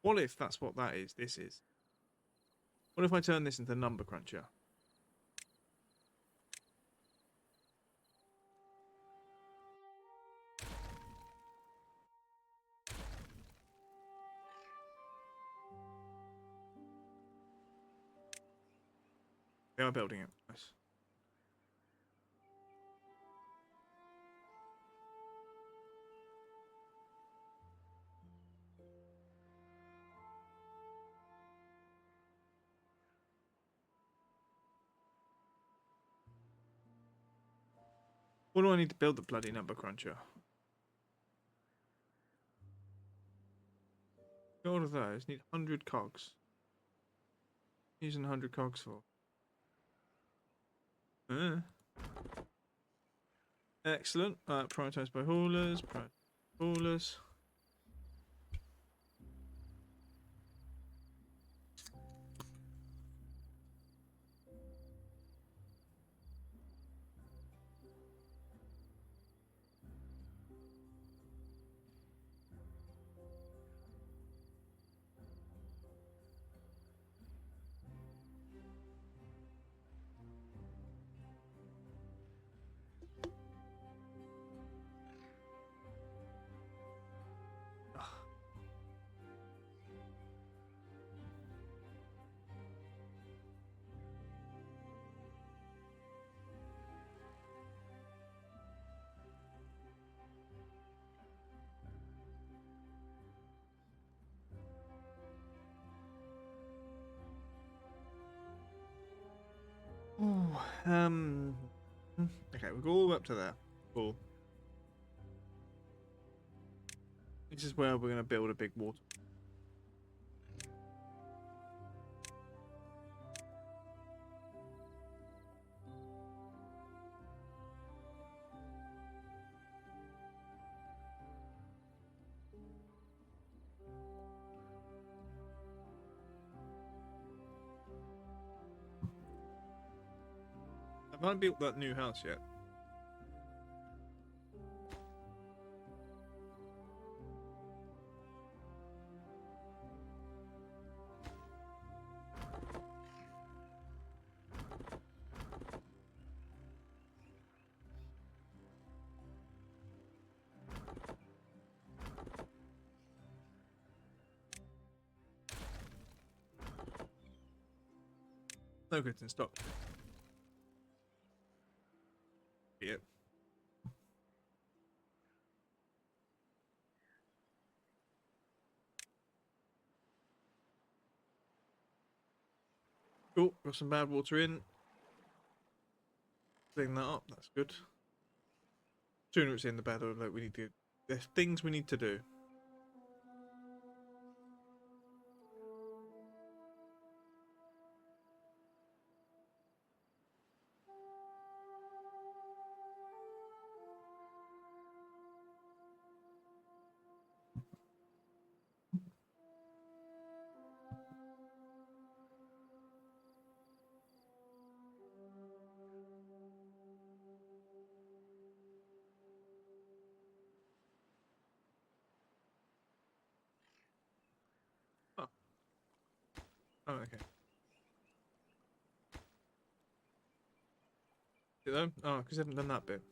What if that's what that is? This is. What if I turn this into number cruncher? They are building it. Nice. What do I need to build the bloody number cruncher? Got all of those. Need 100 cogs. Using 100 cogs for. Excellent. Prioritized by haulers. Haulers. Ooh, okay, we'll go all the way up to there. Cool. This is where we're going to build a big water. Have I built that new house yet? No goods in stock. Yep. Cool, got some bad water in. Clean that up, that's good. Sooner it's in, the better. Like, we need to. There's things we need to do. Oh, oh okay. Did I? Oh, because I haven't done that bit.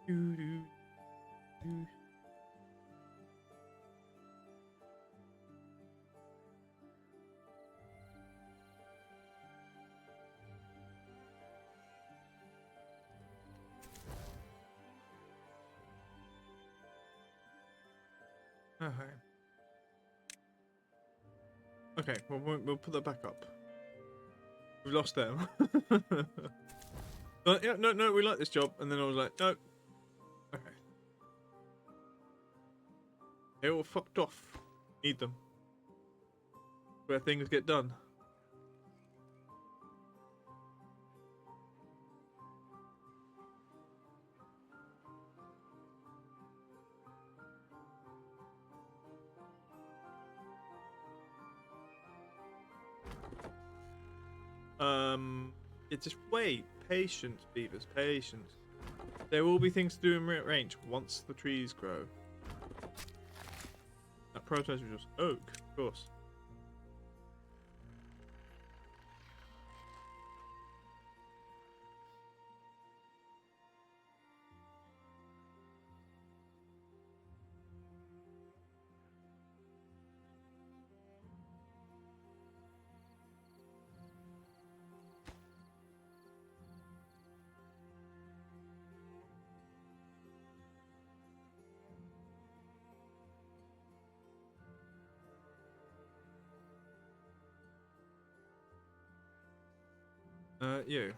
Doo, doo, doo. Okay. Okay, well, we'll put that back up. We've lost them. Yeah, no, we like this job. And then I was like, no. Okay. They all fucked off. Need them. Where things get done. Yeah, just wait. Patience, beavers, patience. There will be things to do in range once the trees grow. That prototype was just oak, of course. about you?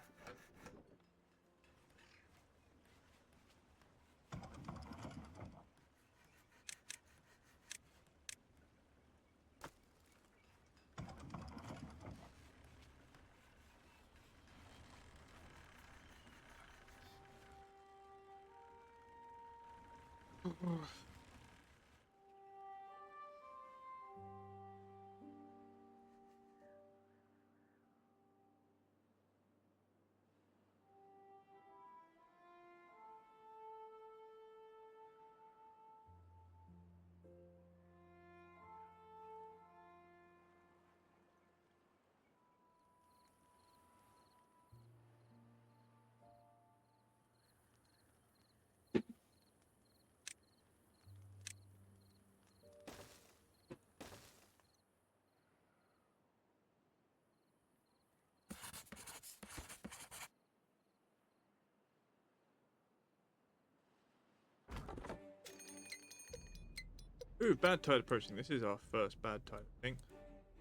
Ooh, bad tide approaching. This is our first bad tide, I think.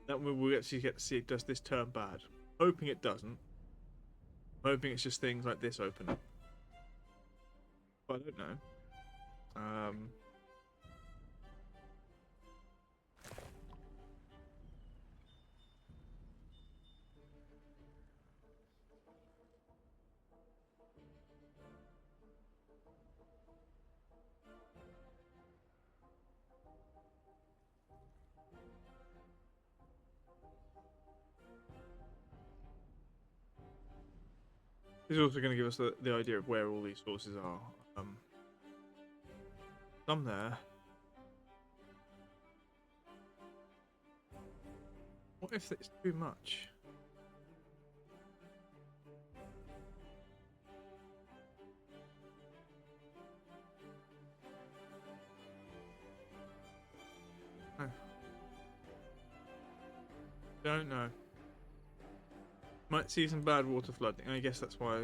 That we'll actually get to see, does this turn bad? Hoping it doesn't. Hoping it's just things like this open up. But I don't know. This is also going to give us the idea of where all these sources are. Some there. What if it's too much? Oh. Don't know. Might see some bad water flooding. I guess that's why.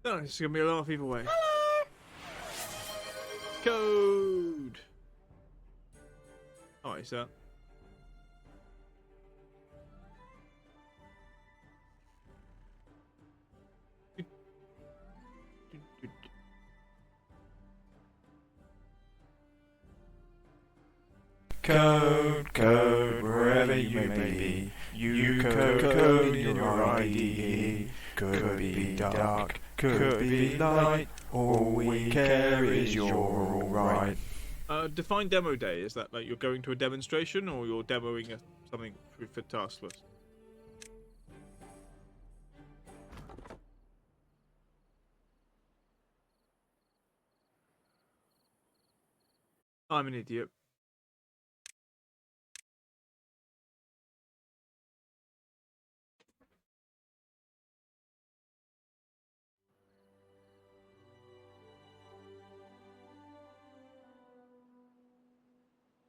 No, it's gonna be a laugh either way. Code. Alright, so. Code, code, wherever you may be. You code in your IDE. Could be dark, could be light. All we care is you're alright. Define demo day. Is that like you're going to a demonstration or you're demoing something for taskless? I'm an idiot.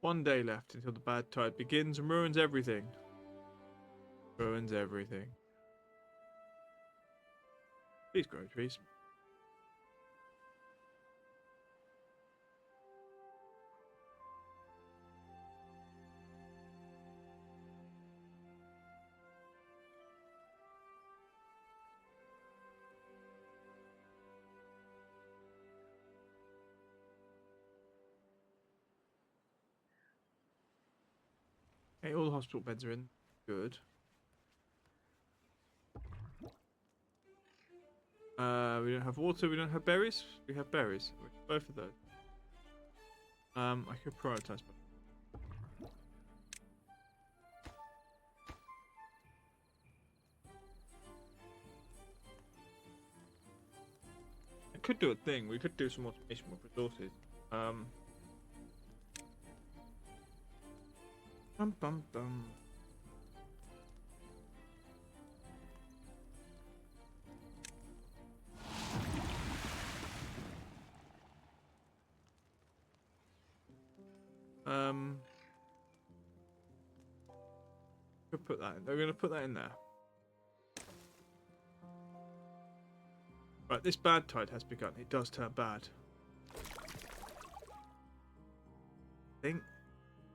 One day left until the bad tide begins and ruins everything. Ruins everything. Please grow trees. Okay, all the hospital beds are in. Good. We don't have water, we don't have berries. We have berries. Both of those. I could prioritize. I could do a thing. We could do some automation with resources. Bum bum bum. Could put that in. They're gonna put that in there. Right, this bad tide has begun. It does turn bad. Think.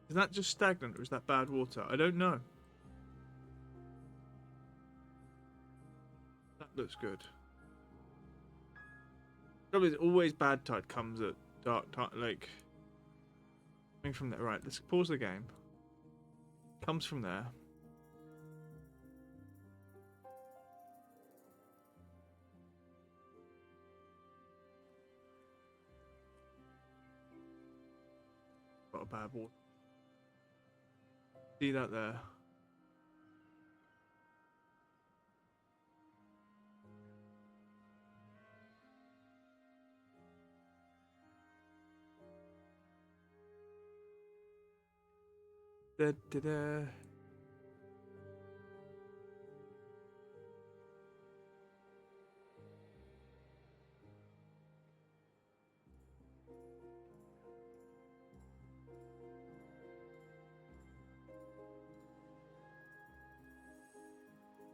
Is that just stagnant or is that bad water? I don't know. That looks good. Probably always bad tide comes at dark tide, like coming from there. Right, let's pause the game. Comes from there. Got a bad water. See that there? Da, da, da.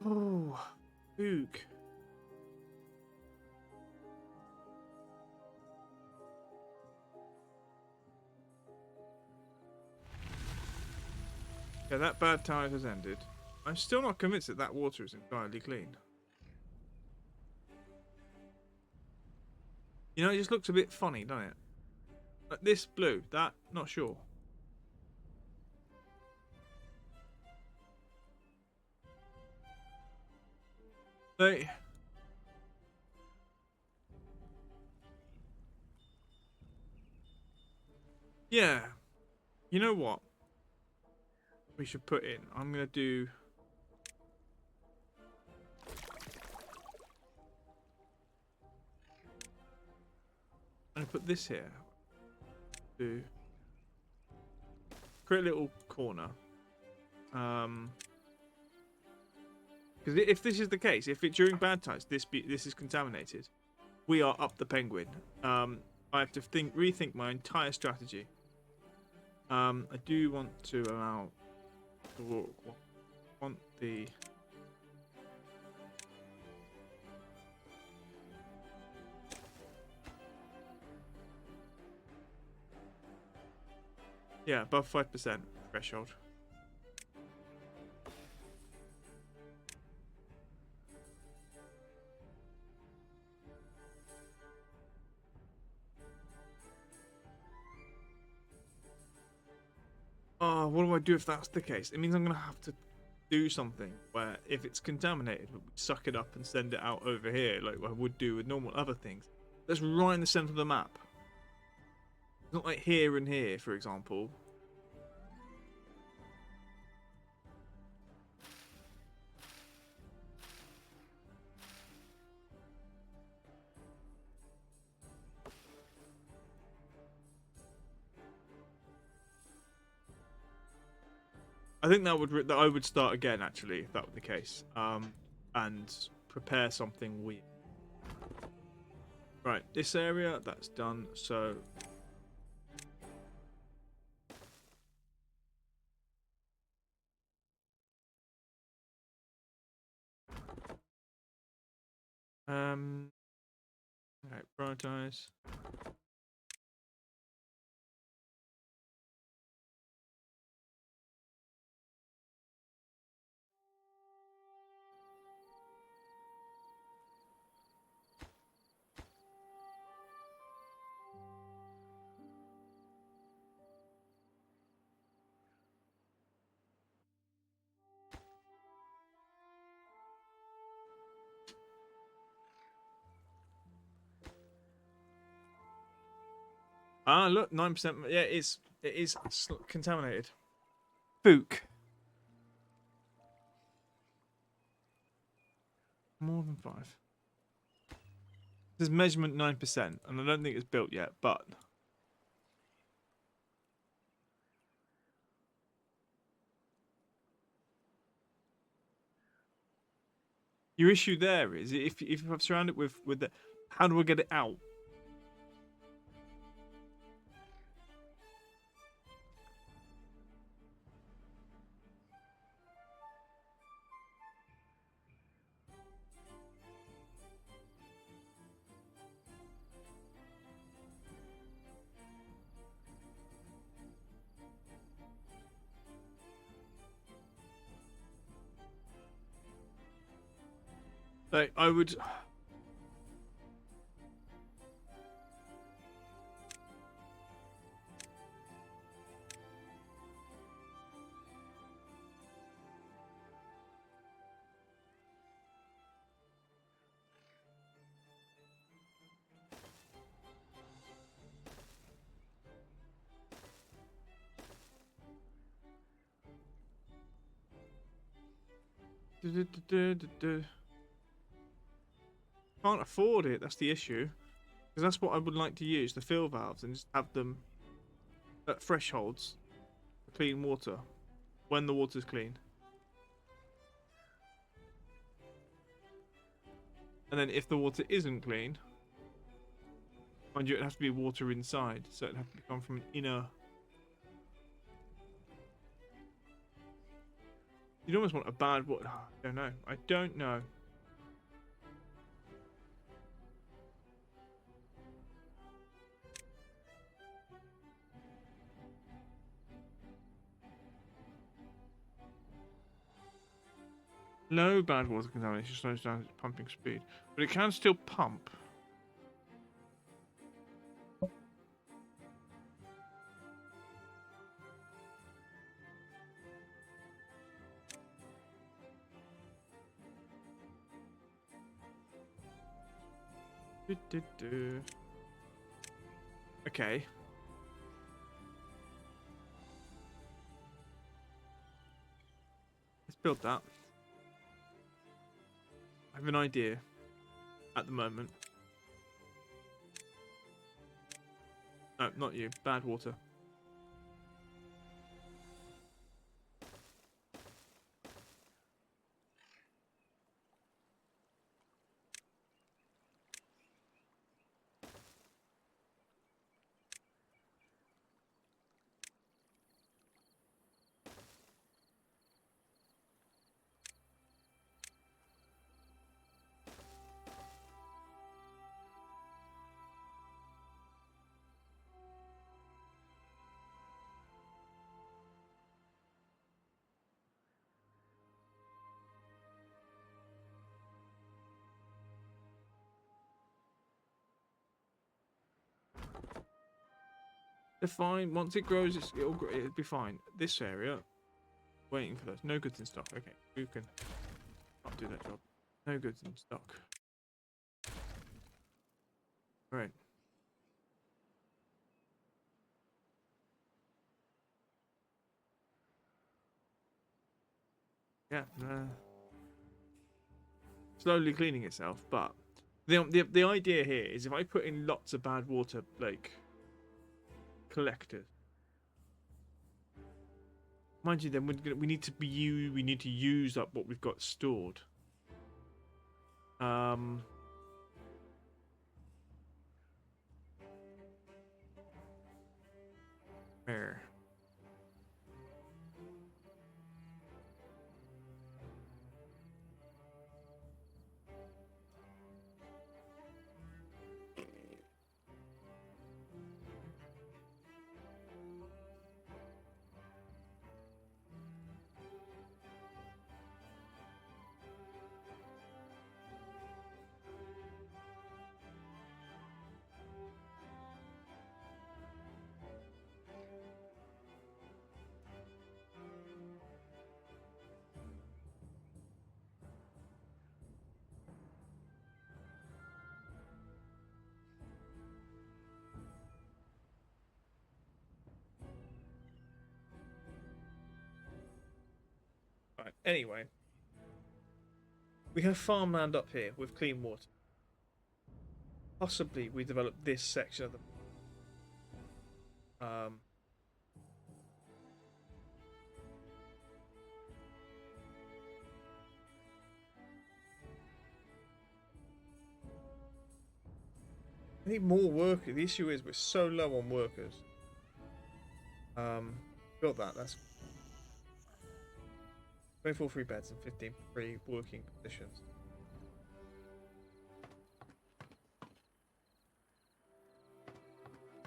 Oh, Ook. Yeah, that bad tide has ended. I'm still not convinced that that water is entirely clean. You know, it just looks a bit funny, doesn't it? Like this blue, that, not sure. Like, yeah. You know what? We should put in. I'm gonna do. I'm gonna put this here. Do create a little corner. Because if this is the case, if it during bad times this is contaminated, we are up the penguin. I have to rethink my entire strategy. I do want to allow the walk. Want the. Yeah, above 5% threshold. Oh, what do I do if that's the case? It means I'm going to have to do something where if it's contaminated, we suck it up and send it out over here like I would do with normal other things. That's right in the center of the map. It's not like here and here, for example. I think that I would start again actually if that were the case, and prepare something weird. Right, this area that's done. So right, prioritize. Ah, look, 9%. Yeah, it is contaminated. Fook. More than 5. There's measurement 9%, and I don't think it's built yet, but your issue there is if I'm surrounded with the, how do I get it out? Like, I would. Can't afford it. That's the issue. Because that's what I would like to use, the fill valves, and just have them at thresholds for clean water when the water's clean. And then if the water isn't clean, mind you, it'd have to be water inside, so it'd have to come from an inner. You'd almost want a bad water. I don't know. I don't know. No bad water contamination slows down its pumping speed, but it can still pump. Okay. Let's build that. I have an idea at the moment. No, not you. Bad water. They're fine. Once it grows, it'll be fine. This area, waiting for those. No goods in stock. Okay, who can? I'll do that job. No goods in stock. Right. Yeah. Slowly cleaning itself, but the idea here is if I put in lots of bad water like collectors. Mind you, then we need to use up what we've got stored. Where? Right. Anyway, we have farmland up here with clean water. Possibly we develop this section of the. I need more workers. The issue is we're so low on workers. Built that. That's 24 free beds and 15 free working positions.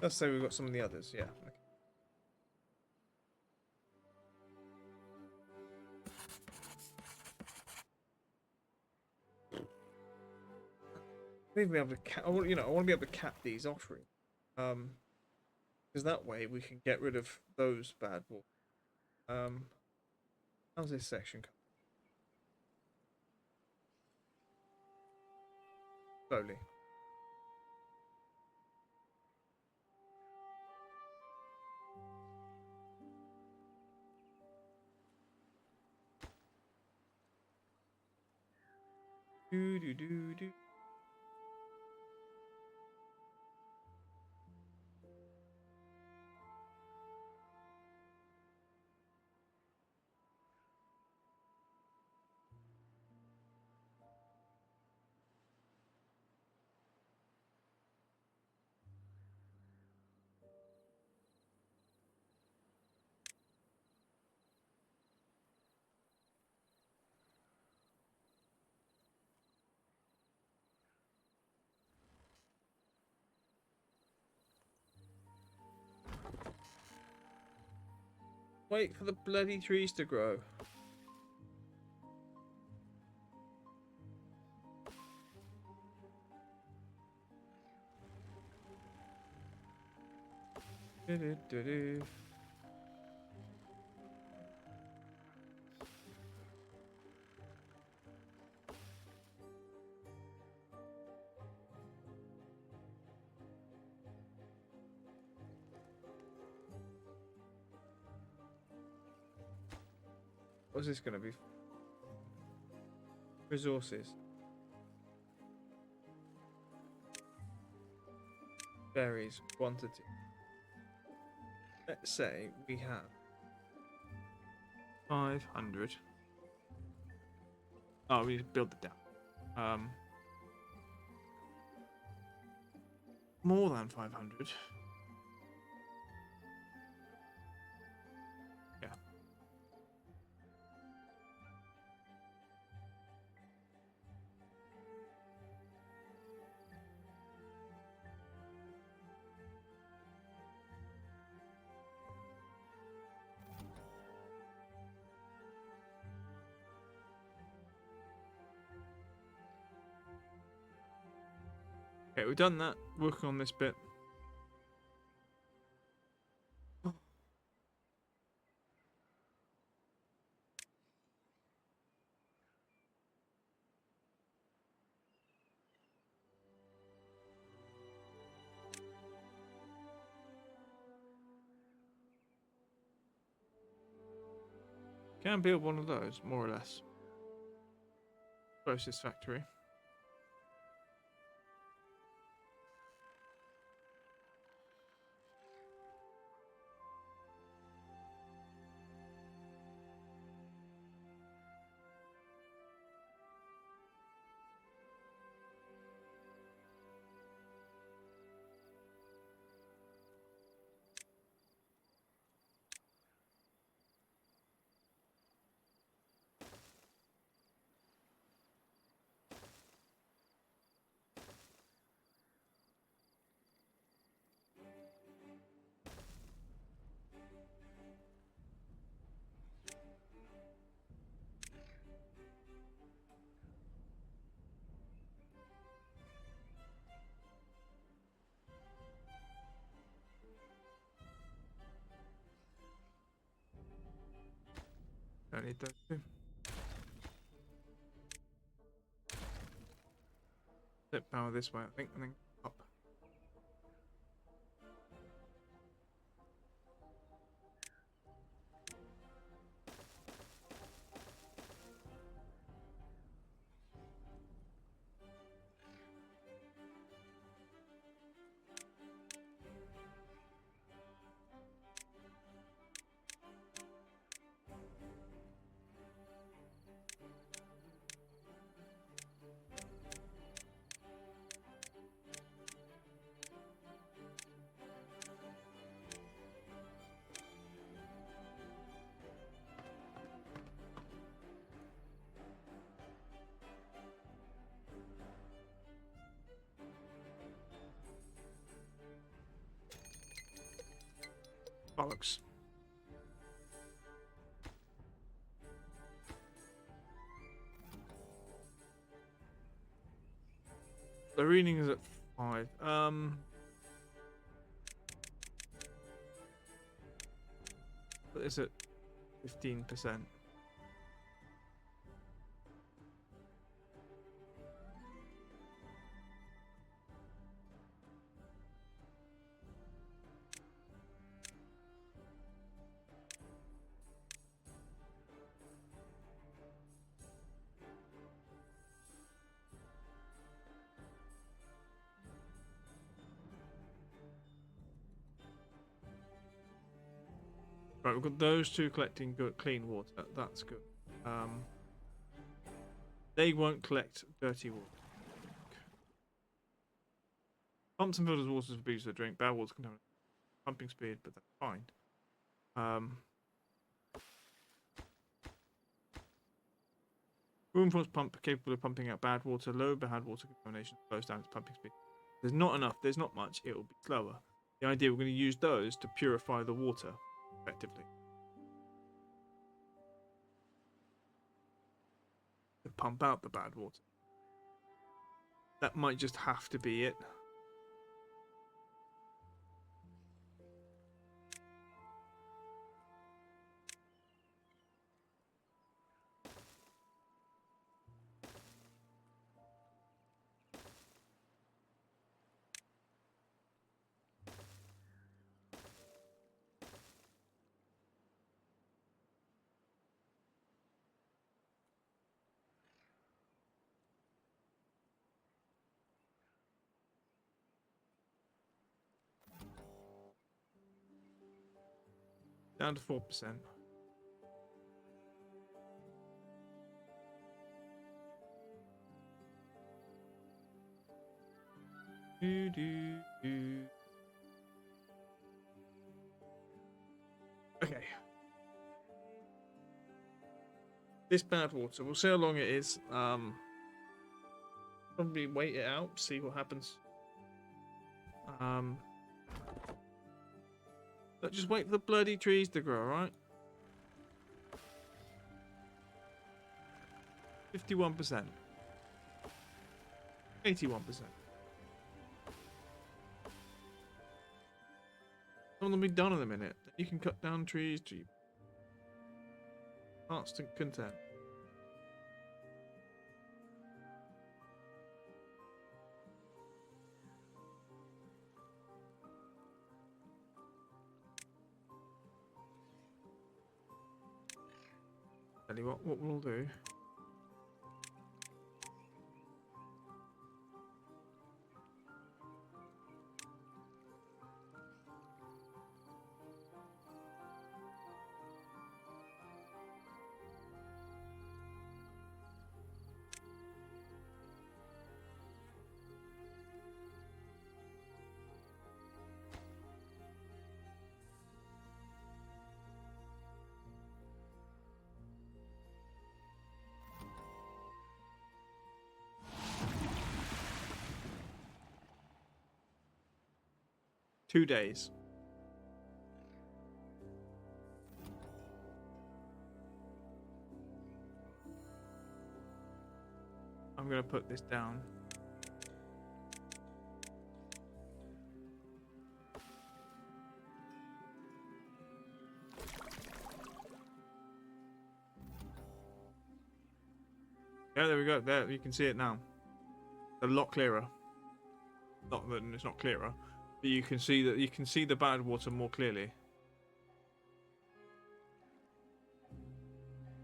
Let's say we've got some of the others. Yeah. Okay. I want to be able to cap. I want to be able to cap these offerings. Because that way we can get rid of those bad wolves. How's this section come? Slowly. Do do do do. Wait for the bloody trees to grow. Do-do-do-do. What's this gonna be? Resources. Berries, quantity. Let's say we have 500. Oh, we need to build it down. More than 500. Yeah. Okay, we've done that. Working on this bit. Can build one of those, more or less. Closest factory. Don't need those two. Flip power this way, I think, and then up. Bollocks. The reading is at 5. But it's at 15%. Right, we've got those two collecting good, clean water. That's good. They won't collect dirty water. Pumps and filters water for bees to drink. Bad water contaminant. Pumping speed, but that's fine. Room force pump capable of pumping out bad water. Low bad water contamination slows down its pumping speed. There's not enough. There's not much. It will be slower. The idea, we're going to use those to purify the water effectively. To pump out the bad water. That might just have to be it. Down to 4%. Okay. This bad water, we'll see how long it is. Probably wait it out, see what happens. But just wait for the bloody trees to grow, right? 51%. 81%. Some of them will be done in a minute. You can cut down trees to heart's content. Tell you what we'll do. Two days. I'm gonna put this down. Yeah, there we go. There, you can see it now. A lot clearer. Not that it's not clearer, but you can see that you can see the bad water more clearly.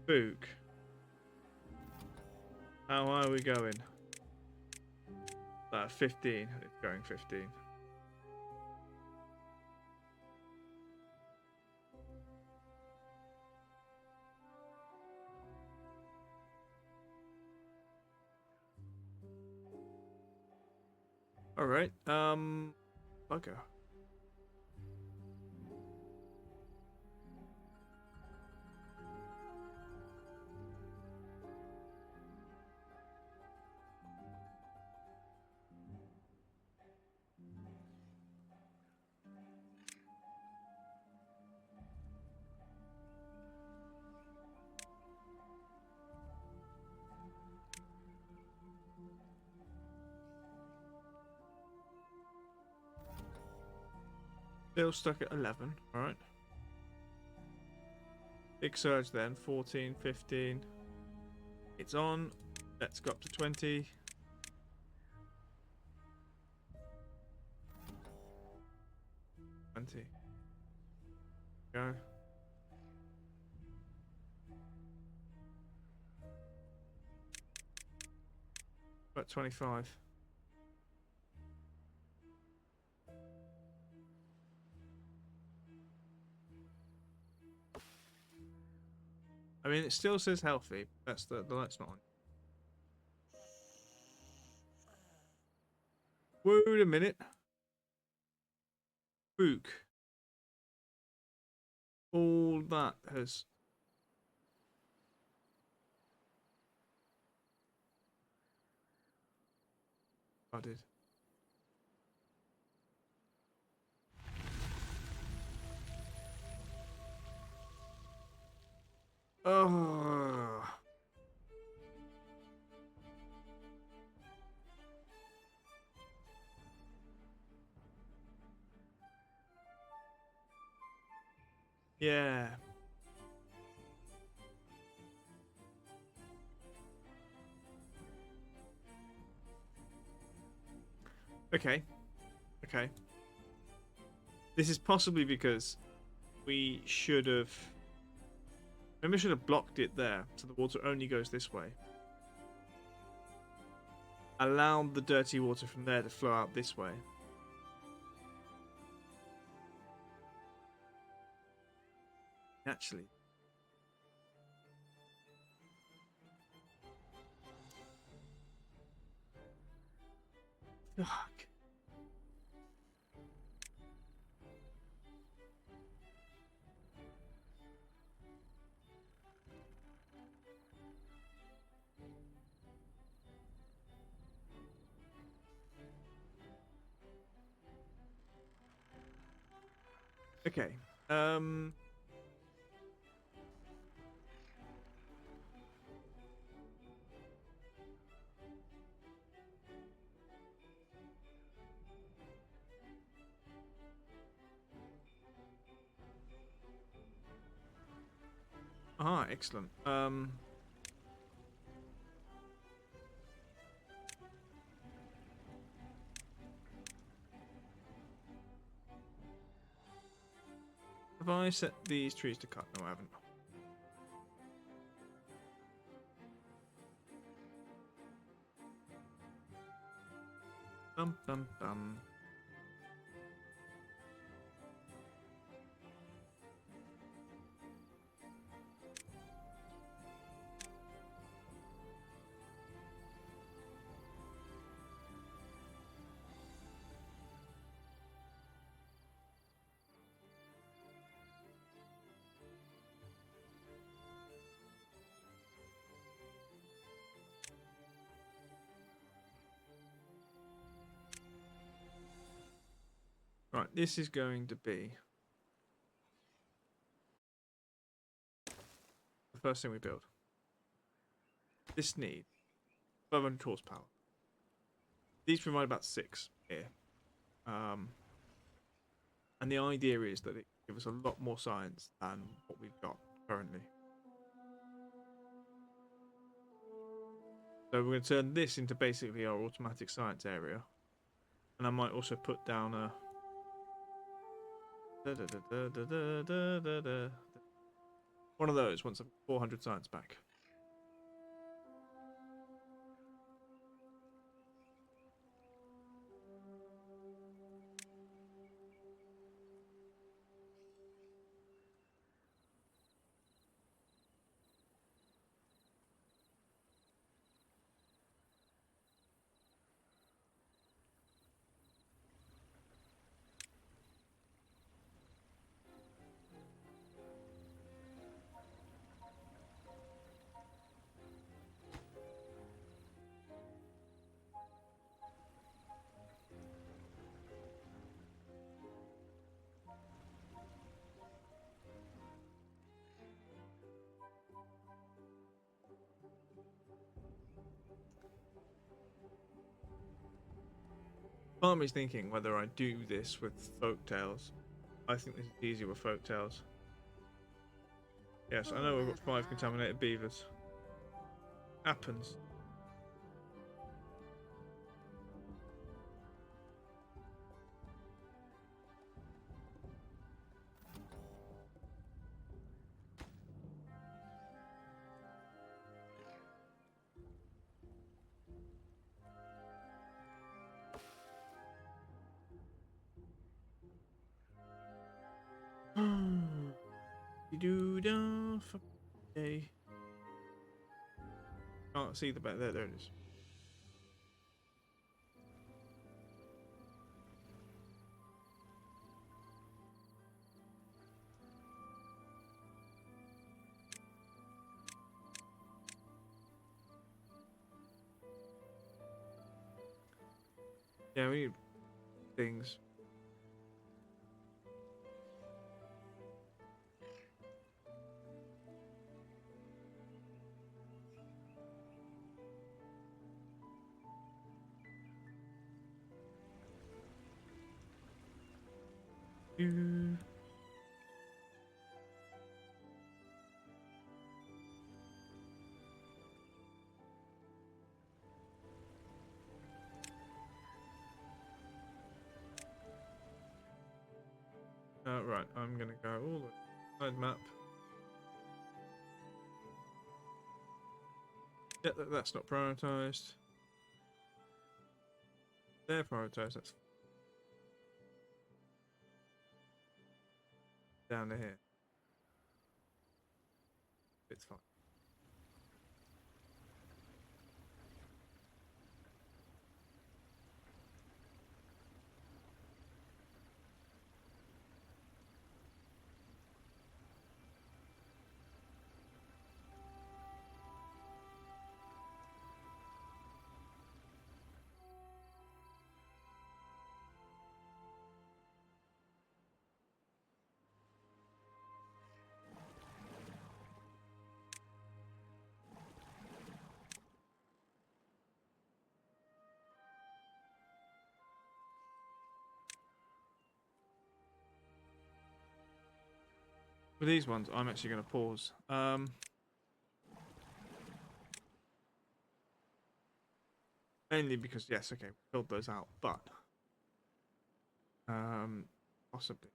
Book. How are we going? 15. It's going 15. All right. Bugger. Still stuck at 11. All right. Big surge then. 14, 15. It's on. Let's go up to 20. Go. About 25. I mean, it still says healthy. That's the light's not on. Wait a minute. Book. All that has. Added. Oh. Yeah. Okay. Okay. This is possibly because we should have. Maybe we should have blocked it there so the water only goes this way. Allowed the dirty water from there to flow out this way. Actually. Fuck. Okay. Ah, excellent. Have I set these trees to cut? No, I haven't. Bum bum bum. Right, this is going to be the first thing we build. This needs 500 horsepower. These provide about 6 here. And the idea is that it gives us a lot more science than what we've got currently. So we're going to turn this into basically our automatic science area. And I might also put down a... one of those once I've 400 science back. Part of me's thinking whether I do this with folk tales I think this is easier with folk tales. Yes, I know we've got 5 contaminated beavers. Happens. Do da for day. Can't see the back there. There it is. Yeah, we need things. Do. Right, I'm gonna go all the side map. Yeah, that's not prioritized. They're prioritized. That's down to here. It's fine. For these ones, I'm actually going to pause. Mainly because, yes, okay, we filled those out, but possibly.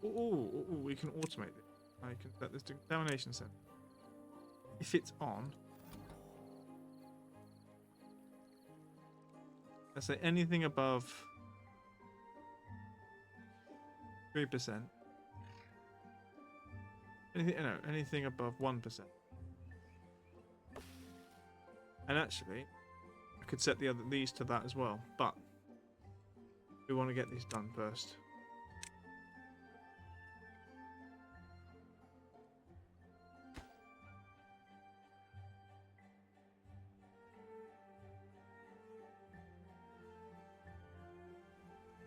Ooh, we can automate it. I can set this to contamination center. If it's on, let's say anything above 3%. Anything above 1%. And actually, I could set these to that as well, but we want to get these done first.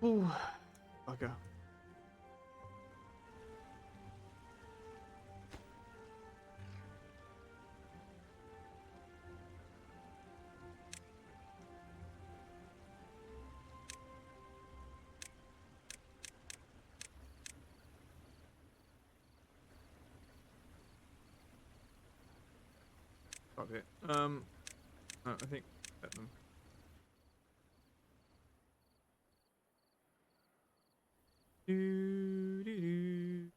Ooh, bugger. Fuck it. I think set them. Do, do, do.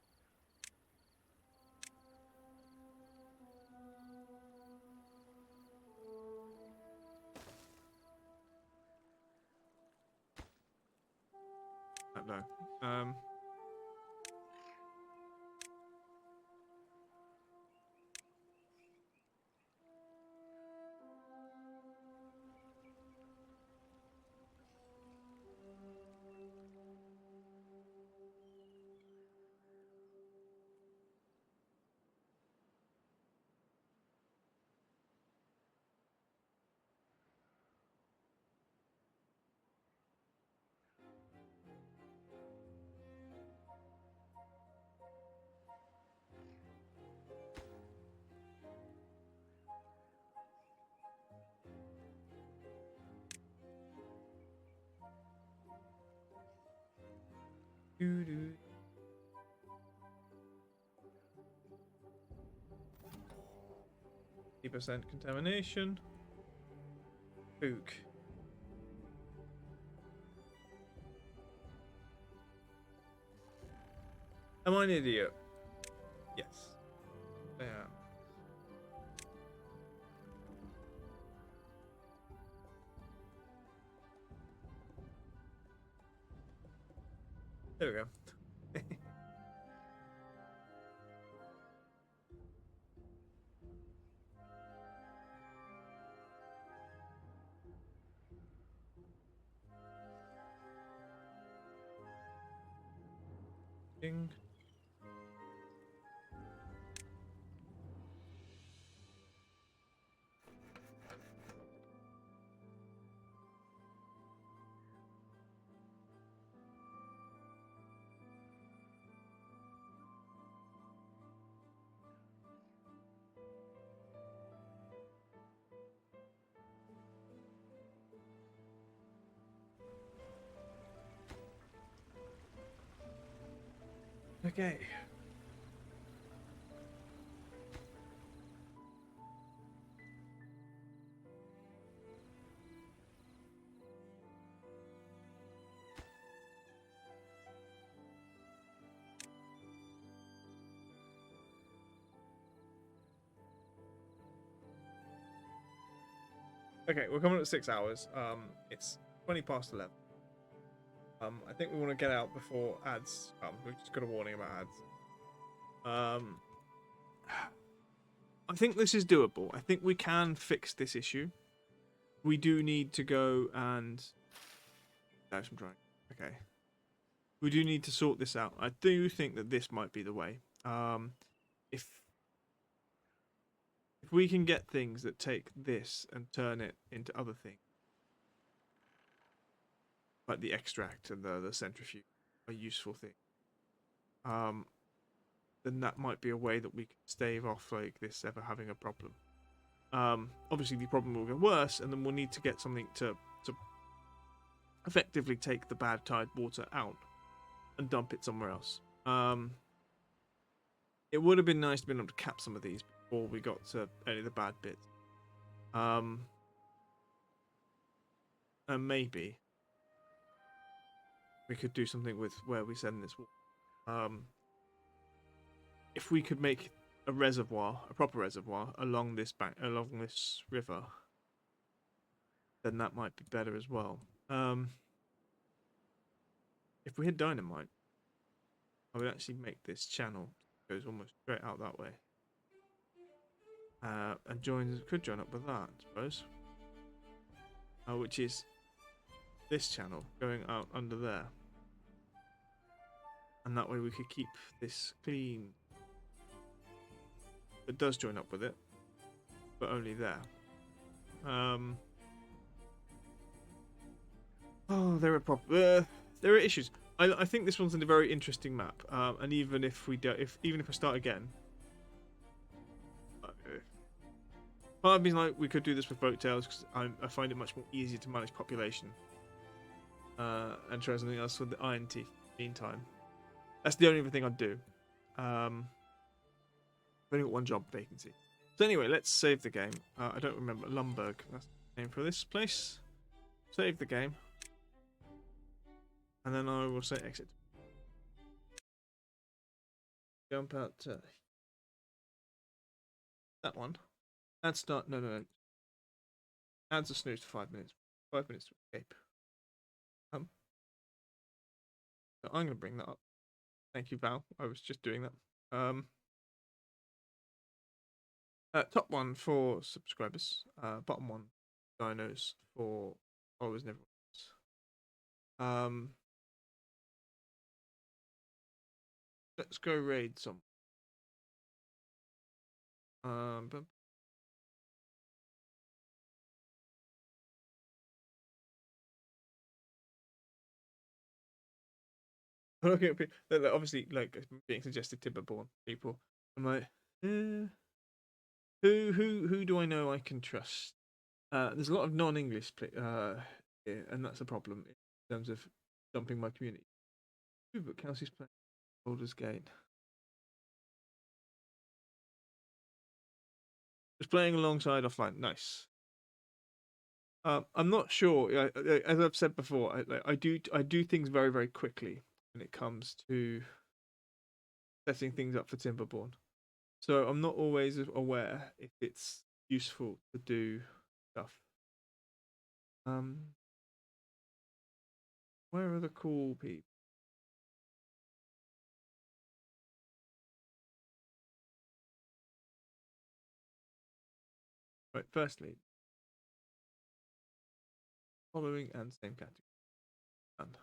No. Doo-doo. %% contamination. Ook. Am I an idiot? Yes. I am. There we go. Ding. Okay. Okay, we're coming up to 6 hours. It's 20 past 11. I think we want to get out before ads come. We've just got a warning about ads. I think this is doable. I think we can fix this issue. We do need to go and... No, I'm trying. Okay. We do need to sort this out. I do think that this might be the way. If we can get things that take this and turn it into other things, like the extract and the centrifuge, a useful thing, then that might be a way that we can stave off like this ever having a problem. Obviously the problem will get worse, and then we'll need to get something to effectively take the bad tide water out and dump it somewhere else. It would have been nice to be able to cap some of these before we got to any of the bad bits. And maybe we could do something with where we send this water. If we could make a reservoir, a proper reservoir, along this river, then that might be better as well. If we had dynamite, I would actually make this channel goes almost straight out that way, and could join up with that, I suppose. Which is this channel going out under there, and that way we could keep this clean. It does join up with it, but only there. Oh, there are issues. I think this one's a very interesting map, and even if we start again, part of me is like we could do this with boat tails because I find it much more easier to manage population, and try something else with the iron teeth. Meantime, that's the only other thing I'd do. I've only got one job vacancy. So anyway, let's save the game. I don't remember. Lumberg. That's the name for this place. Save the game. And then I will say exit. Jump out to that one. Add start. No. Adds a snooze to 5 minutes. 5 minutes to escape. So I'm going to bring that up. Thank you, Val. I was just doing that. Top one for subscribers. Bottom one, dinos for followers and everyone else. Let's go raid some. But looking at people, obviously, like being suggested, Timberborn people. I'm like, who do I know I can trust? There's a lot of non-English here, and that's a problem in terms of dumping my community. But Kelsey's playing Baldur's Gate. Just playing alongside offline. Nice. I'm not sure. As I've said before, I do things very, very quickly when it comes to setting things up for Timberborn. So I'm not always aware if it's useful to do stuff. Where are the cool people? Right. Firstly, following and same category. Done.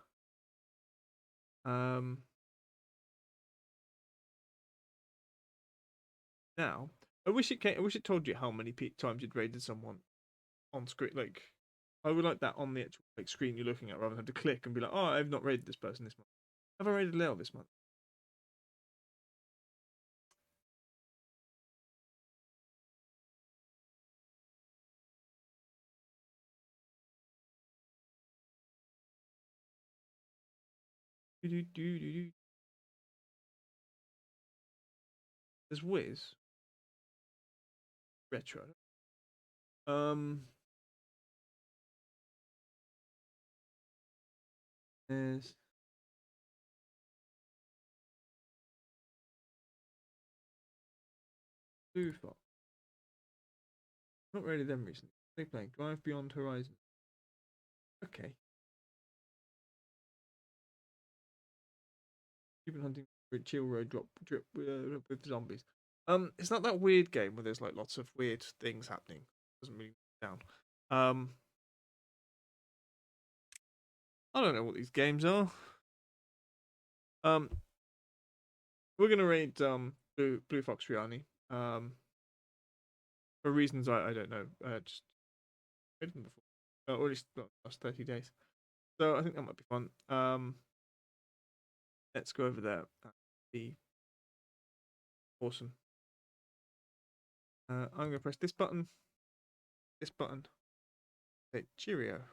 Now, I wish it told you how many times you'd raided someone on screen. Like, I would like that on the actual screen you're looking at, rather than have to click and be like, "Oh, I've not raided this person this month. Have I raided Leo this month?" There's Wiz Retro. There's Blue Fox. Not raided them recently. They playing Drive Beyond Horizon. Okay. You've been hunting for Chill Road drip with zombies. It's not that weird game where there's like lots of weird things happening. Doesn't really down. I don't know what these games are. We're gonna raid Blue Fox Riani. For reasons I don't know. Just raided them before, or at least the last 30 days. So I think that might be fun. Let's go over there. That'd be awesome. I'm gonna press this button. Say cheerio.